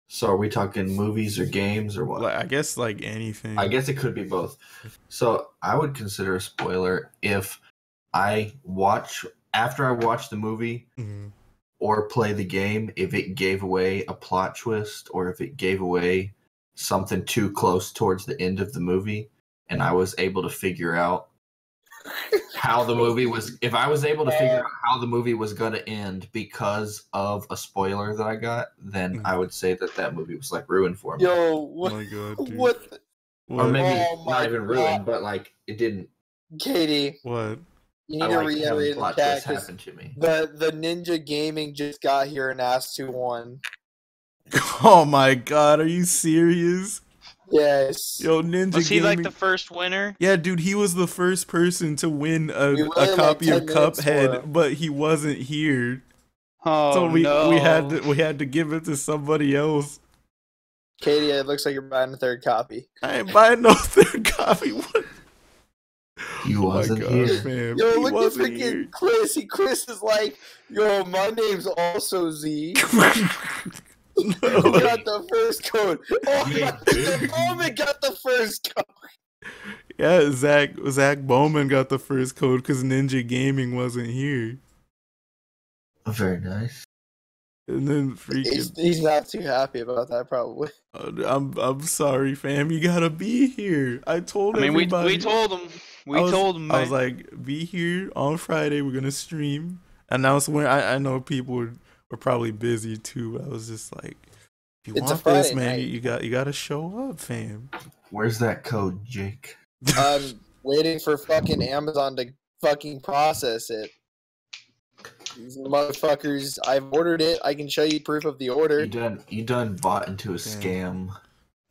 so are we talking movies or games or what? I guess like anything. I guess it could be both. So I would consider a spoiler if after I watch the movie or play the game, if it gave away a plot twist or if it gave away something too close towards the end of the movie and I was able to figure out how the movie was, if I was able to figure out how the movie was going to end because of a spoiler that I got, then I would say that movie was like ruined for me. Yo, what? Oh my god, dude. What? Or maybe Oh not even ruined, but like it didn't. Katie. What? You need I to like having reiterate in the plot chat twists because happen to me. the Ninja Gaming just got here and asked who won. Oh my god, are you serious? Yes. Yo, Ninja Was he Gaming. like the first winner? Yeah, dude, he was the first person to win We a waited copy like of 10 minutes for Cuphead, him. but he wasn't here. Oh So no! we had to give it to somebody else. Katie, it looks like you're buying a third copy. I ain't buying no third copy. What? He Oh my wasn't god, here. fam. Yo, He look at wasn't freaking here. Chris. Chris is like, yo, my name's also Z. Who No. got the first code? Oh my god, Bowman got the first code. Yeah, Zach Bowman got the first code because Ninja Gaming wasn't here. Very nice. And then freaking He's not too happy about that, probably. I'm sorry, fam. You gotta be here. I told I mean, everybody. we told him. I Man. was like, be here on Friday. We're gonna stream. And that was when I know people were probably busy too. But I was just like, if you It's a want this, Friday man, night. you gotta show up, fam. Where's that code, Jake? I'm waiting for fucking Amazon to fucking process it. These motherfuckers, I've ordered it. I can show you proof of the order. You done bought into a scam.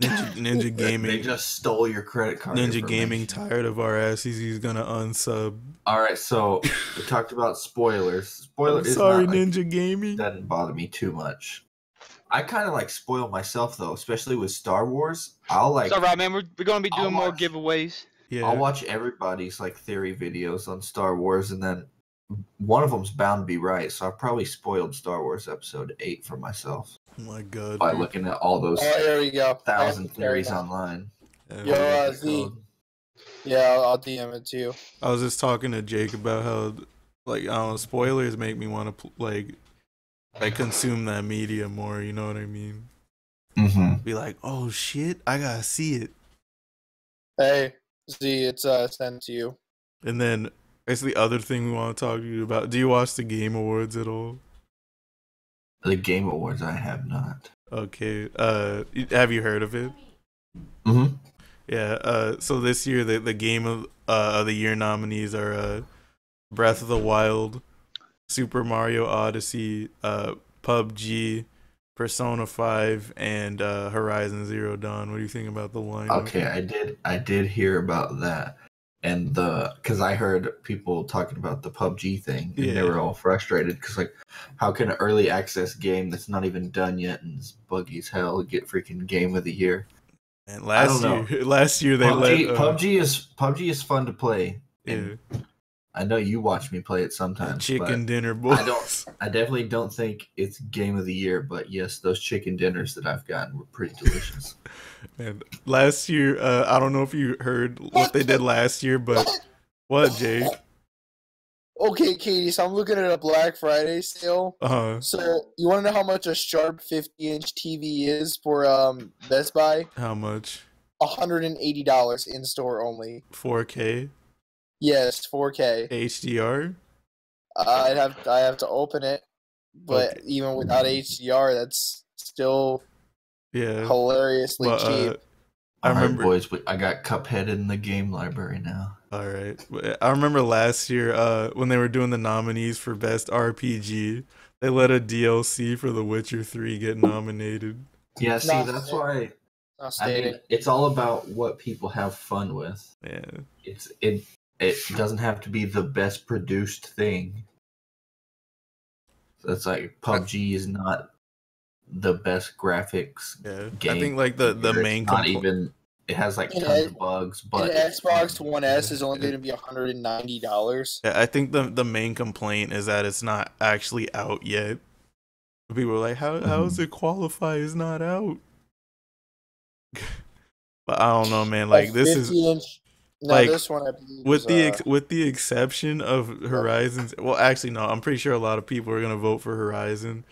Ninja They Gaming. just stole your credit card. Ninja Gaming information. tired of our asses. He's gonna unsub. All right, so we talked about spoilers. Spoilers. I'm sorry, is not, like, Ninja Gaming. doesn't bother me too much. I kind of like spoil myself though, especially with Star Wars. I'll like. It's alright, man. We're gonna be I'll doing more watch- giveaways. Yeah. I'll watch everybody's like theory videos on Star Wars, and then one of them's bound to be right. So I probably spoiled Star Wars Episode 8 for myself Oh my god. by dude. looking at all those Oh, here we go. 1,000 theories online. Yeah, Yo, well, Z. Yeah, I'll DM it to you. I was just talking to Jake about how, like, I don't know, spoilers make me want to like consume that media more. You know what I mean? Mm-hmm. Be like, oh shit, I gotta see it. Hey, Z, it's sent to you. And then it's the other thing we want to talk to you about. Do you watch the Game Awards at all? The Game Awards, I have not. Okay. Have you heard of it? Mm-hmm. Yeah. So this year the Game of the Year nominees are Breath of the Wild, Super Mario Odyssey, PUBG, Persona 5, and Horizon Zero Dawn. What do you think about the lineup? Okay, I did hear about that, and because I heard people talking about the PUBG thing, and they were all frustrated because like, how can an early access game that's not even done yet and is buggy as hell get freaking Game of the Year? And last year they PUBG is fun to play. Yeah. I know you watch me play it sometimes. Chicken dinner, boys. I definitely don't think it's Game of the Year, but yes, those chicken dinners that I've gotten were pretty delicious. Man, last year, I don't know if you heard what they did last year, but what, Jake? Okay, Katie, so I'm looking at a Black Friday sale. So you want to know how much a Sharp 50-inch TV is for Best Buy? How much? $180 in store only. 4K? Yes, 4K. HDR? I have to open it, but Okay. even without HDR, that's still hilariously cheap. I remember, boys, I got Cuphead in the game library now. All right, I remember last year when they were doing the nominees for Best RPG, they let a DLC for The Witcher 3 get nominated. Yeah, see, that's why. I mean, it's all about what people have fun with. Yeah, it doesn't have to be the best produced thing. So it's like PUBG is not the best graphics game. I think like the main not even it has like tons of bugs, but an Xbox One S is only going to be $190. Yeah, I think the main complaint is that it's not actually out yet. People are like, how does it qualify? It's not out. But I don't know, man. Like this is no, like this one I believe with the exception of Horizons. Well, actually, no. I'm pretty sure a lot of people are gonna vote for Horizon,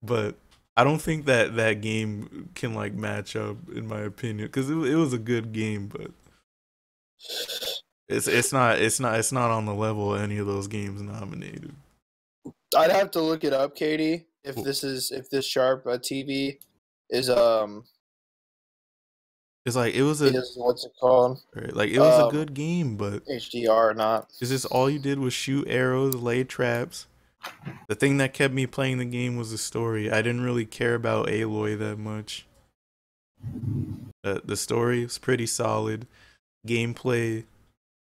but I don't think that game can like match up, in my opinion, because it was a good game, but it's not on the level of any of those games nominated. I'd have to look it up, Katie. If this Sharp TV is It's like it was a Is what's it called? right, like it was a Um, good game, but HDR or not. it's just all you did was shoot arrows, lay traps. The thing that kept me playing the game was the story. I didn't really care about Aloy that much. The story was pretty solid. Gameplay,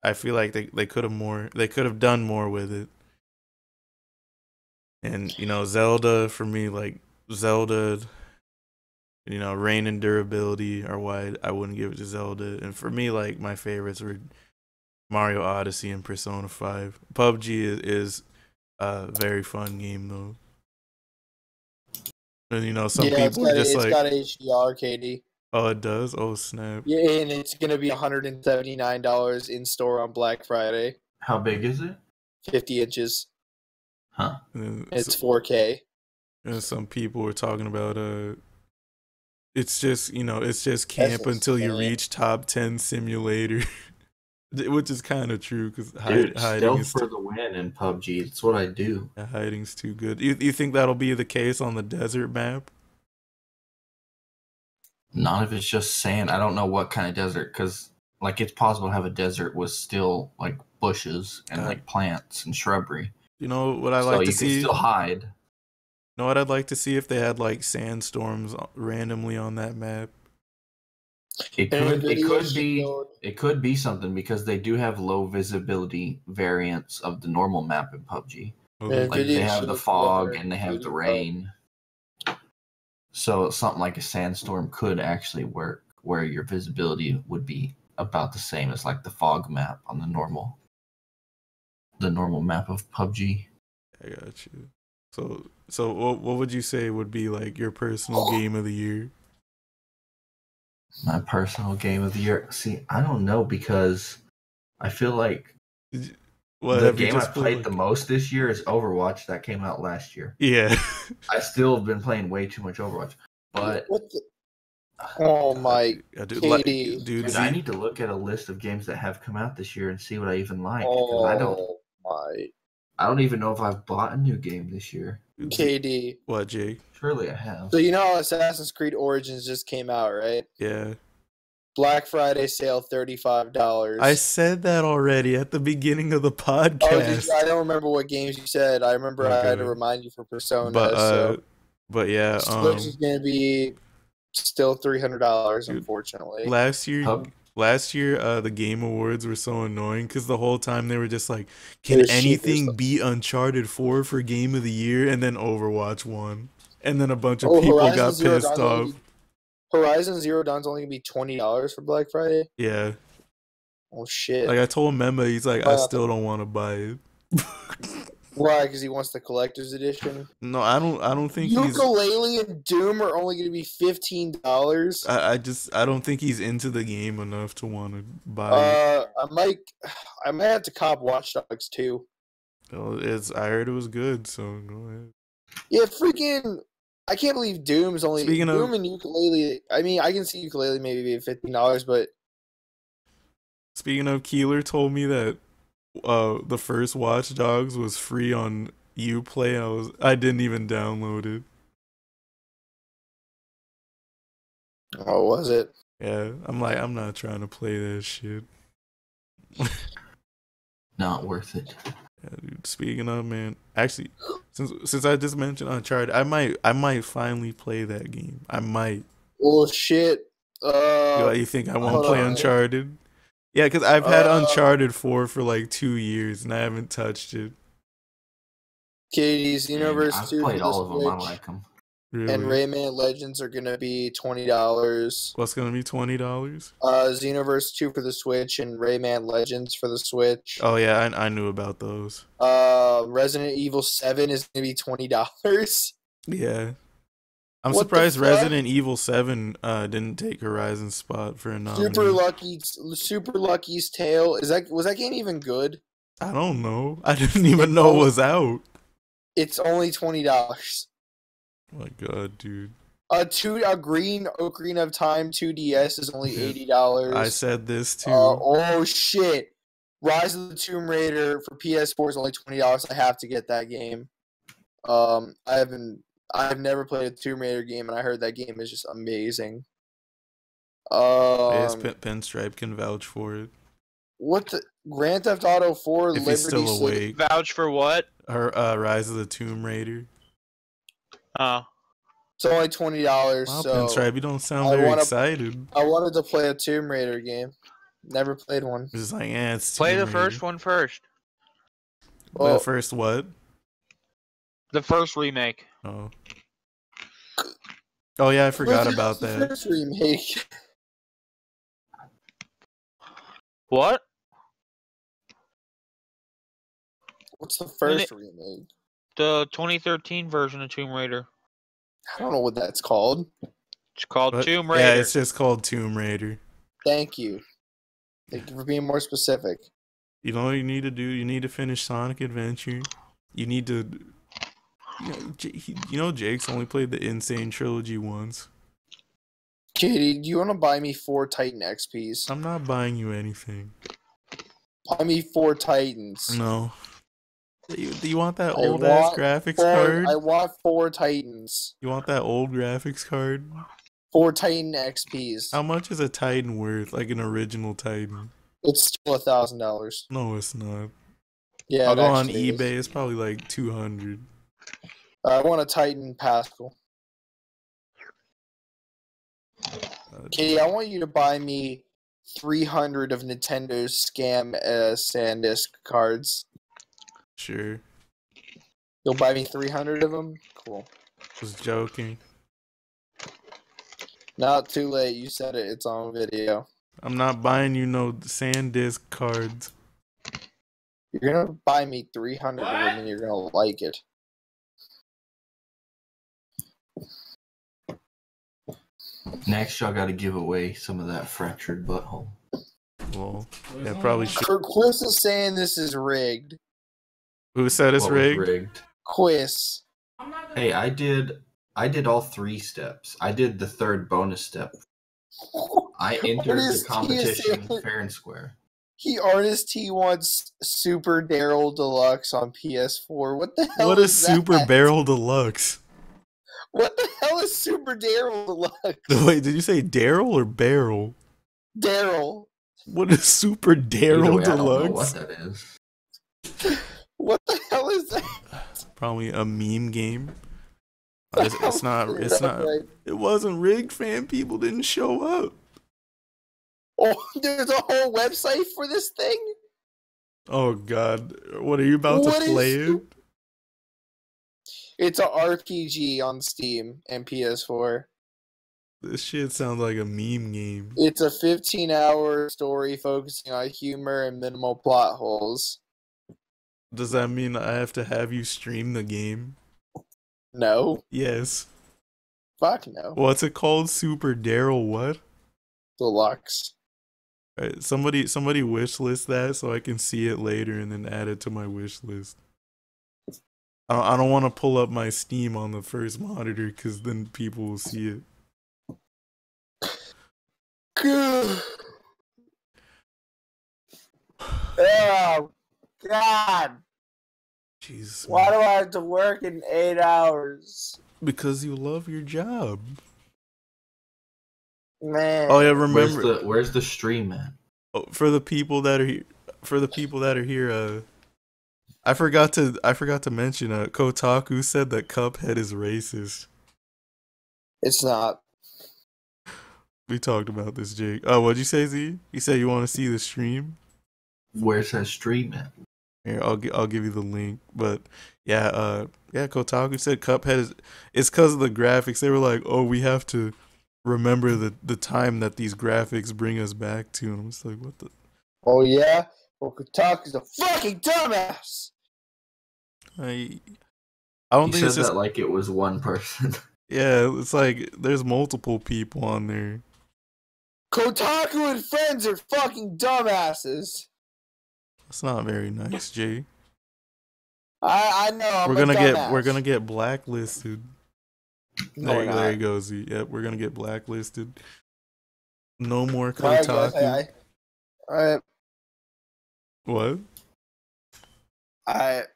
I feel like they could have done more with it. And Zelda for me, like Zelda, rain and durability are why I wouldn't give it to Zelda. And for me, like my favorites were Mario Odyssey and Persona 5. PUBG is a very fun game though. And some Yeah, people are just it's like, got HDR, KD. oh, it does? Oh, snap. Yeah, and it's gonna be $179 in store on Black Friday. How big is it? 50 inches. Huh? And It's 4K. and some people were talking about it's just camp That's until you insane. reach top 10 simulator, which is kind of true because Dude, hiding stealth is for the win in PUBG. That's what I do. hiding's too good. You think that'll be the case on the desert map? Not if it's just sand. I don't know what kind of desert, because like it's possible to have a desert with still like bushes and like plants and shrubbery. You know what I So like to you can see? still hide. Know what I'd like to see if they had like sandstorms randomly on that map. It And could video it could be something, because they do have low visibility variants of the normal map in PUBG. And Like video they have the showed fog together and they have the video rain. So something like a sandstorm could actually work, where your visibility would be about the same as like the fog map on the normal map of PUBG. I got you. So what would you say would be like your personal game of the year? My personal game of the year. See, I don't know, because I feel like What the have you game I just played the most this year is Overwatch. That came out last year. Yeah. I still have been playing way too much Overwatch. But What the? Oh my, dude, dude, I need to look at a list of games that have come out this year and see what I even like. 'Cause I don't even know if I've bought a new game this year. KD. What, Jake? Surely I have. So Assassin's Creed Origins just came out, right? Yeah. Black Friday sale, $35. I said that already at the beginning of the podcast. I don't remember what games you said. I remember I had to remind you for Persona. But yeah, Switch is gonna be still $300, unfortunately. Last year, the Game Awards were so annoying because the whole time they were just like, "Can anything beat Uncharted 4 for Game of the Year?" And then Overwatch won, and then a bunch of people got pissed off. Horizon Zero Dawn's only gonna be $20 for Black Friday. Yeah. Oh shit! Like I told Memba, he's like, I still don't want to buy it. Why? Because he wants the collector's edition. No, I don't think Ukulele and Doom are only going to be $15. I don't think he's into the game enough to want to buy it. I might have to cop Watch Dogs too. Well, I heard it was good, so go ahead. Yeah, freaking! I can't believe Doom's only Doom and Ukulele. I mean, I can see Ukulele maybe being $15, but speaking of, Keeler told me that the first Watch Dogs was free on Uplay. I didn't even download it. Oh, was it? Yeah, I'm not trying to play that shit. Not worth it. Yeah, dude, speaking of, man, actually, since I just mentioned Uncharted, I might finally play that game. I might. Oh shit! You think I won't play Uncharted? Yeah, because I've had Uncharted 4 for like 2 years and I haven't touched it. Katie's Universe I've 2 played for the all of them. I Switch. like them. Really? And Rayman Legends are gonna be $20. What's gonna be $20? Xenoverse 2 for the Switch and Rayman Legends for the Switch. Oh yeah, I knew about those. Resident Evil 7 is gonna be $20. Yeah. I'm surprised Resident Evil 7 didn't take Horizon's spot for a nominee. Super Lucky's Tale. Was that game even good? I don't know. I didn't even know it was out. It's only $20. Oh my god, dude. Ocarina of Time 2DS is only $80. I said this too. Oh shit. Rise of the Tomb Raider for PS4 is only $20. I have to get that game. I've never played a Tomb Raider game, and I heard that game is just amazing. Yes, Um, Pinstripe can vouch for it. what the Grand Theft Auto 4 If he's Liberty still City? awake. Vouch for what? Her Rise of the Tomb Raider. Oh. It's only $20. Wow, So Pinstripe, you don't sound I very wanna- excited. I wanted to play a Tomb Raider game. Never played one. It's just like, it's Play Tomb the Raider. first one first. The first what? The first remake. Oh. Oh yeah, I forgot What's about the that. first remake? What? What's the first remake? The 2013 version of Tomb Raider. I don't know what that's called. It's called What? Tomb Raider. Yeah, it's just called Tomb Raider. Thank you. Thank you for being more specific. You know what you need to do? You need to finish Sonic Adventure. You need to... You know Jake's only played the Insane Trilogy once. Katie, do you want to buy me 4 Titan XPs? I'm not buying you anything. Buy me 4 Titans. No. Do you want that I old ass want graphics 4 card? I want 4 Titans. You want that old graphics card? 4 Titan XPs. How much is a Titan worth? Like an original Titan? It's still $1,000. No, it's not. Yeah, I'll it go on actually is. eBay. It's probably like 200. I want a Titan Pascal. Katie, I want you to buy me 300 of Nintendo's scam SanDisk cards. Sure. You'll buy me 300 of them? Cool. Was joking. Not too late. You said it. It's on video. I'm not buying you no SanDisk cards. You're going to buy me 300 of them and you're going to like it. Next, y'all got to give away some of that fractured butthole. Well, yeah, probably should. Quiz is saying this is rigged. Who said it's What was rigged? Quiz. Hey, I did all 3 steps. I did the 3rd bonus step. I entered the competition fair and square. He wants Super Daryl Deluxe on PS4. What the hell What is Super that? Barrel Deluxe? What the hell is Super Daryl Deluxe? Wait, did you say Daryl or Barrel? Daryl. What is Super Either Daryl way, I don't know what Deluxe? that is. What the hell is that? Probably a meme game. It's not. It's not. It wasn't rigged, fam. People didn't show up. Oh, there's a whole website for this thing? Oh God, what are you about What to play is- it? It's a RPG on Steam and PS4. This shit sounds like a meme game. It's a 15-hour story focusing on humor and minimal plot holes. Does that mean I have to have you stream the game? No. Yes. Fuck no. What's it called? Super Daryl what? Deluxe. Alright, somebody wishlist that so I can see it later and then add it to my wish list. I don't want to pull up my Steam on the first monitor because then people will see it. Oh, God. Jesus. Why man. do I have to work in 8 hours? Because you love your job. Man. Oh yeah, remember Where's the stream at? for the people that are here. For the people that are here, I forgot to mention. Kotaku said that Cuphead is racist. It's not. We talked about this, Jake. Oh, what'd you say, Z? You said you want to see the stream. Where's that stream at? Here, I'll give you the link. But yeah, Kotaku said Cuphead it's because of the graphics. They were like, oh, we have to remember the time that these graphics bring us back to. And I'm just like, what the? Oh, yeah? Well, Kotaku's a fucking dumbass! I don't You think said it's just that like it was one person. yeah. It's like there's multiple people on there. Kotaku and friends are fucking dumbasses! That's not very nice, Jay. I know, I'm We're a gonna dumbass. get blacklisted. No, we're There you not. go, Z. Yep, we're gonna get blacklisted. No more Alright, Kotaku. guys, Alright. What? Alright.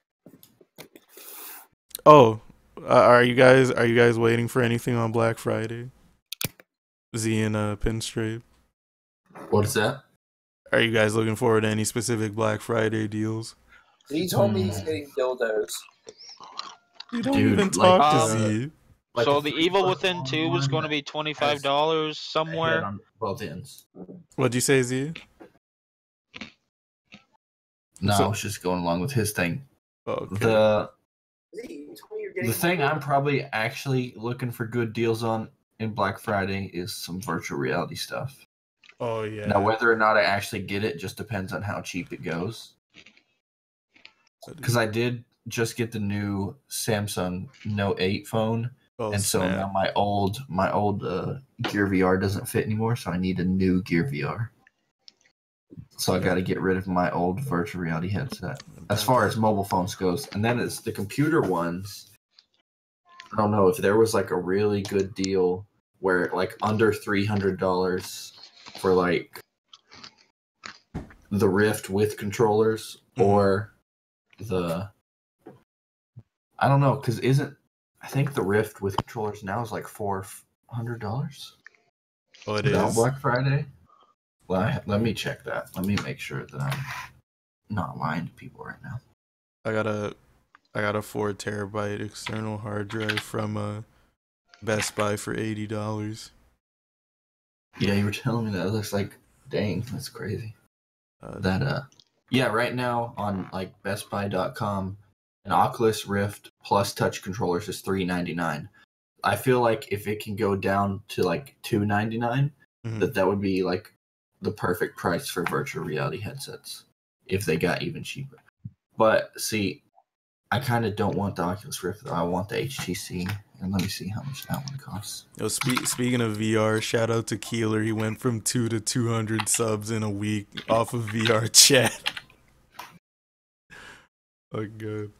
Oh, are you guys waiting for anything on Black Friday? Z and Pinstripe. What is that? Are you guys looking forward to any specific Black Friday deals? He told me he's getting dildos. You don't Dude, even like, talk to um, Z. Like so a the 3 Evil foot Within long 2 is one going to be that $25 has a head somewhere. on both ends. What'd you say, Z? No, So- I was just going along with his thing. Okay. The Z, you told me you're getting the thing dildos. I'm probably actually looking for good deals on in Black Friday is some virtual reality stuff. Oh yeah. Now, whether or not I actually get it just depends on how cheap it goes. Because I did just get the new Samsung Note 8 phone, Oh, and so snap. now my old Gear VR doesn't fit anymore, so I need a new Gear VR. So I got to get rid of my old virtual reality headset. As far as mobile phones goes, and then it's the computer ones. I don't know if there was like a really good deal where like under $300 for like the Rift with controllers or the I don't know because I think the Rift with controllers now is like $400. Oh, it Without is. Black Friday. Well, let me check that. Let me make sure that I'm not lying to people right now. I got a 4 terabyte external hard drive from Best Buy for $80. Yeah, you were telling me that. It looks like, dang, that's crazy. Uh, Yeah, right now on like BestBuy.com, an Oculus Rift plus touch controllers is $399. I feel like if it can go down to like $299, that would be like the perfect price for virtual reality headsets if they got even cheaper. But see, I kind of don't want the Oculus Rift though. I want the HTC, and let me see how much that one costs. Yo, speaking of VR, shout out to Keeler. He went from 2 to 200 subs in a week off of VR chat. Oh, good.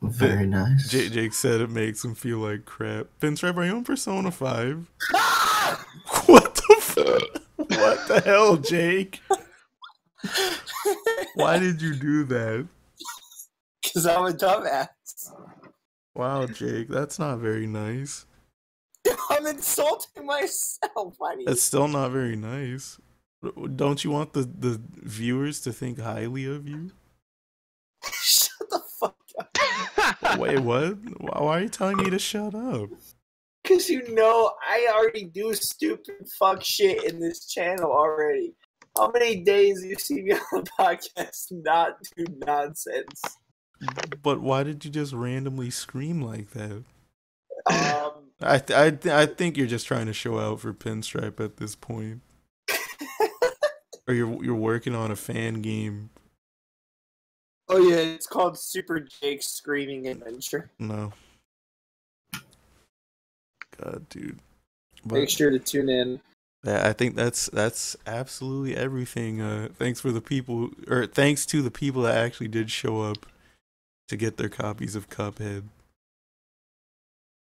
Very nice. Jake said it makes him feel like crap. Pinstripe, are you on Persona 5? What the fuck? What the hell, Jake? Why did you do that? Because I'm a dumbass. Wow, Jake, that's not very nice. I'm insulting myself. Why do you... That's still not very nice. Don't you want the viewers to think highly of you? Shut the fuck up. Wait, what? Why are you telling me to shut up? Because you know I already do stupid fuck shit in this channel already. How many days have you seen me on the podcast not do nonsense? But why did you just randomly scream like that? Um, I think you're just trying to show out for Pinstripe at this point. Or you're working on a fan game. oh yeah, it's called Super Jake's Screaming Adventure. No. God, dude. Make sure to tune in. I think that's absolutely everything. Thanks to the people that actually did show up to get their copies of Cuphead.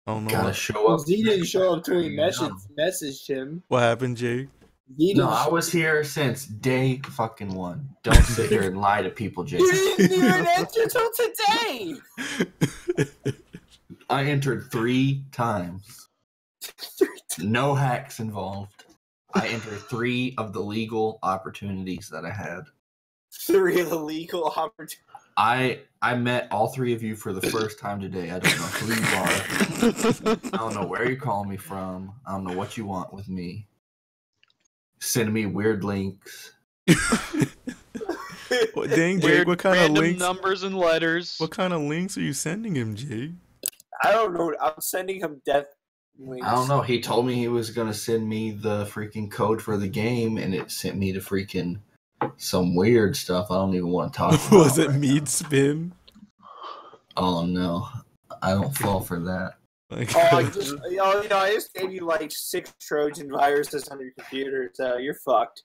I don't know Gotta show up. Z didn't show up to me message him. what happened, Jake. No, I was here since day fucking one. Don't sit here and lie to people, Jake. You didn't even enter till today. I entered 3 times. No hacks involved. I entered 3 of the legal opportunities that I had. 3 illegal opportunities. I met all 3 of you for the first time today. I don't know who you are. I don't know where you're calling me from. I don't know what you want with me. Send me weird links. Dang, Jake, what kind of random links? numbers and letters. What kind of links are you sending him, Jake? I don't know. I'm sending him death links. I don't know. He told me he was gonna send me the freaking code for the game, and it sent me to freaking some weird stuff. I don't even want to talk about. Was it right meat spin? Oh no, I don't fall for that. Like, I just gave you like 6 Trojan viruses on your computer, so you're fucked.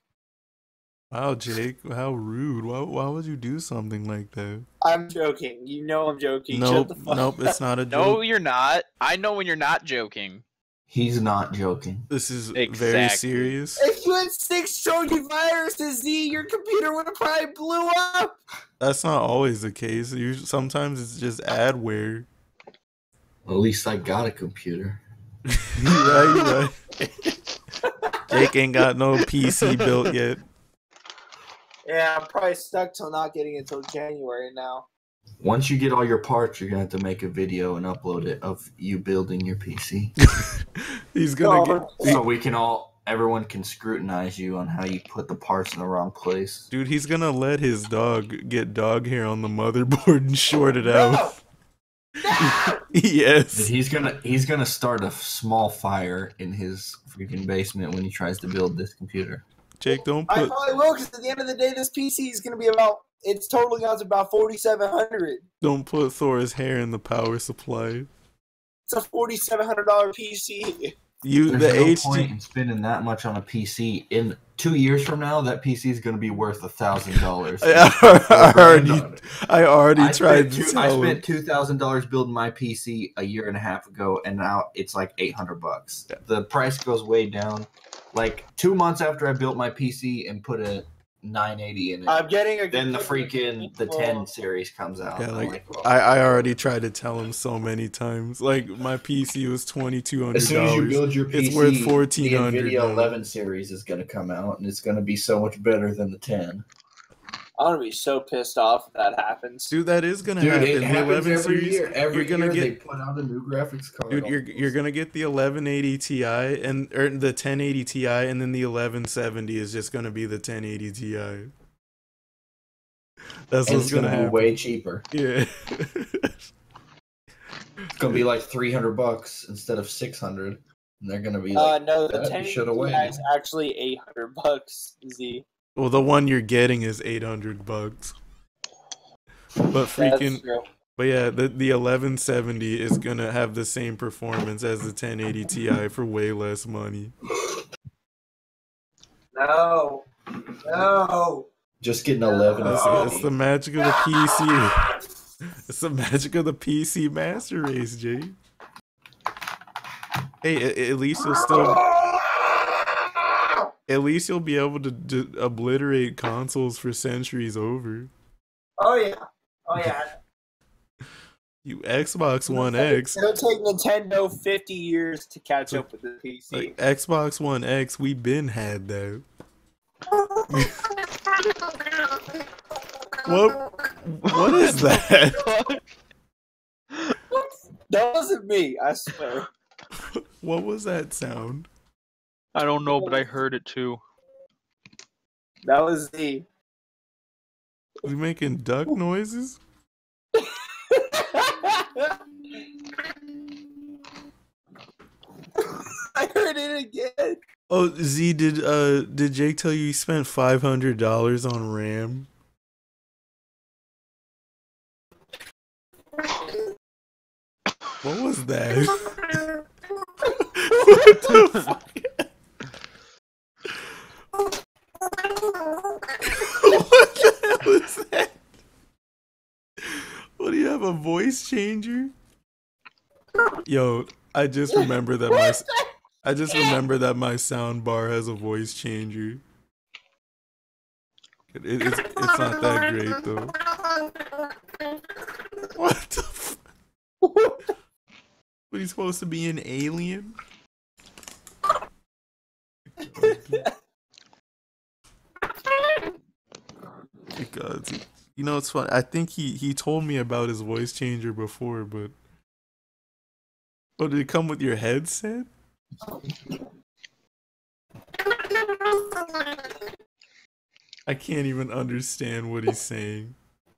wow, Jake, how rude. Why would you do something like that? I'm joking. You know I'm joking. Shut Nope, the fuck nope, up. it's not a No, joke. you're not. I know when you're not joking. He's not joking. This is very Exactly. serious. If you had 6 Trojan viruses, Z, your computer would have probably blew up. That's not always the case. Sometimes it's just adware. At least I got a computer. Right. Jake ain't got no PC built yet. Yeah, I'm probably stuck till not getting it till January now. Once you get all your parts, you're gonna have to make a video and upload it of you building your PC. He's gonna So everyone can scrutinize you on how you put the parts in the wrong place. Dude, he's gonna let his dog get dog hair on the motherboard and short it out. No! Yes. But he's gonna start a small fire in his freaking basement when he tries to build this computer. Jake, don't I put probably will, because at the end of the day, this PC is going to be it's totaling out to about $4,700. don't put Thor's hair in the power supply. It's a $4,700 PC. There's no point in spending that much on a PC. In 2 years from now, that PC is going to be worth $1,000. I already tried to tell him. I spent $2,000 building my PC a year and a half ago, and now it's like $800. Yeah. The price goes way down. Like 2 months after I built my PC and put a 980 in it, I'm getting then the 10 series comes out. Yeah, I already tried to tell him so many times. Like, my PC was $2,200. As soon as you build your PC, it's worth $1,400. The NVIDIA 11 series is going to come out, and it's going to be so much better than the 10. I'm going to be so pissed off if that happens. Dude, that is going to happen. It happens the 11 every series, year. Every you're gonna year get, they put out a new graphics card. Dude, you're going to get the 1180 Ti, or the 1080 Ti, and then the 1170 is just going to be the 1080 Ti. That's what's going to happen. Be way cheaper. Yeah. It's going to be like $300 instead of $600. And they're going to be like, no, the 1080 Ti is actually $800, Z. Well, the one you're getting is $800. But freaking, but yeah, the 1170 is gonna have the same performance as the 1080 Ti for way less money. No. Just getting 11. It's the magic of the PC. It's the magic of the PC master race, Jay. Hey, at least you'll be able to obliterate consoles for centuries over. Oh yeah. You Xbox One X. It'll take Nintendo 50 years to catch up with the PC. Like, Xbox One X, we been had that. What is that? That wasn't me, I swear. What was that sound? I don't know, but I heard it too. That was Z. We making duck noises? I heard it again. Oh, Z, did Jake tell you he spent $500 on RAM? What was that? What the fuck? What the hell is that? What, do you have a voice changer? Yo, I just remember that my sound bar has a voice changer. It's not that great though. What the fuck? What, are you supposed to be, an alien? God, you know, it's fun. I think he told me about his voice changer before, but did it come with your headset? I can't even understand what he's saying.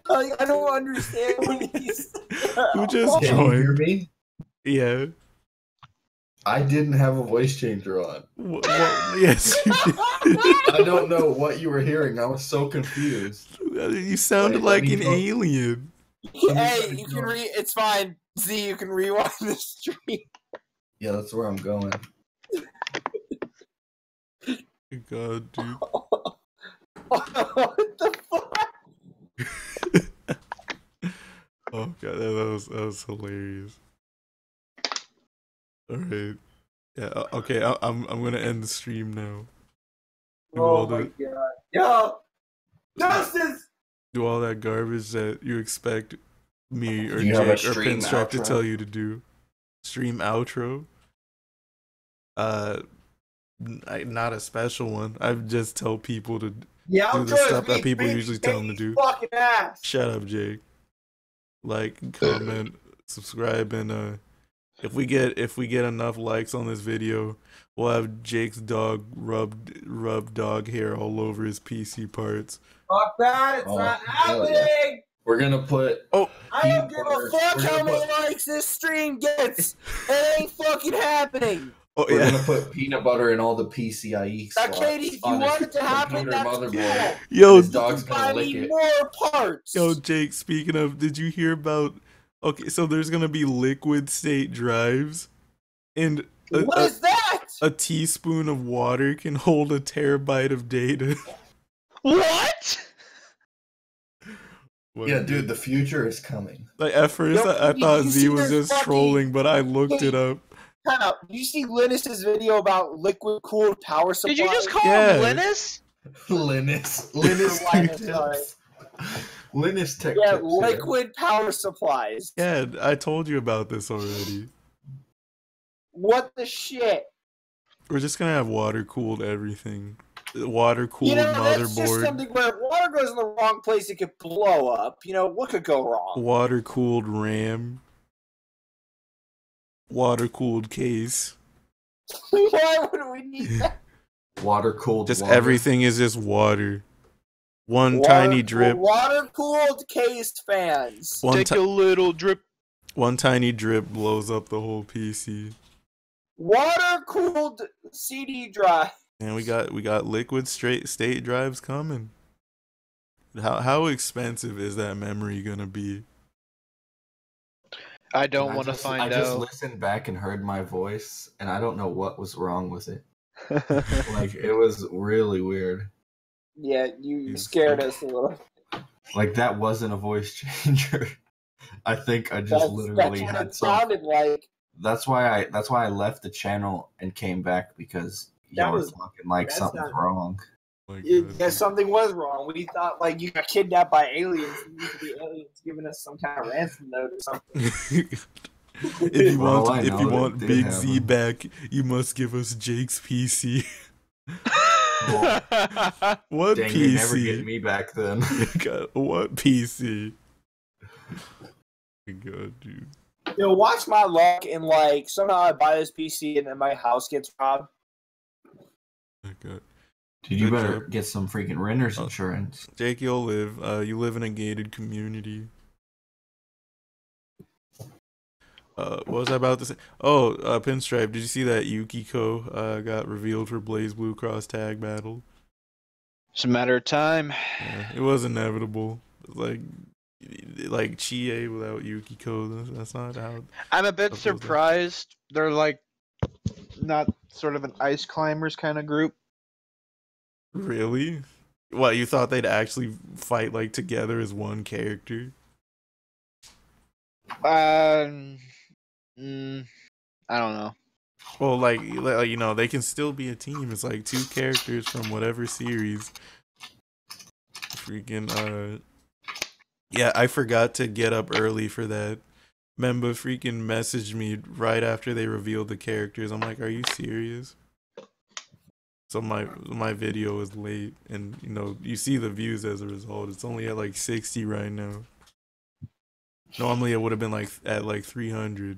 I don't understand what he's saying. Who just Can joined? you hear me? Yeah. I didn't have a voice changer on. Yes, you did. I don't know what you were hearing. I was so confused. You sounded like an alien. Hey, you can it's fine. Z, you can rewind the stream. Yeah, that's where I'm going. God, dude. What the fuck? Oh god, that was hilarious. All right, yeah, okay. I'm gonna end the stream now. Oh my god, yo, justice. Do all that garbage that you expect me or You have a Jake or stream Pinstripe to outro? tell you to do. Stream outro. not a special one. I just tell people to Yeah, do the stuff that people usually tell them to do. Fucking ass. Shut up, Jake. Like, comment, subscribe, and if we get enough likes on this video, we'll have Jake's dog rub dog hair all over his PC parts. Fuck that! It's not happening. Yeah. We're gonna put. I don't give a fuck how many likes this stream gets. It ain't fucking happening. We're gonna put peanut butter in all the PCIe slots. Katie, if you want it to happen, that's cool. Yo, his dog's gonna lick it. More parts. Yo, Jake. Speaking of, did you hear about? Okay, so there's gonna be liquid state drives, and what is that? A teaspoon of water can hold a terabyte of data. What? Yeah, dude, the future is coming. Like at first, I thought Z was just trolling, but I looked it up. Time out. Did you see Linus's video about liquid cooled power supply? Did you just call him Linus? Linus Tech. Yeah, liquid power supplies. Yeah, I told you about this already. What the shit? We're just gonna have water cooled everything. Water cooled motherboard. That's just something where if water goes in the wrong place, it could blow up. What could go wrong? Water cooled RAM. Water cooled case. Why would we need that? Water cooled. Just water. Everything is just water. One tiny drip. Water cooled case fans. Take a little drip. One tiny drip blows up the whole PC. Water cooled CD drive. And we got liquid state drives coming. How expensive is that memory gonna be? I don't want to find out. I just listened back and heard my voice, and I don't know what was wrong with it. Like, it was really weird. Yeah, you scared us a little. Like, that wasn't a voice changer. I think I just literally had what it sounded like. That's why I left the channel and came back, because y'all were talking like something's wrong. Yeah, something was wrong. We thought like you got kidnapped by aliens. And you could be aliens giving us some kind of ransom note or something. If you want Big Z back, you must give us Jake's PC. What Dang, PC? you never get me back then. God, what PC? God, dude. Watch my luck, and like somehow I buy this PC and then my house gets robbed. Oh God. Dude, you better get some freaking renter's insurance. Jake, you'll live. You live in a gated community. What was I about to say? Oh, Pinstripe, did you see that Yukiko got revealed for Blaze Blue Cross Tag Battle? It's a matter of time. Yeah, it was inevitable. Like Chie without Yukiko, that's not how. I'm a bit surprised. They're like not sort of an ice climbers kind of group. Really? What, you thought they'd actually fight like together as one character? I don't know. Well, like they can still be a team. It's like two characters from whatever series. Freaking yeah, I forgot to get up early for that. Memba freaking messaged me right after they revealed the characters. I'm like, are you serious? So my video is late, and you see the views as a result. It's only at like 60 right now. Normally it would have been like at like 300.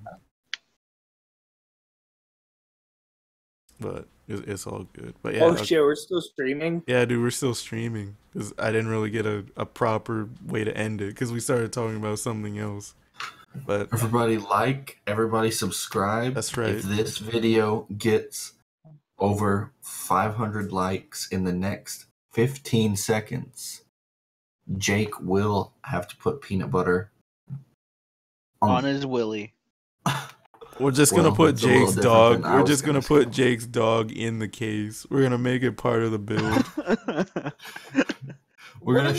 But it's all good. But yeah. Oh shit, we're still streaming? Yeah, dude, we're still streaming. Because I didn't really get a proper way to end it. Because we started talking about something else. But everybody subscribe. That's right. If this video gets over 500 likes in the next 15 seconds, Jake will have to put peanut butter on his willy. We're just gonna put Jake's dog. We're just gonna put Jake's dog in the case. We're gonna make it part of the build. We're gonna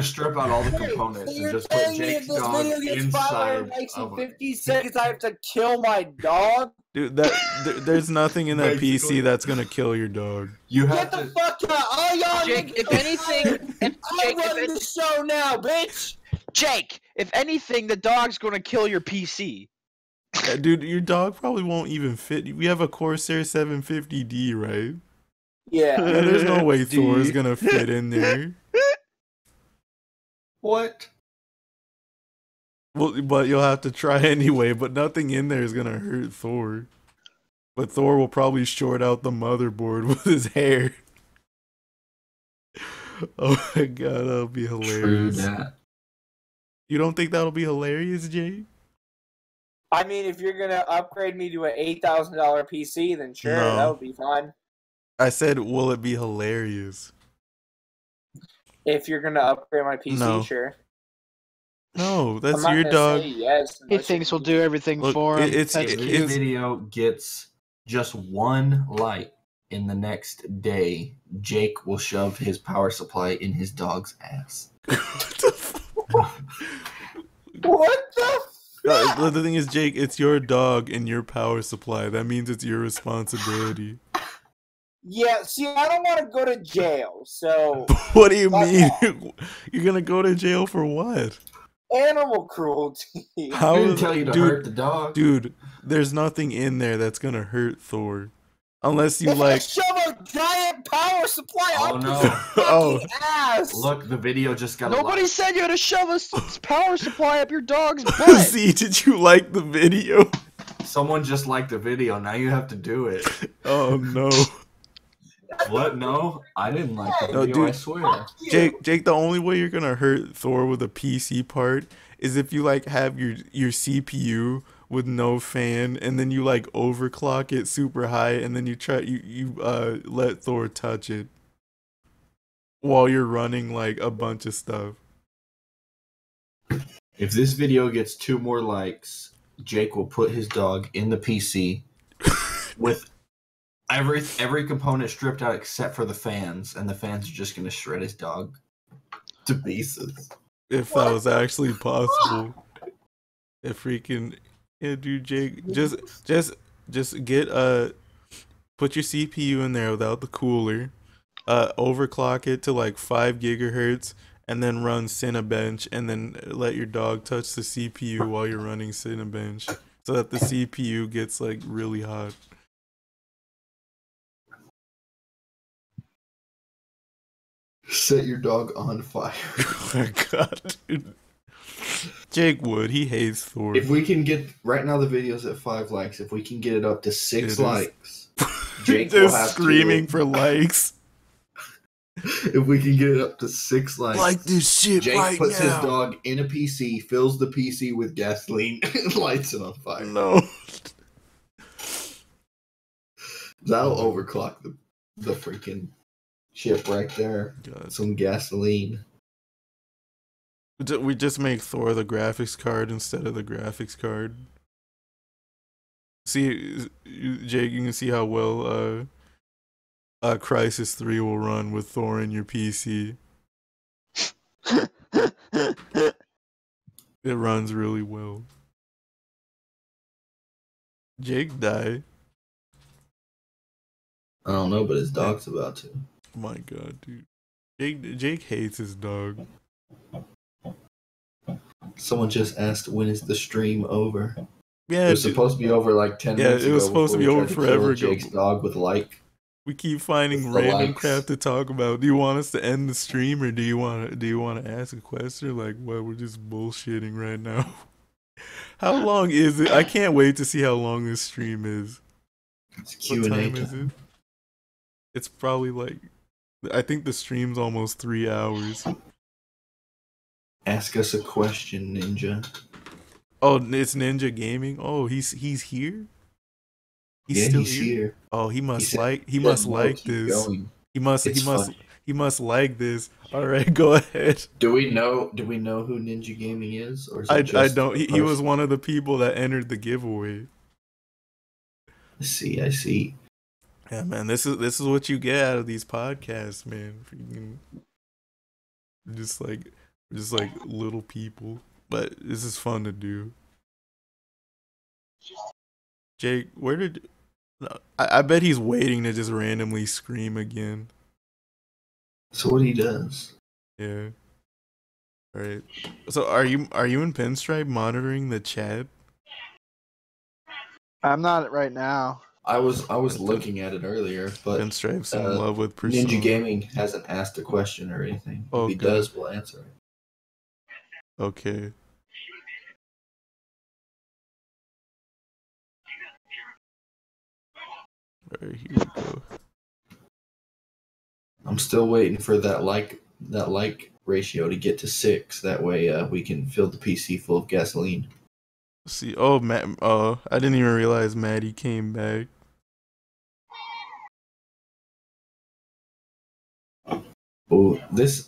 strip out all the components and just put Jake's dog inside. In 50 seconds, I have to kill my dog. Dude, there's nothing in that PC that's gonna kill your dog. You Get have the fuck out! All y'all, Jake, if anything, I'm running the show now, bitch. Jake, if anything, the dog's gonna kill your PC. Dude, your dog probably won't even fit. We have a Corsair 750D, right? Yeah. Yeah, there's no way Thor is D. gonna fit in there. What? Well, but you'll have to try anyway. But nothing in there is gonna hurt Thor. But Thor will probably short out the motherboard with his hair. Oh my god, that'll be True hilarious. that. You don't think that'll be hilarious, Jay? I mean, if you're gonna upgrade me to an $8,000 PC, then sure, No. that would be fine. I said, will it be hilarious? If you're gonna upgrade my PC, No. sure. No, that's I'm not your gonna dog. say yes. He thinks we'll do everything Look, for him. it's- That's If this cute. video gets just 1 like in the next day, Jake will shove his power supply in his dog's ass. What the fuck? What the? The thing is, Jake, it's your dog and your power supply. That means it's your responsibility. Yeah. See, I don't want to go to jail, so What do you Fuck mean? You're gonna go to jail for what? animal cruelty. How I didn't is- tell you to dude, hurt the dog. Dude, there's nothing in there that's gonna hurt Thor. Unless you If like. I shove a giant power supply Oh, up no. his Oh. fucking ass. Look, the video just got Nobody said you had to shove a power supply up your dog's butt. See, did you like the video? Someone just liked the video. Now you have to do it. Oh no. What? No, I didn't like the No, video. dude. I swear. Jake, the only way you're gonna hurt Thor with a PC part is if you like have your CPU with no fan and then you like overclock it super high and then you let Thor touch it while you're running like a bunch of stuff. If this video gets 2 more likes, Jake will put his dog in the PC with every component stripped out except for the fans, and the fans are just gonna shred his dog to pieces. If that was actually possible. If freaking dude, Jake, just get put your CPU in there without the cooler, overclock it to like 5 gigahertz, and then run Cinebench, and then let your dog touch the CPU while you're running Cinebench, so that the CPU gets like really hot. Set your dog on fire. Oh my god, dude. Jake would. He hates Thor. If we can get right now, the video's at 5 likes. If we can get it up to 6 It is. likes, Jake will Just have screaming to. for likes. If we can get it up to 6 likes, Like this shit Jake right puts now. his dog in a PC, fills the PC with gasoline, and lights it on fire. No. That'll overclock the freaking ship right there. God. Some gasoline. We just make Thor the graphics card instead of the graphics card. See, Jake, you can see how well Crisis 3 will run with Thor in your PC. It runs really well. Jake died. I don't know, but his dog's about to. Oh my god, dude. Jake hates his dog. Someone just asked, when is the stream over? Yeah, It was supposed to be over like 10 minutes ago. it was supposed to be before we over tried to kill forever ago. Jake's dog with like. we keep finding With the random likes. crap to talk about. Do you want us to end the stream, or do you want to ask a question? Like, what? We're just bullshitting right now. How long is it? I can't wait to see how long this stream is. It's What Q&A time is it? time. It's probably like, I think the stream's almost 3 hours. Ask us a question, Ninja. Oh, it's Ninja Gaming. Oh, he's here. Yeah, still he's here. Oh, he must said- like. He said, must "No, like keep this. going." He must. It's He must. funny. He must like this. All right, go ahead. Do we know who Ninja Gaming is? Or is I it just don't. a He was person? one of the people that entered the giveaway. I see. Yeah, man. This is what you get out of these podcasts, man. Freaking, just like little people. But this is fun to do. Jake, where did? I bet he's waiting to just randomly scream again. So what he does? Yeah. All right. So are you in Pinstripe monitoring the chat? I'm not right now. I was looking at it earlier, but Pinstripes in love with Persona. Ninja Gaming hasn't asked a question or anything. If he does, we'll answer it. Okay. Alright, here we go. I'm still waiting for that like ratio to get to 6. That way, we can fill the PC full of gasoline. See, oh, I didn't even realize Maddie came back. Oh,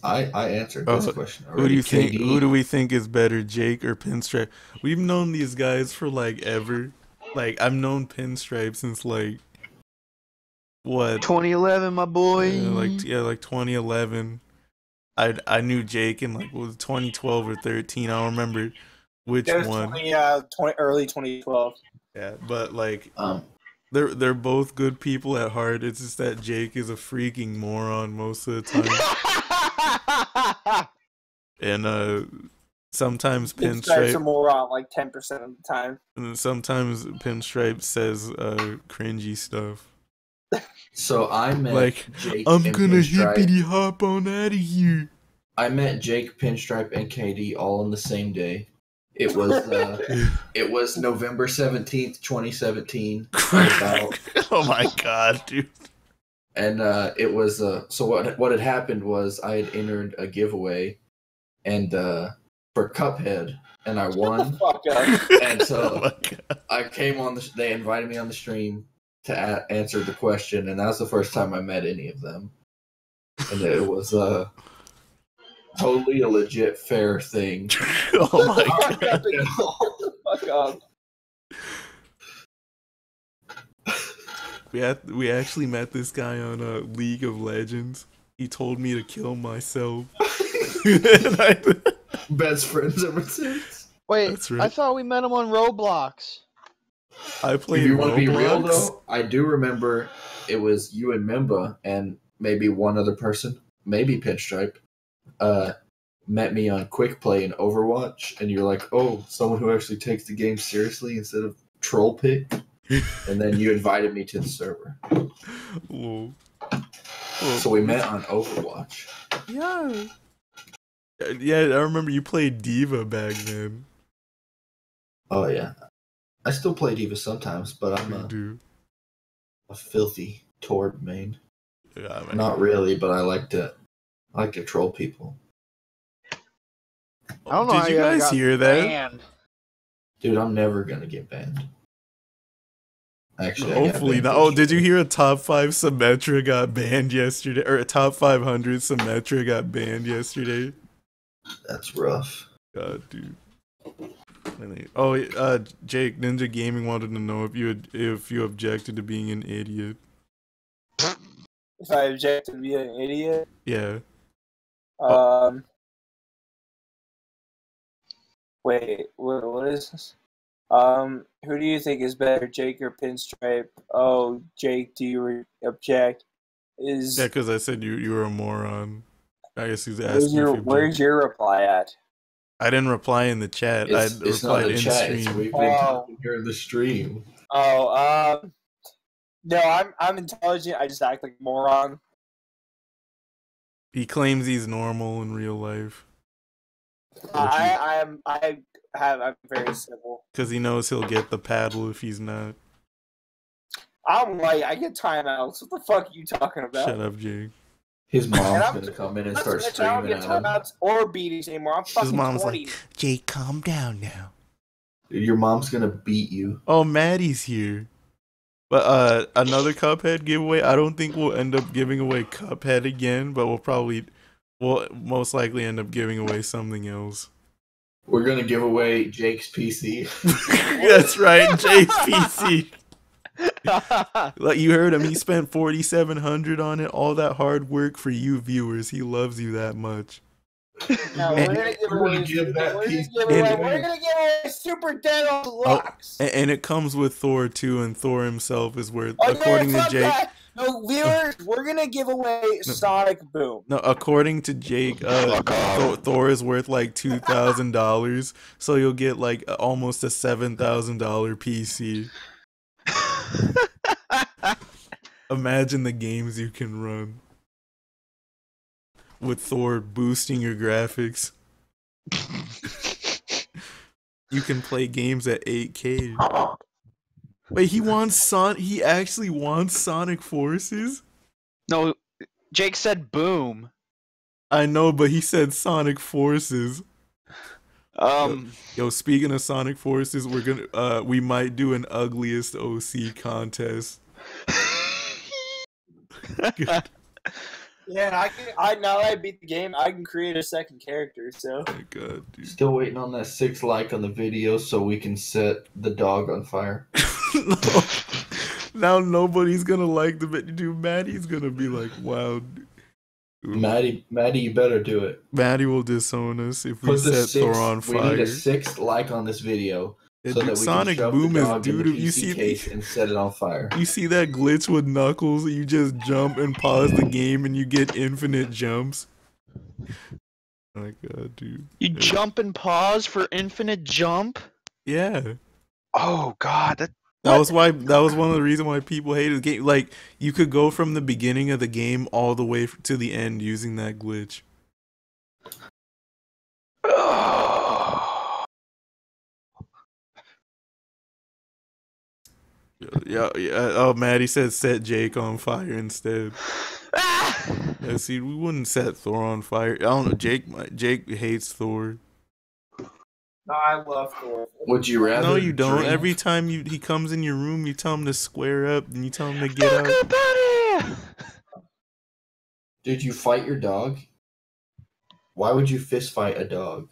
I answered this question already. Who do you think? KD? Who do we think is better, Jake or Pinstripe? We've known these guys for like ever. Like I've known Pinstripe since like what? 2011, my boy. Like 2011. I knew Jake in like what was it, 2012 or 13. I don't remember which one. Early 2012. Yeah, but like they're both good people at heart. It's just that Jake is a freaking moron most of the time. And sometimes Pinstripe are moron like 10% of the time. And sometimes Pinstripe says cringy stuff. So I met like Jake I'm and gonna Pinstripe. hippity hop on out of here. I met Jake, Pinstripe, and KD all on the same day. It was November 17th, 2017. Oh my god, dude. And it was so what had happened was I had entered a giveaway and for Cuphead and I won. Fuck up. And so oh I came on they invited me on the stream to answer the question, and that was the first time I met any of them. And it was totally a legit fair thing. Oh my god. Fuck up. We actually met this guy on League of Legends. He told me to kill myself. Best friends ever since. Wait, right. I thought we met him on Roblox. I played If you want to be real Roblox. though, I do remember it was you and Mimba and maybe one other person, maybe Pinstripe, met me on Quick Play in Overwatch, and you're like, oh, someone who actually takes the game seriously instead of troll pick. And then you invited me to the server. Whoa. So we met on Overwatch. Yeah. Yeah, I remember you played Diva back then. Oh yeah, I still play Diva sometimes, but I'm a filthy Tord main. Yeah, man. Not really, but I like to troll people. I don't know Did how you guys got hear that? banned. Dude, I'm never gonna get banned. Actually, Hopefully not. Oh, did you hear a top 5 Symmetra got banned yesterday? Or a top 500 Symmetra got banned yesterday? That's rough. God, dude. Oh, Jake, Ninja Gaming wanted to know if you objected to being an idiot. If I object to being an idiot? Yeah. Wait, what is this? Who do you think is better, Jake or Pinstripe? Oh, Jake, do you object? Yeah, because I said you were a moron. I guess he's asking where's if you where's your reply at? I didn't reply in the chat. I It's not replied the in chat. stream. We've been talking during the stream. Oh, no, I'm intelligent. I just act like a moron. He claims he's normal in real life. I'm very simple. Because he knows he'll get the paddle if he's not. I'm white. I get timeouts. What the fuck are you talking about? Shut up, Jake. His mom's gonna come in and start I don't screaming get at him. timeouts or beatings anymore. I'm fucking His mom's 20. like, Jake, calm down now. Dude, your mom's gonna beat you. Oh, Maddie's here. But another Cuphead giveaway. I don't think we'll end up giving away Cuphead again, but we'll most likely end up giving away something else. We're gonna give away Jake's PC. That's right, Jake's PC. Like you heard him, he spent $4,700 on it. All that hard work for you viewers. He loves you that much. No, we're gonna give away Super Dead on Lux. And it comes with Thor too, and Thor himself is worth, according to Jake. No, viewers, we're gonna give away Sonic Boom. No, according to Jake, Thor is worth like $2,000, so you'll get like almost a $7,000 PC. Imagine the games you can run with Thor boosting your graphics. You can play games at 8K. Wait, he actually wants Sonic Forces? No, Jake said boom. I know, but he said Sonic Forces. Yo, speaking of Sonic Forces, we might do an ugliest OC contest. Yeah, now that I beat the game, I can create a second character. So. Oh my god, dude. Still waiting on that 6 like on the video so we can set the dog on fire. No. Now nobody's gonna like the video. Dude, Maddie's gonna be like, wow. Dude. Maddie, you better do it. Maddie will disown us if we Put the set Thor on We fire. need a 6th like on this video Yeah, so dude, that we Sonic can shove Boom the is dog in the doo-doo. PC case and set it on fire. You see that glitch with Knuckles? You just jump and pause the game and you get infinite jumps. Oh my god, dude. You jump and pause for infinite jump? Yeah. Oh god, That was one of the reasons why people hated the game. Like, you could go from the beginning of the game all the way to the end using that glitch. Yeah. Oh, Maddie said set Jake on fire instead. Yeah, see, we wouldn't set Thor on fire. I don't know. Jake hates Thor. No, I love Thor. Would you rather? No, you don't. drink? Every time he comes in your room, you tell him to square up, and you tell him to get out. Did you fight your dog? Why would you fist fight a dog?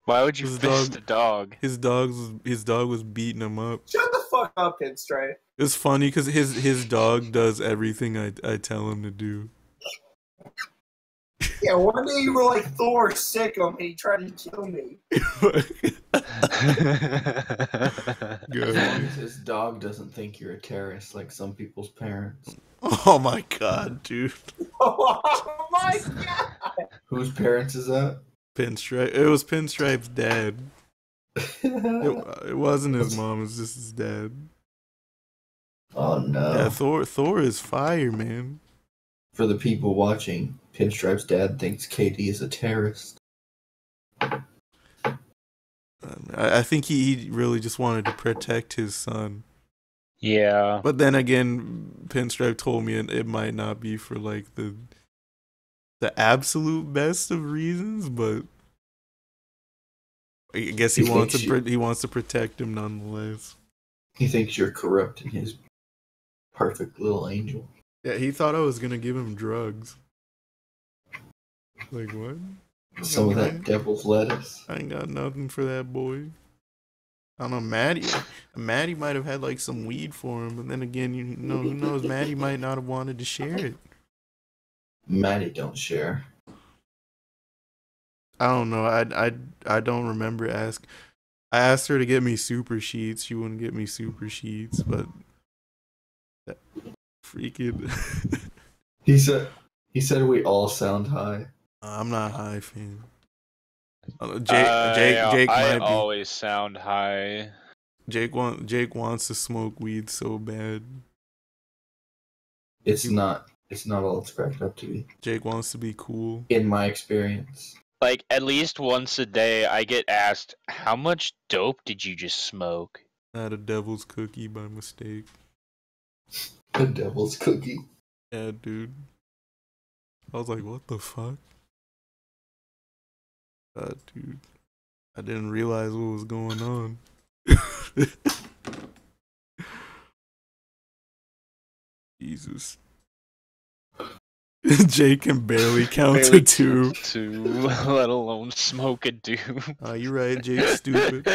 Why would you fist a dog? His dog was beating him up. Shut the fuck up, Pinstripe. It was funny because his dog does everything I tell him to do. Yeah, one day you were like Thor, sick him, and he tried to kill me. Good. His dog doesn't think you're a terrorist like some people's parents. Oh my god, dude. Oh my god. Whose parents is that? Pinstripe. It was Pinstripe's dad. It wasn't his mom. It was just his dad. Oh no. Yeah, Thor is fire, man. For the people watching, Pinstripe's dad thinks Katie is a terrorist. I think he really just wanted to protect his son. Yeah. But then again, Pinstripe told me it might not be for like the absolute best of reasons, but I guess he wants to protect him nonetheless. He thinks you're corrupting his perfect little angel. Yeah, he thought I was gonna give him drugs. Like what? Some of that devil's lettuce. I ain't got nothing for that boy. I don't know, Maddie might have had like some weed for him, but then again, you know, who knows? Maddie might not have wanted to share it. Maddie don't share. I don't know. I don't remember I asked her to get me super sheets. She wouldn't get me super sheets, but that freaking He said we all sound high. I'm not high, fam. Jake might be. Always sound high. Jake wants to smoke weed so bad. It's not all it's cracked up to be. Jake wants to be cool. In my experience. Like, at least once a day, I get asked, how much dope did you just smoke? I had a devil's cookie by mistake. A devil's cookie. Yeah, dude. I was like, what the fuck? Dude. I didn't realize what was going on. Jesus. Jake can barely count to two. Let alone smoke a dude. You're right, Jake's stupid.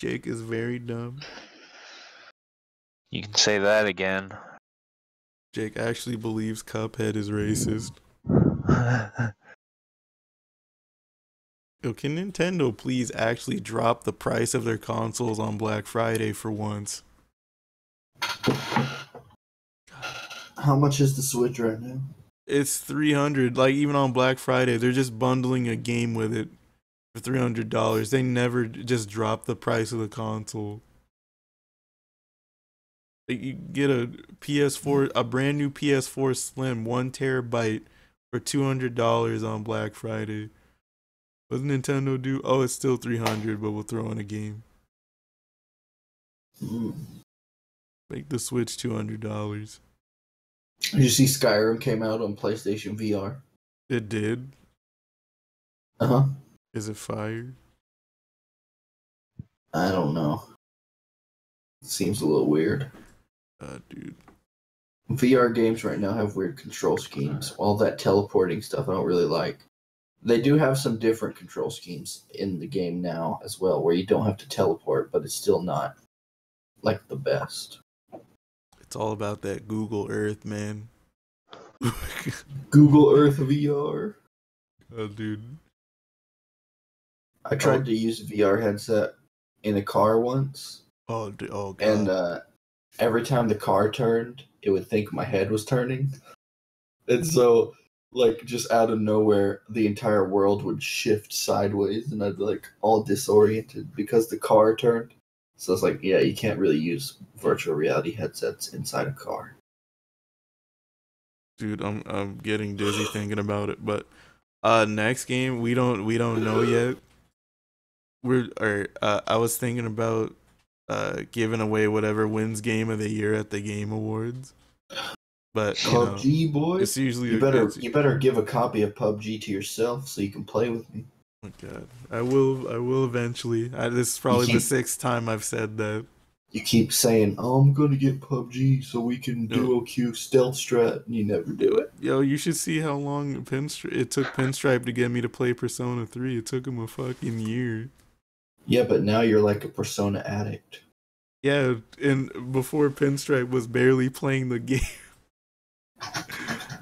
Jake is very dumb. You can say that again. Jake actually believes Cuphead is racist. Yo, can Nintendo please actually drop the price of their consoles on Black Friday for once? How much is the Switch right now? It's $300. Like, even on Black Friday, they're just bundling a game with it for $300. They never just drop the price of the console. Like, you get a PS4, a brand new PS4 Slim, 1 TB for $200 on Black Friday. What does Nintendo do? Oh, it's still $300, but we'll throw in a game. Make the Switch $200. Did you see Skyrim came out on PlayStation VR? It did. Uh-huh. Is it fire? I don't know. Seems a little weird. Dude. VR games right now have weird control schemes. All that teleporting stuff I don't really like. They do have some different control schemes in the game now as well, where you don't have to teleport, but it's still not like the best. It's all about that Google Earth, man. Google Earth VR. Oh, dude. I tried to use a VR headset in a car once. Oh, God. And every time the car turned, it would think my head was turning. And so, like, just out of nowhere, the entire world would shift sideways, and I'd be, like, all disoriented because the car turned. So it's like, yeah, you can't really use virtual reality headsets inside a car. Dude, I'm getting dizzy thinking about it. But next game we don't know yet. I was thinking about giving away whatever wins game of the year at the Game Awards. But PUBG, boy, it's usually you better give a copy of PUBG to yourself so you can play with me. Oh my God, I will eventually. This is probably the 6th time I've said that. You keep saying, "Oh, I'm gonna get PUBG so we can duo queue stealth strat," and you never do it. Yo, you should see how long it took Pinstripe to get me to play Persona 3. It took him a fucking year. Yeah, but now you're like a Persona addict. Yeah, and before Pinstripe was barely playing the game.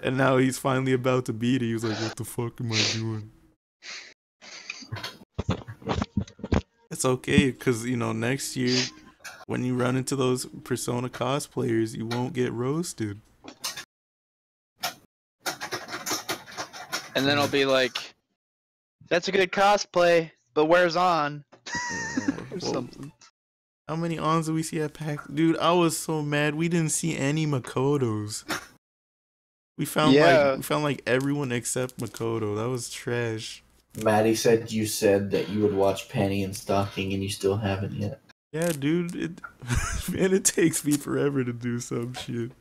And now he's finally about to beat it. He was like, what the fuck am I doing? It's okay, because, next year, when you run into those Persona cosplayers, you won't get roasted. And then I'll be like, that's a good cosplay, but where's On? Or something. How many Ons did we see at PAX? Dude, I was so mad. We didn't see any Makotos. We found like everyone except Makoto. That was trash. Maddie said you said that you would watch Penny and Stocking, and you still haven't yet. Yeah, dude. It takes me forever to do some shit.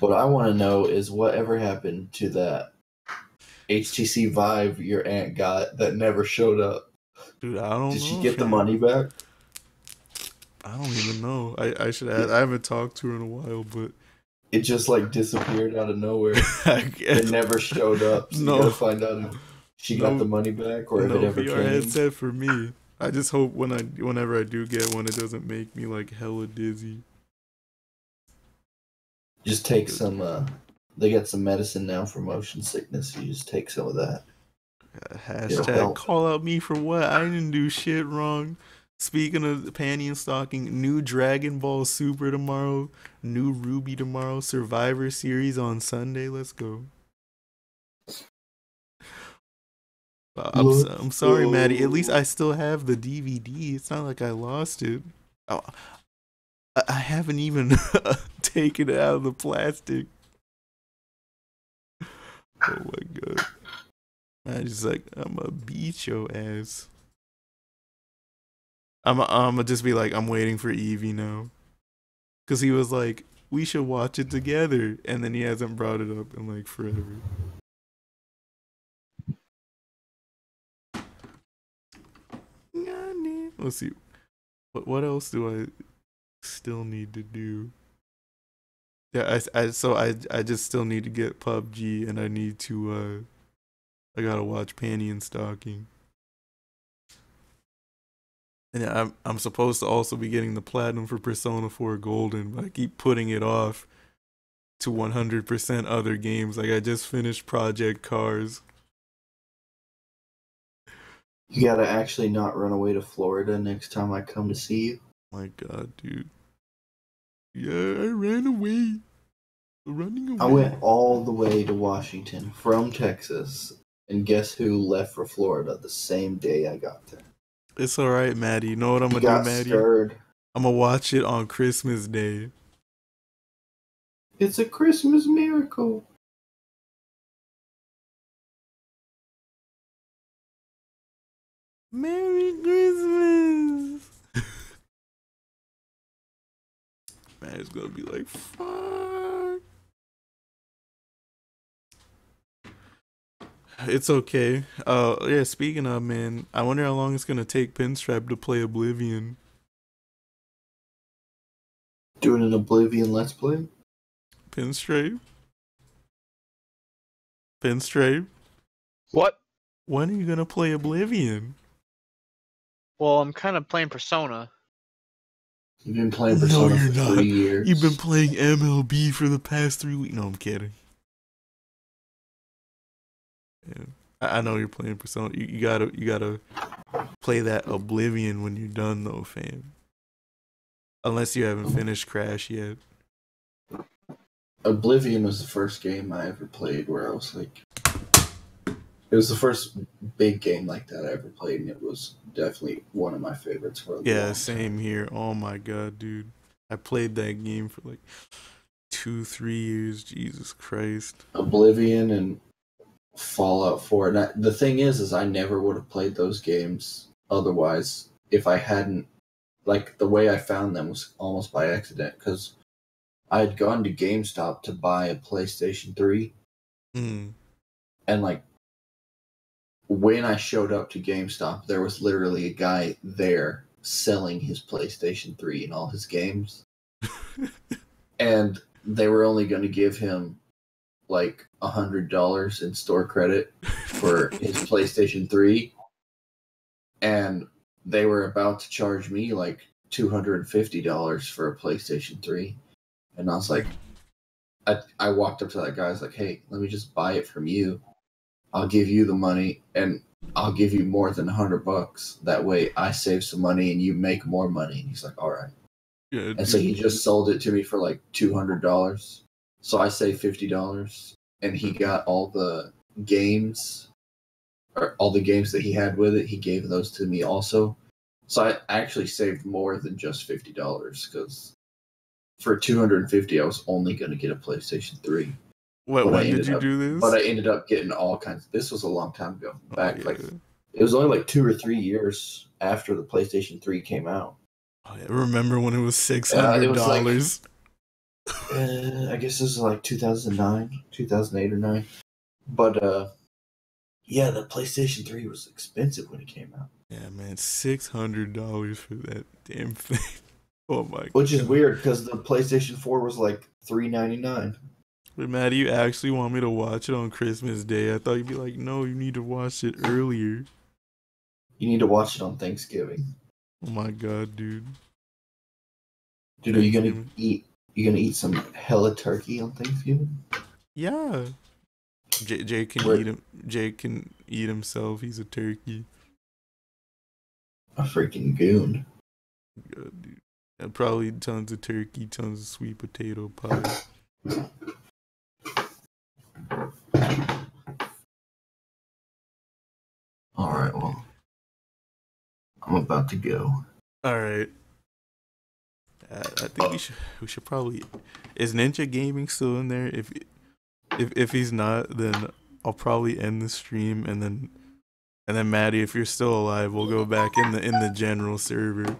What I want to know is whatever happened to that HTC Vive your aunt got that never showed up. Dude, I don't know. Did she get the money back? I don't even know. I should add. I haven't talked to her in a while, but it just like disappeared out of nowhere. It never showed up. So you gotta find out if she got the money back or if it ever VR came. headset for me. I just hope whenever I do get one, it doesn't make me like hella dizzy. Just take some. They got some medicine now for motion sickness. You just take some of that. Hashtag call out me for what? I didn't do shit wrong. Speaking of panty and stocking, new Dragon Ball Super tomorrow, new Ruby tomorrow, Survivor Series on Sunday. Let's go. I'm sorry, Maddie. At least I still have the DVD. It's not like I lost it. I haven't even taken it out of the plastic. Oh my God. I just like, I'm gonna beat your ass. I'm gonna just be like, I'm waiting for Evie now. Because he was like, we should watch it together. And then he hasn't brought it up in like forever. Let's see. What else do I still need to do? Yeah, I just still need to get PUBG, and I need to I gotta watch Panty and Stocking. And I'm supposed to also be getting the platinum for Persona 4 Golden, but I keep putting it off to 100% other games. Like I just finished Project Cars. You gotta actually not run away to Florida next time I come to see you. My God, dude. Yeah, I ran away. Running away. I went all the way to Washington from Texas, and guess who left for Florida the same day I got there? It's alright, Maddie. You know what I'm gonna do, Maddie? Scared. I'm gonna watch it on Christmas Day. It's a Christmas miracle. Merry Christmas. Man, it's gonna be like, fuck. It's okay. Yeah, speaking of, man, I wonder how long it's gonna take Pinstripe to play Oblivion. Doing an Oblivion Let's Play? Pinstripe? Pinstripe? What? When are you gonna play Oblivion? Well, I'm kind of playing Persona. You've been playing Persona for 3 years. You've been playing MLB for the past 3 weeks. No, I'm kidding. Yeah. I know you're playing Persona. You gotta play that Oblivion when you're done, though, fam. Unless you haven't finished Crash yet. Oblivion was the first game I ever played where I was like, it was the first big game like that I ever played, and it was definitely one of my favorites for a long time. Same here. Oh my god, dude. I played that game for like 2-3 years. Jesus Christ. Oblivion and Fallout 4. And the thing is I never would have played those games otherwise if I hadn't, like, the way I found them was almost by accident, because I had gone to GameStop to buy a PlayStation 3. And, like, when I showed up to GameStop, there was literally a guy there selling his PlayStation 3 and all his games. And they were only going to give him, like, $100 in store credit for his PlayStation 3. And they were about to charge me, like, $250 for a PlayStation 3. And I was like, I walked up to that guy. I was like, hey, let me just buy it from you. I'll give you the money, and I'll give you more than $100. That way I save some money and you make more money. And he's like, all right. Yeah, and so he just sold it to me for like $200. So I saved $50, and he got all the games, or all the games that he had with it. He gave those to me also. So I actually saved more than just $50, because for $250 I was only going to get a PlayStation 3. When did you do this? But I ended up getting all kinds. This was a long time ago. Like, it was only like 2 or 3 years after the PlayStation 3 came out. Oh, yeah. Remember when it was $600? I guess this is like 2009, 2008 or 9. But yeah, the PlayStation 3 was expensive when it came out. Yeah, man, $600 for that damn thing. Oh my god. Which is weird, because the PlayStation 4 was like $399. But Maddie, you actually want me to watch it on Christmas Day? I thought you'd be like, no, you need to watch it earlier. You need to watch it on Thanksgiving. Oh my god, dude. Dude, are you gonna eat? You gonna eat some hella turkey on Thanksgiving? Yeah. Jake can Jake can eat himself. He's a turkey. A freaking goon. God, dude. And probably tons of turkey, tons of sweet potato pie. Alright, well, I'm about to go. Alright. I think we should probably... Is Ninja Gaming still in there? If he's not, then I'll probably end the stream, and then Maddie, if you're still alive, we'll go back in the general server.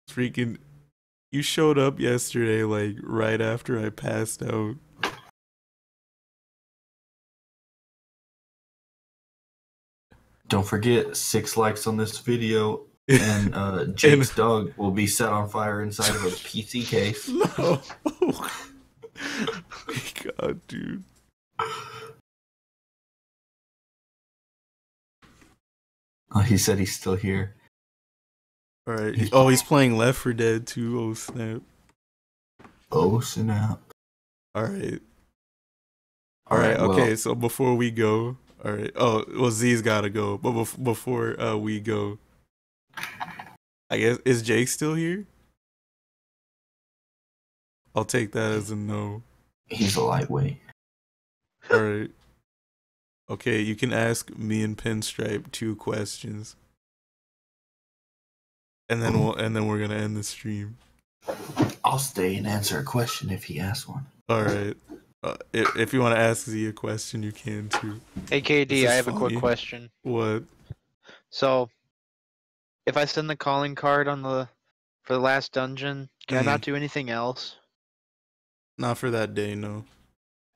Freaking, you showed up yesterday, like right after I passed out. Don't forget, 6 likes on this video, and Jake's dog will be set on fire inside of a PC case. No. Oh god, dude. He said he's still here. Alright. He's playing Left 4 Dead 2. Oh, snap. Oh, snap. Alright. Alright, okay, well, so before we go... Alright, oh, well, Z's gotta go. But before we go... I guess, is Jake still here? I'll take that as a no. He's a lightweight. Alright. Okay, you can ask me and Pinstripe 2 questions. and then we're gonna end the stream. I'll stay and answer a question if he asks one. All right. If you want to ask Z a question, you can too. Hey This KD, is I have a funny. quick question. What? So, if I send the calling card for the last dungeon, can I not do anything else Not for that day, no.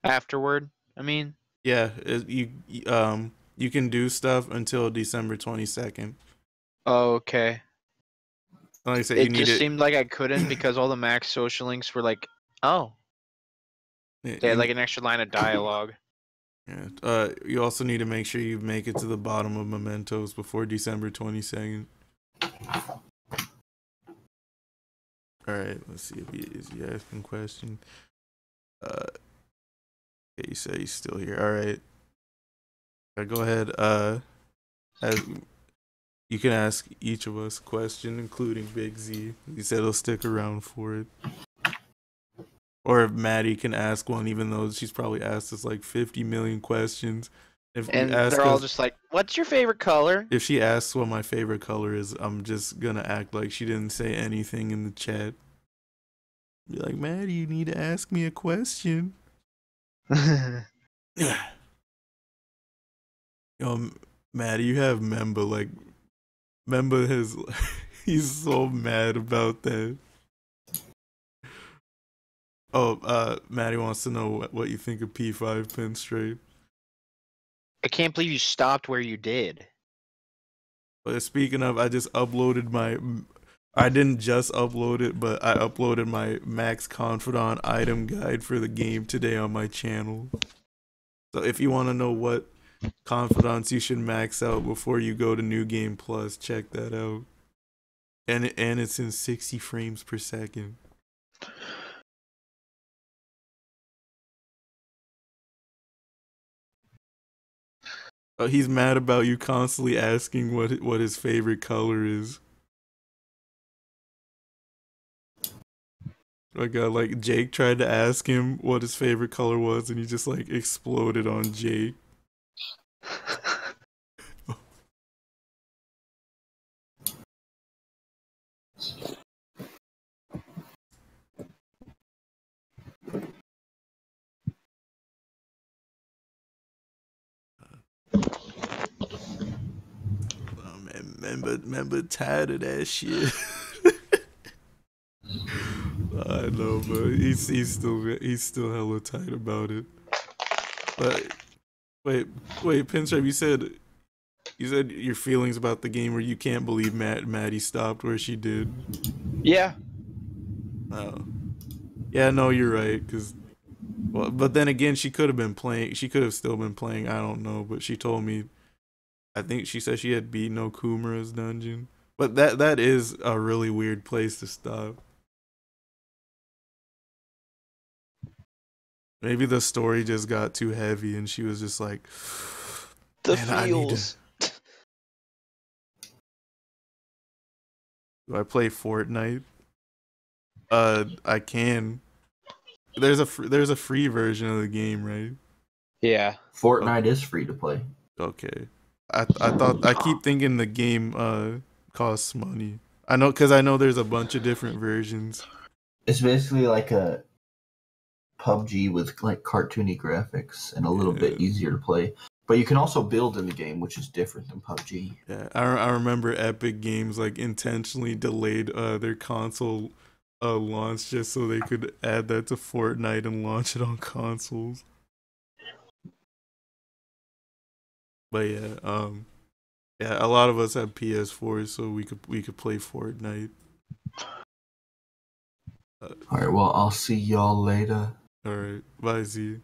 afterward? I mean, Yeah, you can do stuff until December 22nd. oh, okay. Like I said, you It need just it. seemed like I couldn't because all the max social links were like, oh, they had like an extra line of dialogue. Yeah. You also need to make sure you make it to the bottom of mementos before December 22nd. All right. Let's see if is he asking question. Okay, you said he's still here. All right. Go ahead. As you can ask each of us a question, including Big Z. He said he'll stick around for it. Or if Maddie can ask one, even though she's probably asked us like 50 million questions. If And you ask they're all us, just like, what's your favorite color? if she asks what my favorite color is, I'm just gonna act like she didn't say anything in the chat. Be like, Maddie, you need to ask me a question. Yo, Maddie, you have Memba. Like, Memba has, he's so mad about that. Oh, Maddie wants to know what you think of P5 Pinstripe. I can't believe you stopped where you did. But speaking of, I just uploaded my. I didn't just upload it, but I uploaded my Max Confidant item guide for the game today on my channel. So if you want to know what confidants you should max out before you go to New Game Plus, check that out. And it's in 60 frames per second. He's mad about you constantly asking what his favorite color is. Like Jake tried to ask him what his favorite color was, and he just like exploded on Jake. Oh man, remember tired of that shit. I know, but he's still hella tight about it. But wait, Pinstripe, you said your feelings about the game where you can't believe Maddie stopped where she did. Yeah. Oh, yeah, no, you're right. But then again, she could have been playing. She could have still been playing. I don't know, but she told me. I think she said she had beaten Okumura's dungeon. But that is a really weird place to stop. Maybe the story just got too heavy and she was just like, The man, feels. Do I play Fortnite? I can. There's a free version of the game, right? Yeah. Fortnite is free to play. Okay. I keep thinking the game costs money. I know there's a bunch of different versions. It's basically like a PUBG with like cartoony graphics and a little bit easier to play. But you can also build in the game, which is different than PUBG. Yeah, I remember Epic Games like intentionally delayed their console launch just so they could add that to Fortnite and launch it on consoles. But yeah, yeah, a lot of us have PS4s, so we could play Fortnite. All right, well, I'll see y'all later. All right, bye, Z.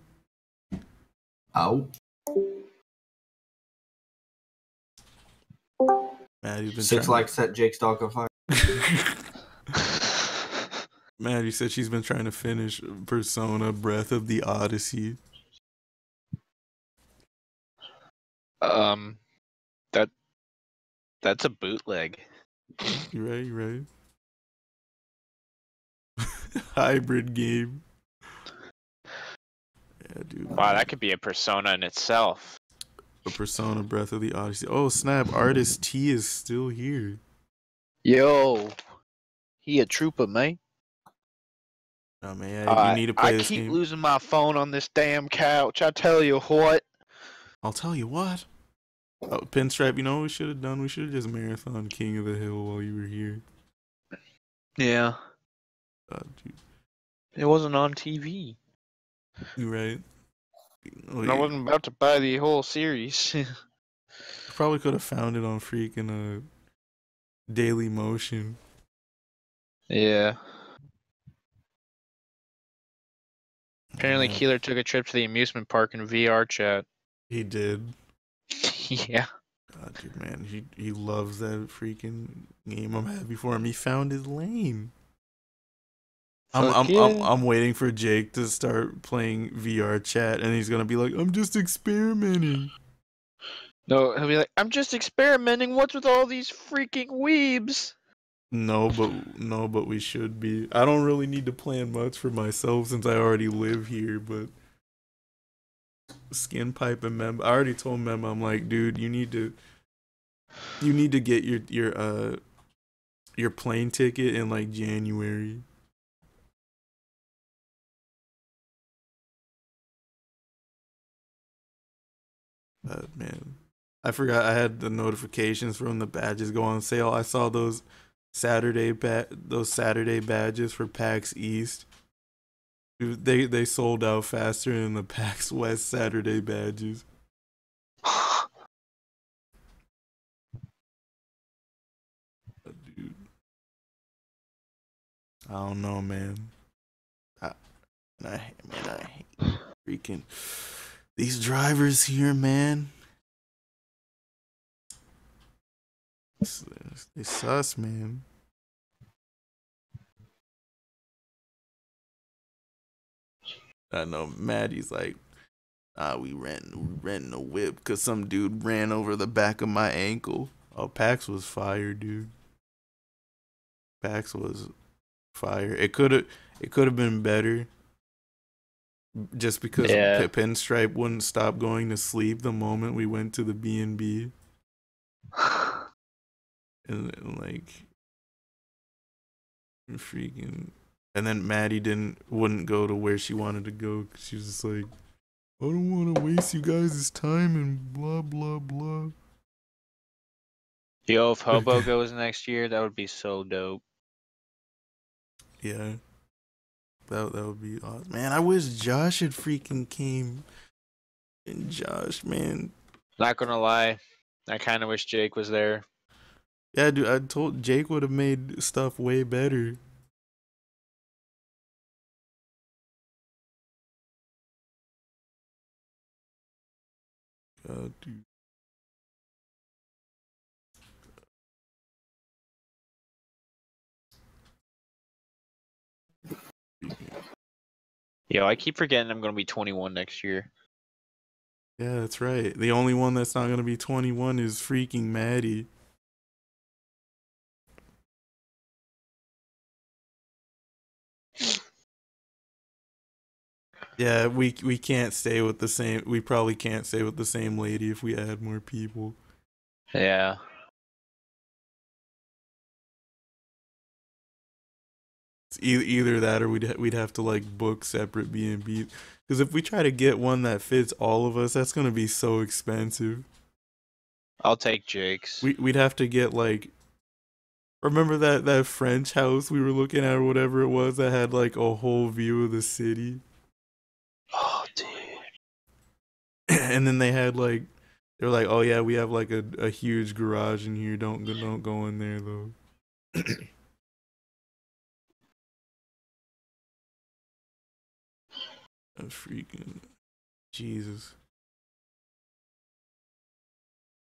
Out. Man, you've been 6 likes set Jake's dog on fire. Man, you said she's been trying to finish Persona Breath of the Odyssey. That's a bootleg. You're right. Hybrid game. Yeah, dude. Wow, that could be a persona in itself. A Persona Breath of the Odyssey. Oh snap! Artist T is still here. Yo, he a trooper, man. Oh man, you need to play I this keep game. losing my phone on this damn couch. I tell you what. I'll tell you what. Oh, Pinstripe, you know what we should have done? We should have just marathon King of the Hill while you were here. Yeah. Dude, It wasn't on TV. you right. And I wasn't about to buy the whole series. Probably could have found it on freaking Daily Motion. Yeah. Apparently, Yeah, Keeler took a trip to the amusement park in VR chat. he did. Yeah. God, dude, man, he loves that freaking game. I'm happy for him. He found his lane. Fuck yeah. I'm waiting for Jake to start playing VR chat, and he's gonna be like, "I'm just experimenting." No, he'll be like, I'm just experimenting. What's with all these freaking weebs? No, but we should be. I don't really need to plan much for myself since I already live here. But Skin Pipe and Mem, I already told Mem, I'm like, dude, you need to get your plane ticket in like January. Man, I forgot I had the notifications from the badges go on sale. I saw those Saturday badges for PAX East. Dude, they sold out faster than the PAX West Saturday badges. Dude, I don't know, man. I hate freaking these drivers here, man. They sus, man. I know Maddie's like, we renting a whip because some dude ran over the back of my ankle. Oh, PAX was fire, dude. PAX was fire. It could have been better. Just because Yeah. Pinstripe wouldn't stop going to sleep the moment we went to the B&B. And like freaking, and then Maddie wouldn't go to where she wanted to go because she was just like, I don't want to waste you guys' time and blah blah blah. Yo, if Hobo goes next year, that would be so dope. Yeah, that would be awesome, man. I wish Josh had freaking came. And Josh, man, Not gonna lie, I kind of wish Jake was there. yeah, dude, I told Jake would have made stuff way better. God, dude. Yo, I keep forgetting I'm gonna be 21 next year. Yeah, that's right. The only one that's not gonna be 21 is freaking Maddie. Yeah, we can't stay with the same. We probably can't stay with the same lady if we add more people. Yeah. It's either that or we'd have to like book separate B&B. Because if we try to get one that fits all of us, that's gonna be so expensive. I'll take Jake's. We'd have to get like. Remember that French house we were looking at or whatever it was that had like a whole view of the city. Oh, dude. And then they were like, oh yeah, we have like a huge garage in here. Don't go in there though. Freaking Jesus.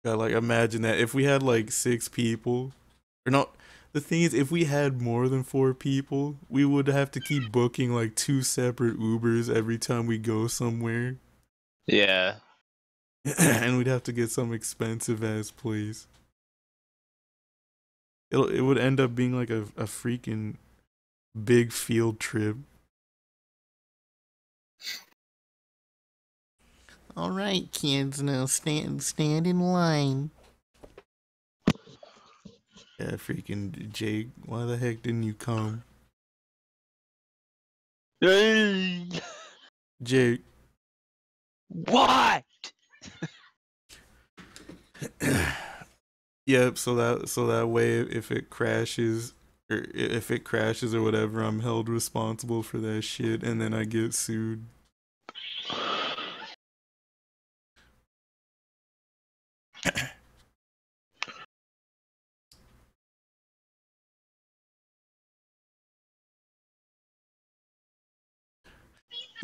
God, like imagine that if we had like 6 people, or not. The thing is, if we had more than 4 people, we would have to keep booking like 2 separate Ubers every time we go somewhere. Yeah. And we'd have to get some expensive ass place. It would end up being like a freaking big field trip. All right, kids, now stand in line. Yeah, freaking Jake, why the heck didn't you come? Jake. What? Yep, so that way if it crashes or whatever, I'm held responsible for that shit and then I get sued.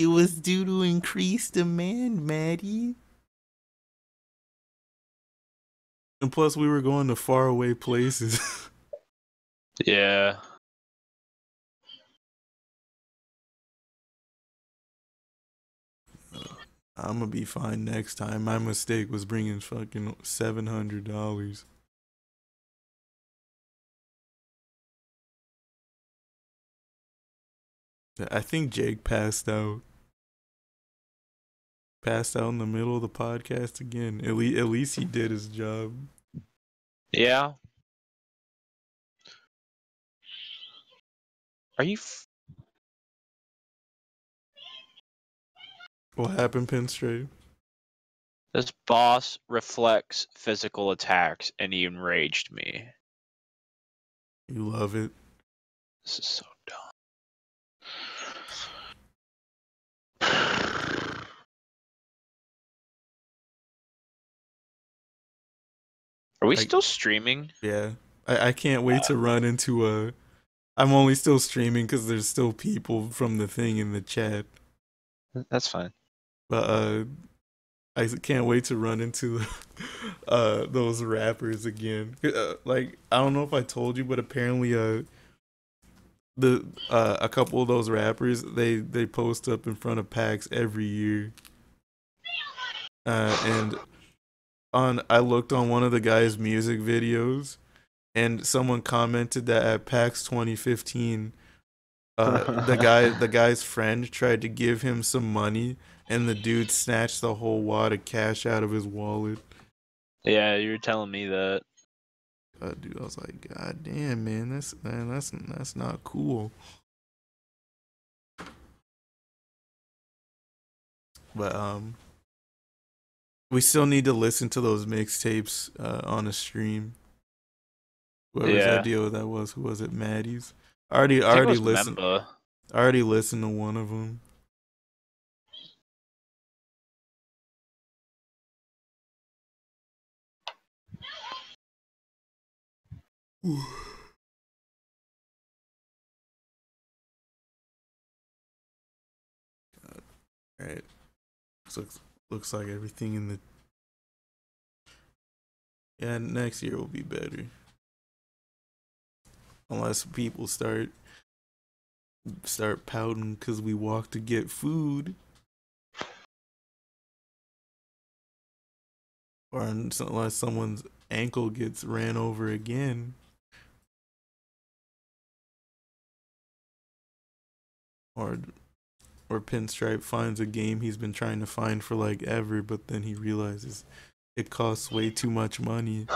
It was due to increased demand, Maddie. And plus we were going to faraway places. Yeah. I'm gonna be fine next time. My mistake was bringing fucking $700. I think Jake passed out. Passed out in the middle of the podcast again. At least he did his job. Yeah. Are you? What happened, Pinstripe? This boss reflects physical attacks, and he enraged me. You love it. This is so dumb. Are we still streaming? Yeah. I can't wait to run into a... I'm only still streaming because there's still people from the thing in the chat. That's fine. But I can't wait to run into those rappers again. Like, I don't know if I told you, but apparently a couple of those rappers, they post up in front of PAX every year. And I looked on one of the guy's music videos, and someone commented that at PAX 2015, the guy's friend tried to give him some money, and the dude snatched the whole wad of cash out of his wallet. Yeah, you were telling me that. Dude, I was like, God damn, man, that's not cool. But we still need to listen to those mixtapes on a stream. Whoever's idea that was, who was it? Maddie's. I already listened. Memba. I already listened to one of them. All right. Looks like everything in the next year will be better. Unless people start pouting because we walk to get food. Or unless someone's ankle gets ran over again. Or Pinstripe finds a game he's been trying to find for like ever, but then he realizes it costs way too much money.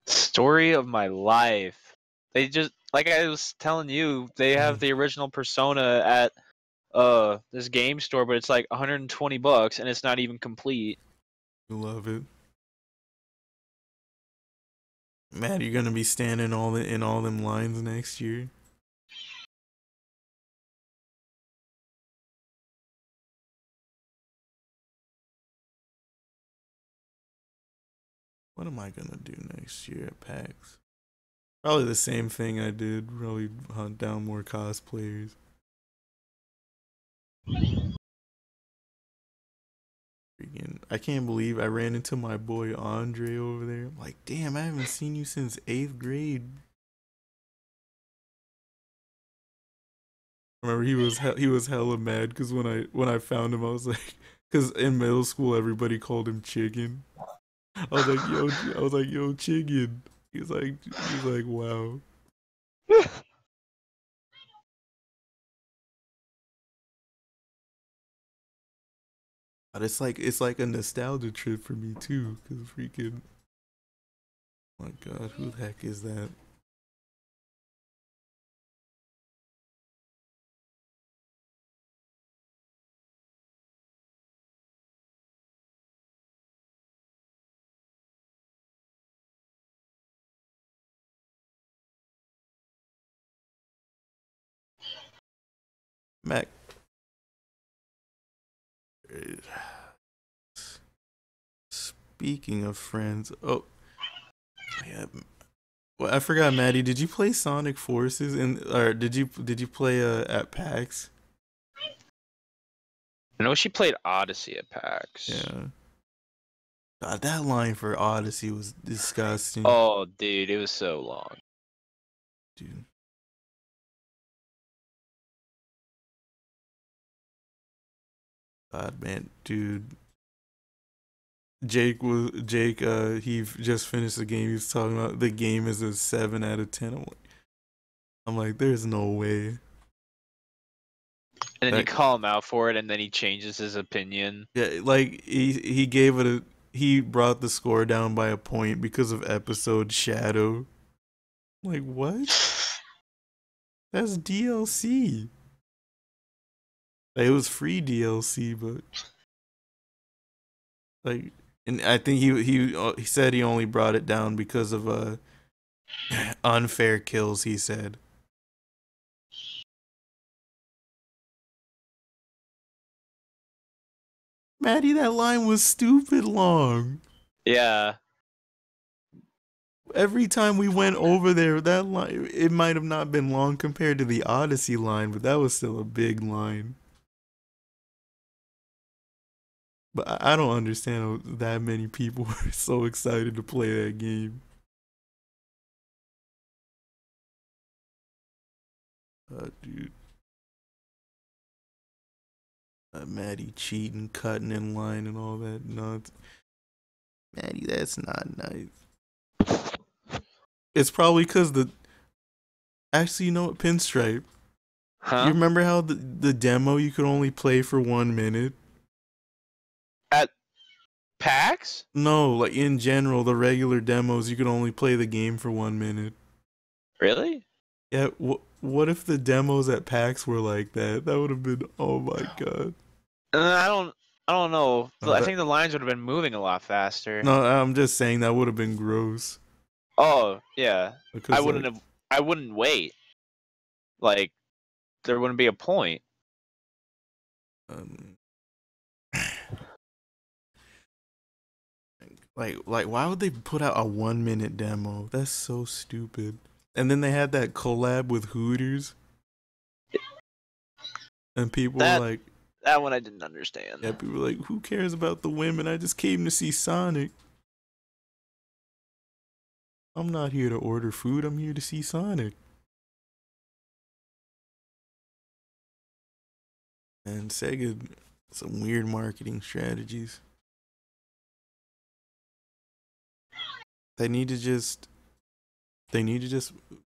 Story of my life. They just, like I was telling you, they have the original Persona at this game store, but it's like $120 and it's not even complete. You love it. Matt, you're gonna be standing in all them lines next year. What am I gonna do next year at PAX? Probably the same thing I did. Probably hunt down more cosplayers. Freaking, I can't believe I ran into my boy Andre over there. I'm like, damn, I haven't seen you since 8th grade. Remember, he was hella mad because when I found him, I was like, because in middle school everybody called him Chicken. I was like, yo, Chicken. He was like, wow. But it's like a nostalgia trip for me too, because freaking My God, who the heck is that? Mac. Speaking of friends, oh yeah. Well, I forgot, Maddie. Did you play Sonic Forces or did you play at PAX? I know she played Odyssey at PAX. Yeah. God, that line for Odyssey was disgusting. Oh, dude, it was so long. Dude. God, man, dude. Jake, he just finished the game. He was talking about the game is a 7 out of 10. I'm like, there's no way. And then you call him out for it, and then he changes his opinion. Yeah, like he gave it he brought the score down by a point because of episode Shadow. Like, what? That's DLC. Like, it was free DLC, but like, and I think he said he only brought it down because of unfair kills. He said. Maddie, that line was stupid long. Yeah. Every time we went over there, that line, it might have not been long compared to the Odyssey line, but that was still a big line. But I don't understand how that many people were so excited to play that game. Dude. Maddie cheating, cutting in line, and all that nonsense. Maddie, that's not nice. It's probably because actually, you know what, Pinstripe? Huh? You remember how the demo you could only play for 1 minute? At PAX? No, like in general, the regular demos you could only play the game for 1 minute. Really? Yeah. What if the demos at PAX were like that? That would have been, oh my God. I don't know. No, I think the lines would have been moving a lot faster. No, I'm just saying that would have been gross. Oh yeah. Because I wouldn't wait. Like, there wouldn't be a point. Like why would they put out a 1 minute demo? That's so stupid. And then they had that collab with Hooters. And people were like, that one I didn't understand. Yeah, people were like, who cares about the women? I just came to see Sonic. I'm not here to order food, I'm here to see Sonic. And Sega, some weird marketing strategies. They need to just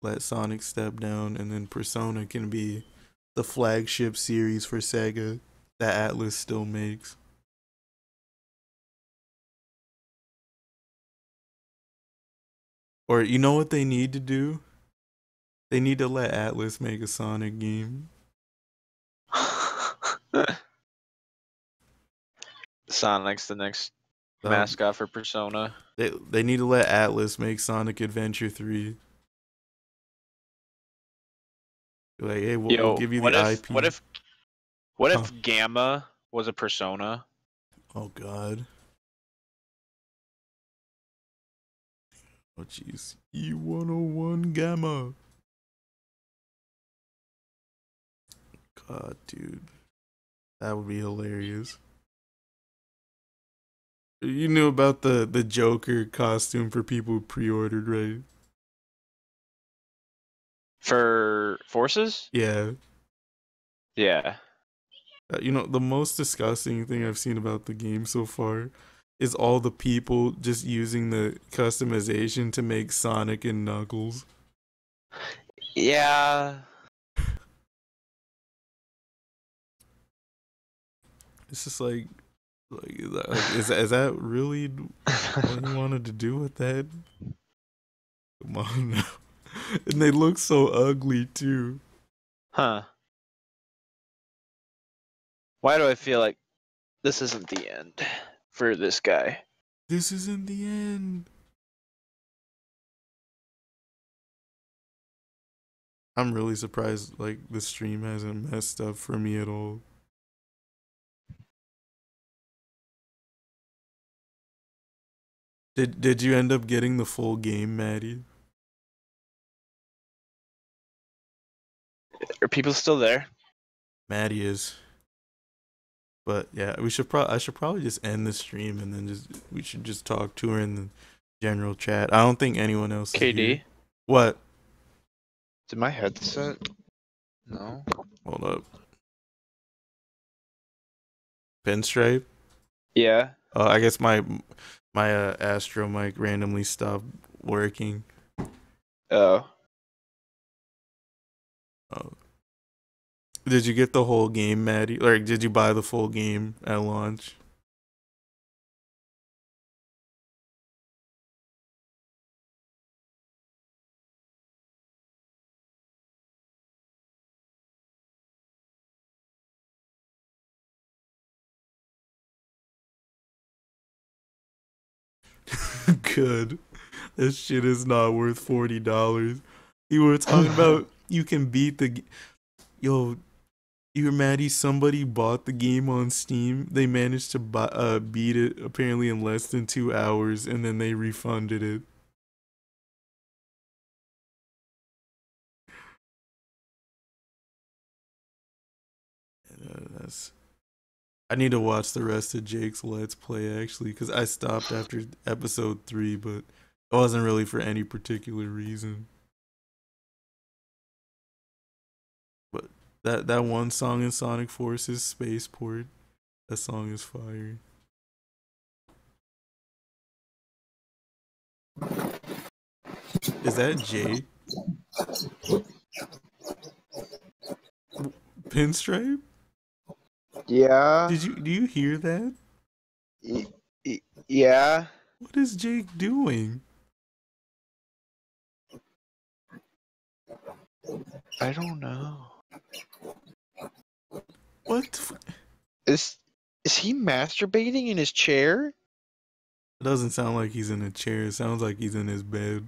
let Sonic step down, and then Persona can be the flagship series for Sega that Atlus still makes. Or you know what they need to do? They need to let Atlus make a Sonic game. Sonic's the next mascot for Persona. They need to let Atlus make Sonic Adventure 3. Like, hey, we'll give you the IP. What if Gamma was a Persona? Oh God. Oh jeez. E101 Gamma. God, dude. That would be hilarious. You knew about the Joker costume for people who pre-ordered, right? For Forces? Yeah. Yeah. You know, the most disgusting thing I've seen about the game so far is all the people just using the customization to make Sonic and Knuckles. Yeah. It's just like is that really what you wanted to do with that? Come on now. And they look so ugly too. Huh. Why do I feel like this isn't the end for this guy? This isn't the end. I'm really surprised like the stream hasn't messed up for me at all. Did you end up getting the full game, Maddie? Are people still there? Maddie is. But yeah, I should probably just end the stream and then we should just talk to her in the general chat. I don't think anyone else is KD? here. What? Did my headset? No. Hold up. Pinstripe? Yeah. I guess my Astro mic randomly stopped working. Oh. Oh. Did you get the whole game, Maddie? Or did you buy the full game at launch? Good. This shit is not worth $40. You were talking about you can beat yo. You're Maddie. Somebody bought the game on Steam. They managed to beat it apparently in less than 2 hours, and then they refunded it. That's. I need to watch the rest of Jake's Let's Play actually, because I stopped after episode 3, but it wasn't really for any particular reason. But that one song in Sonic Forces Spaceport, that song is fire. Is that Jake? Pinstripe? Yeah. Do you hear that? Yeah. What is Jake doing? I don't know. What? Is he masturbating in his chair? It doesn't sound like he's in a chair. It sounds like he's in his bed.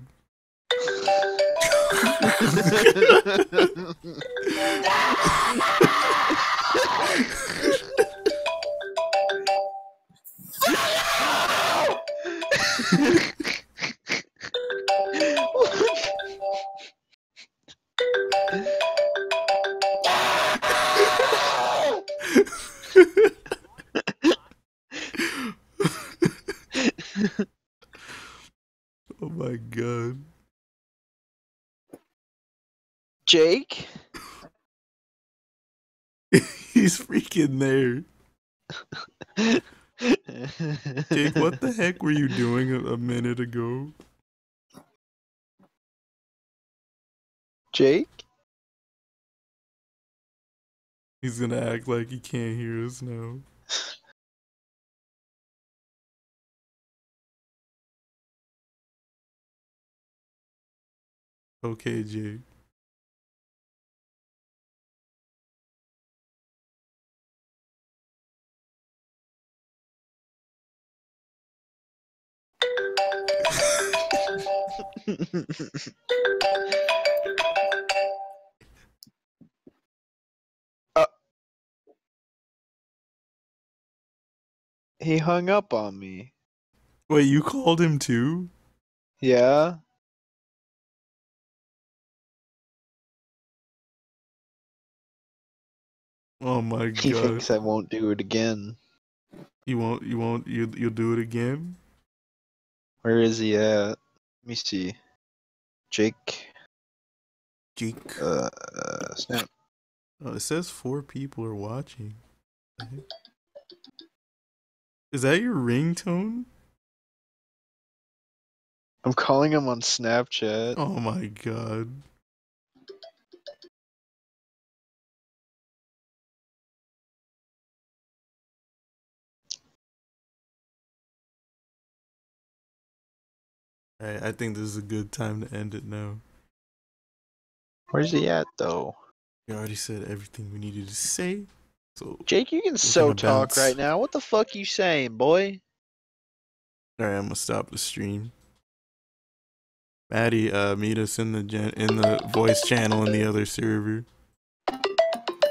Oh my god. Jake? He's freaking there. Jake, what the heck were you doing a minute ago? Jake? He's gonna act like he can't hear us now. Okay, Jake. He hung up on me. Wait, you called him too? Yeah? Oh my He god. thinks I won't do it again. You'll do it again? Where is he at? Let me see. Jake. Jake. Snap. Oh, it says 4 people are watching. Is that your ringtone? I'm calling him on Snapchat. Oh my god. Alright, I think this is a good time to end it now. Where's he at though? We already said everything we needed to say. So Jake, you can so talk right now. What the fuck you saying, boy? Alright, I'm gonna stop the stream. Maddie, meet us in the voice channel in the other server.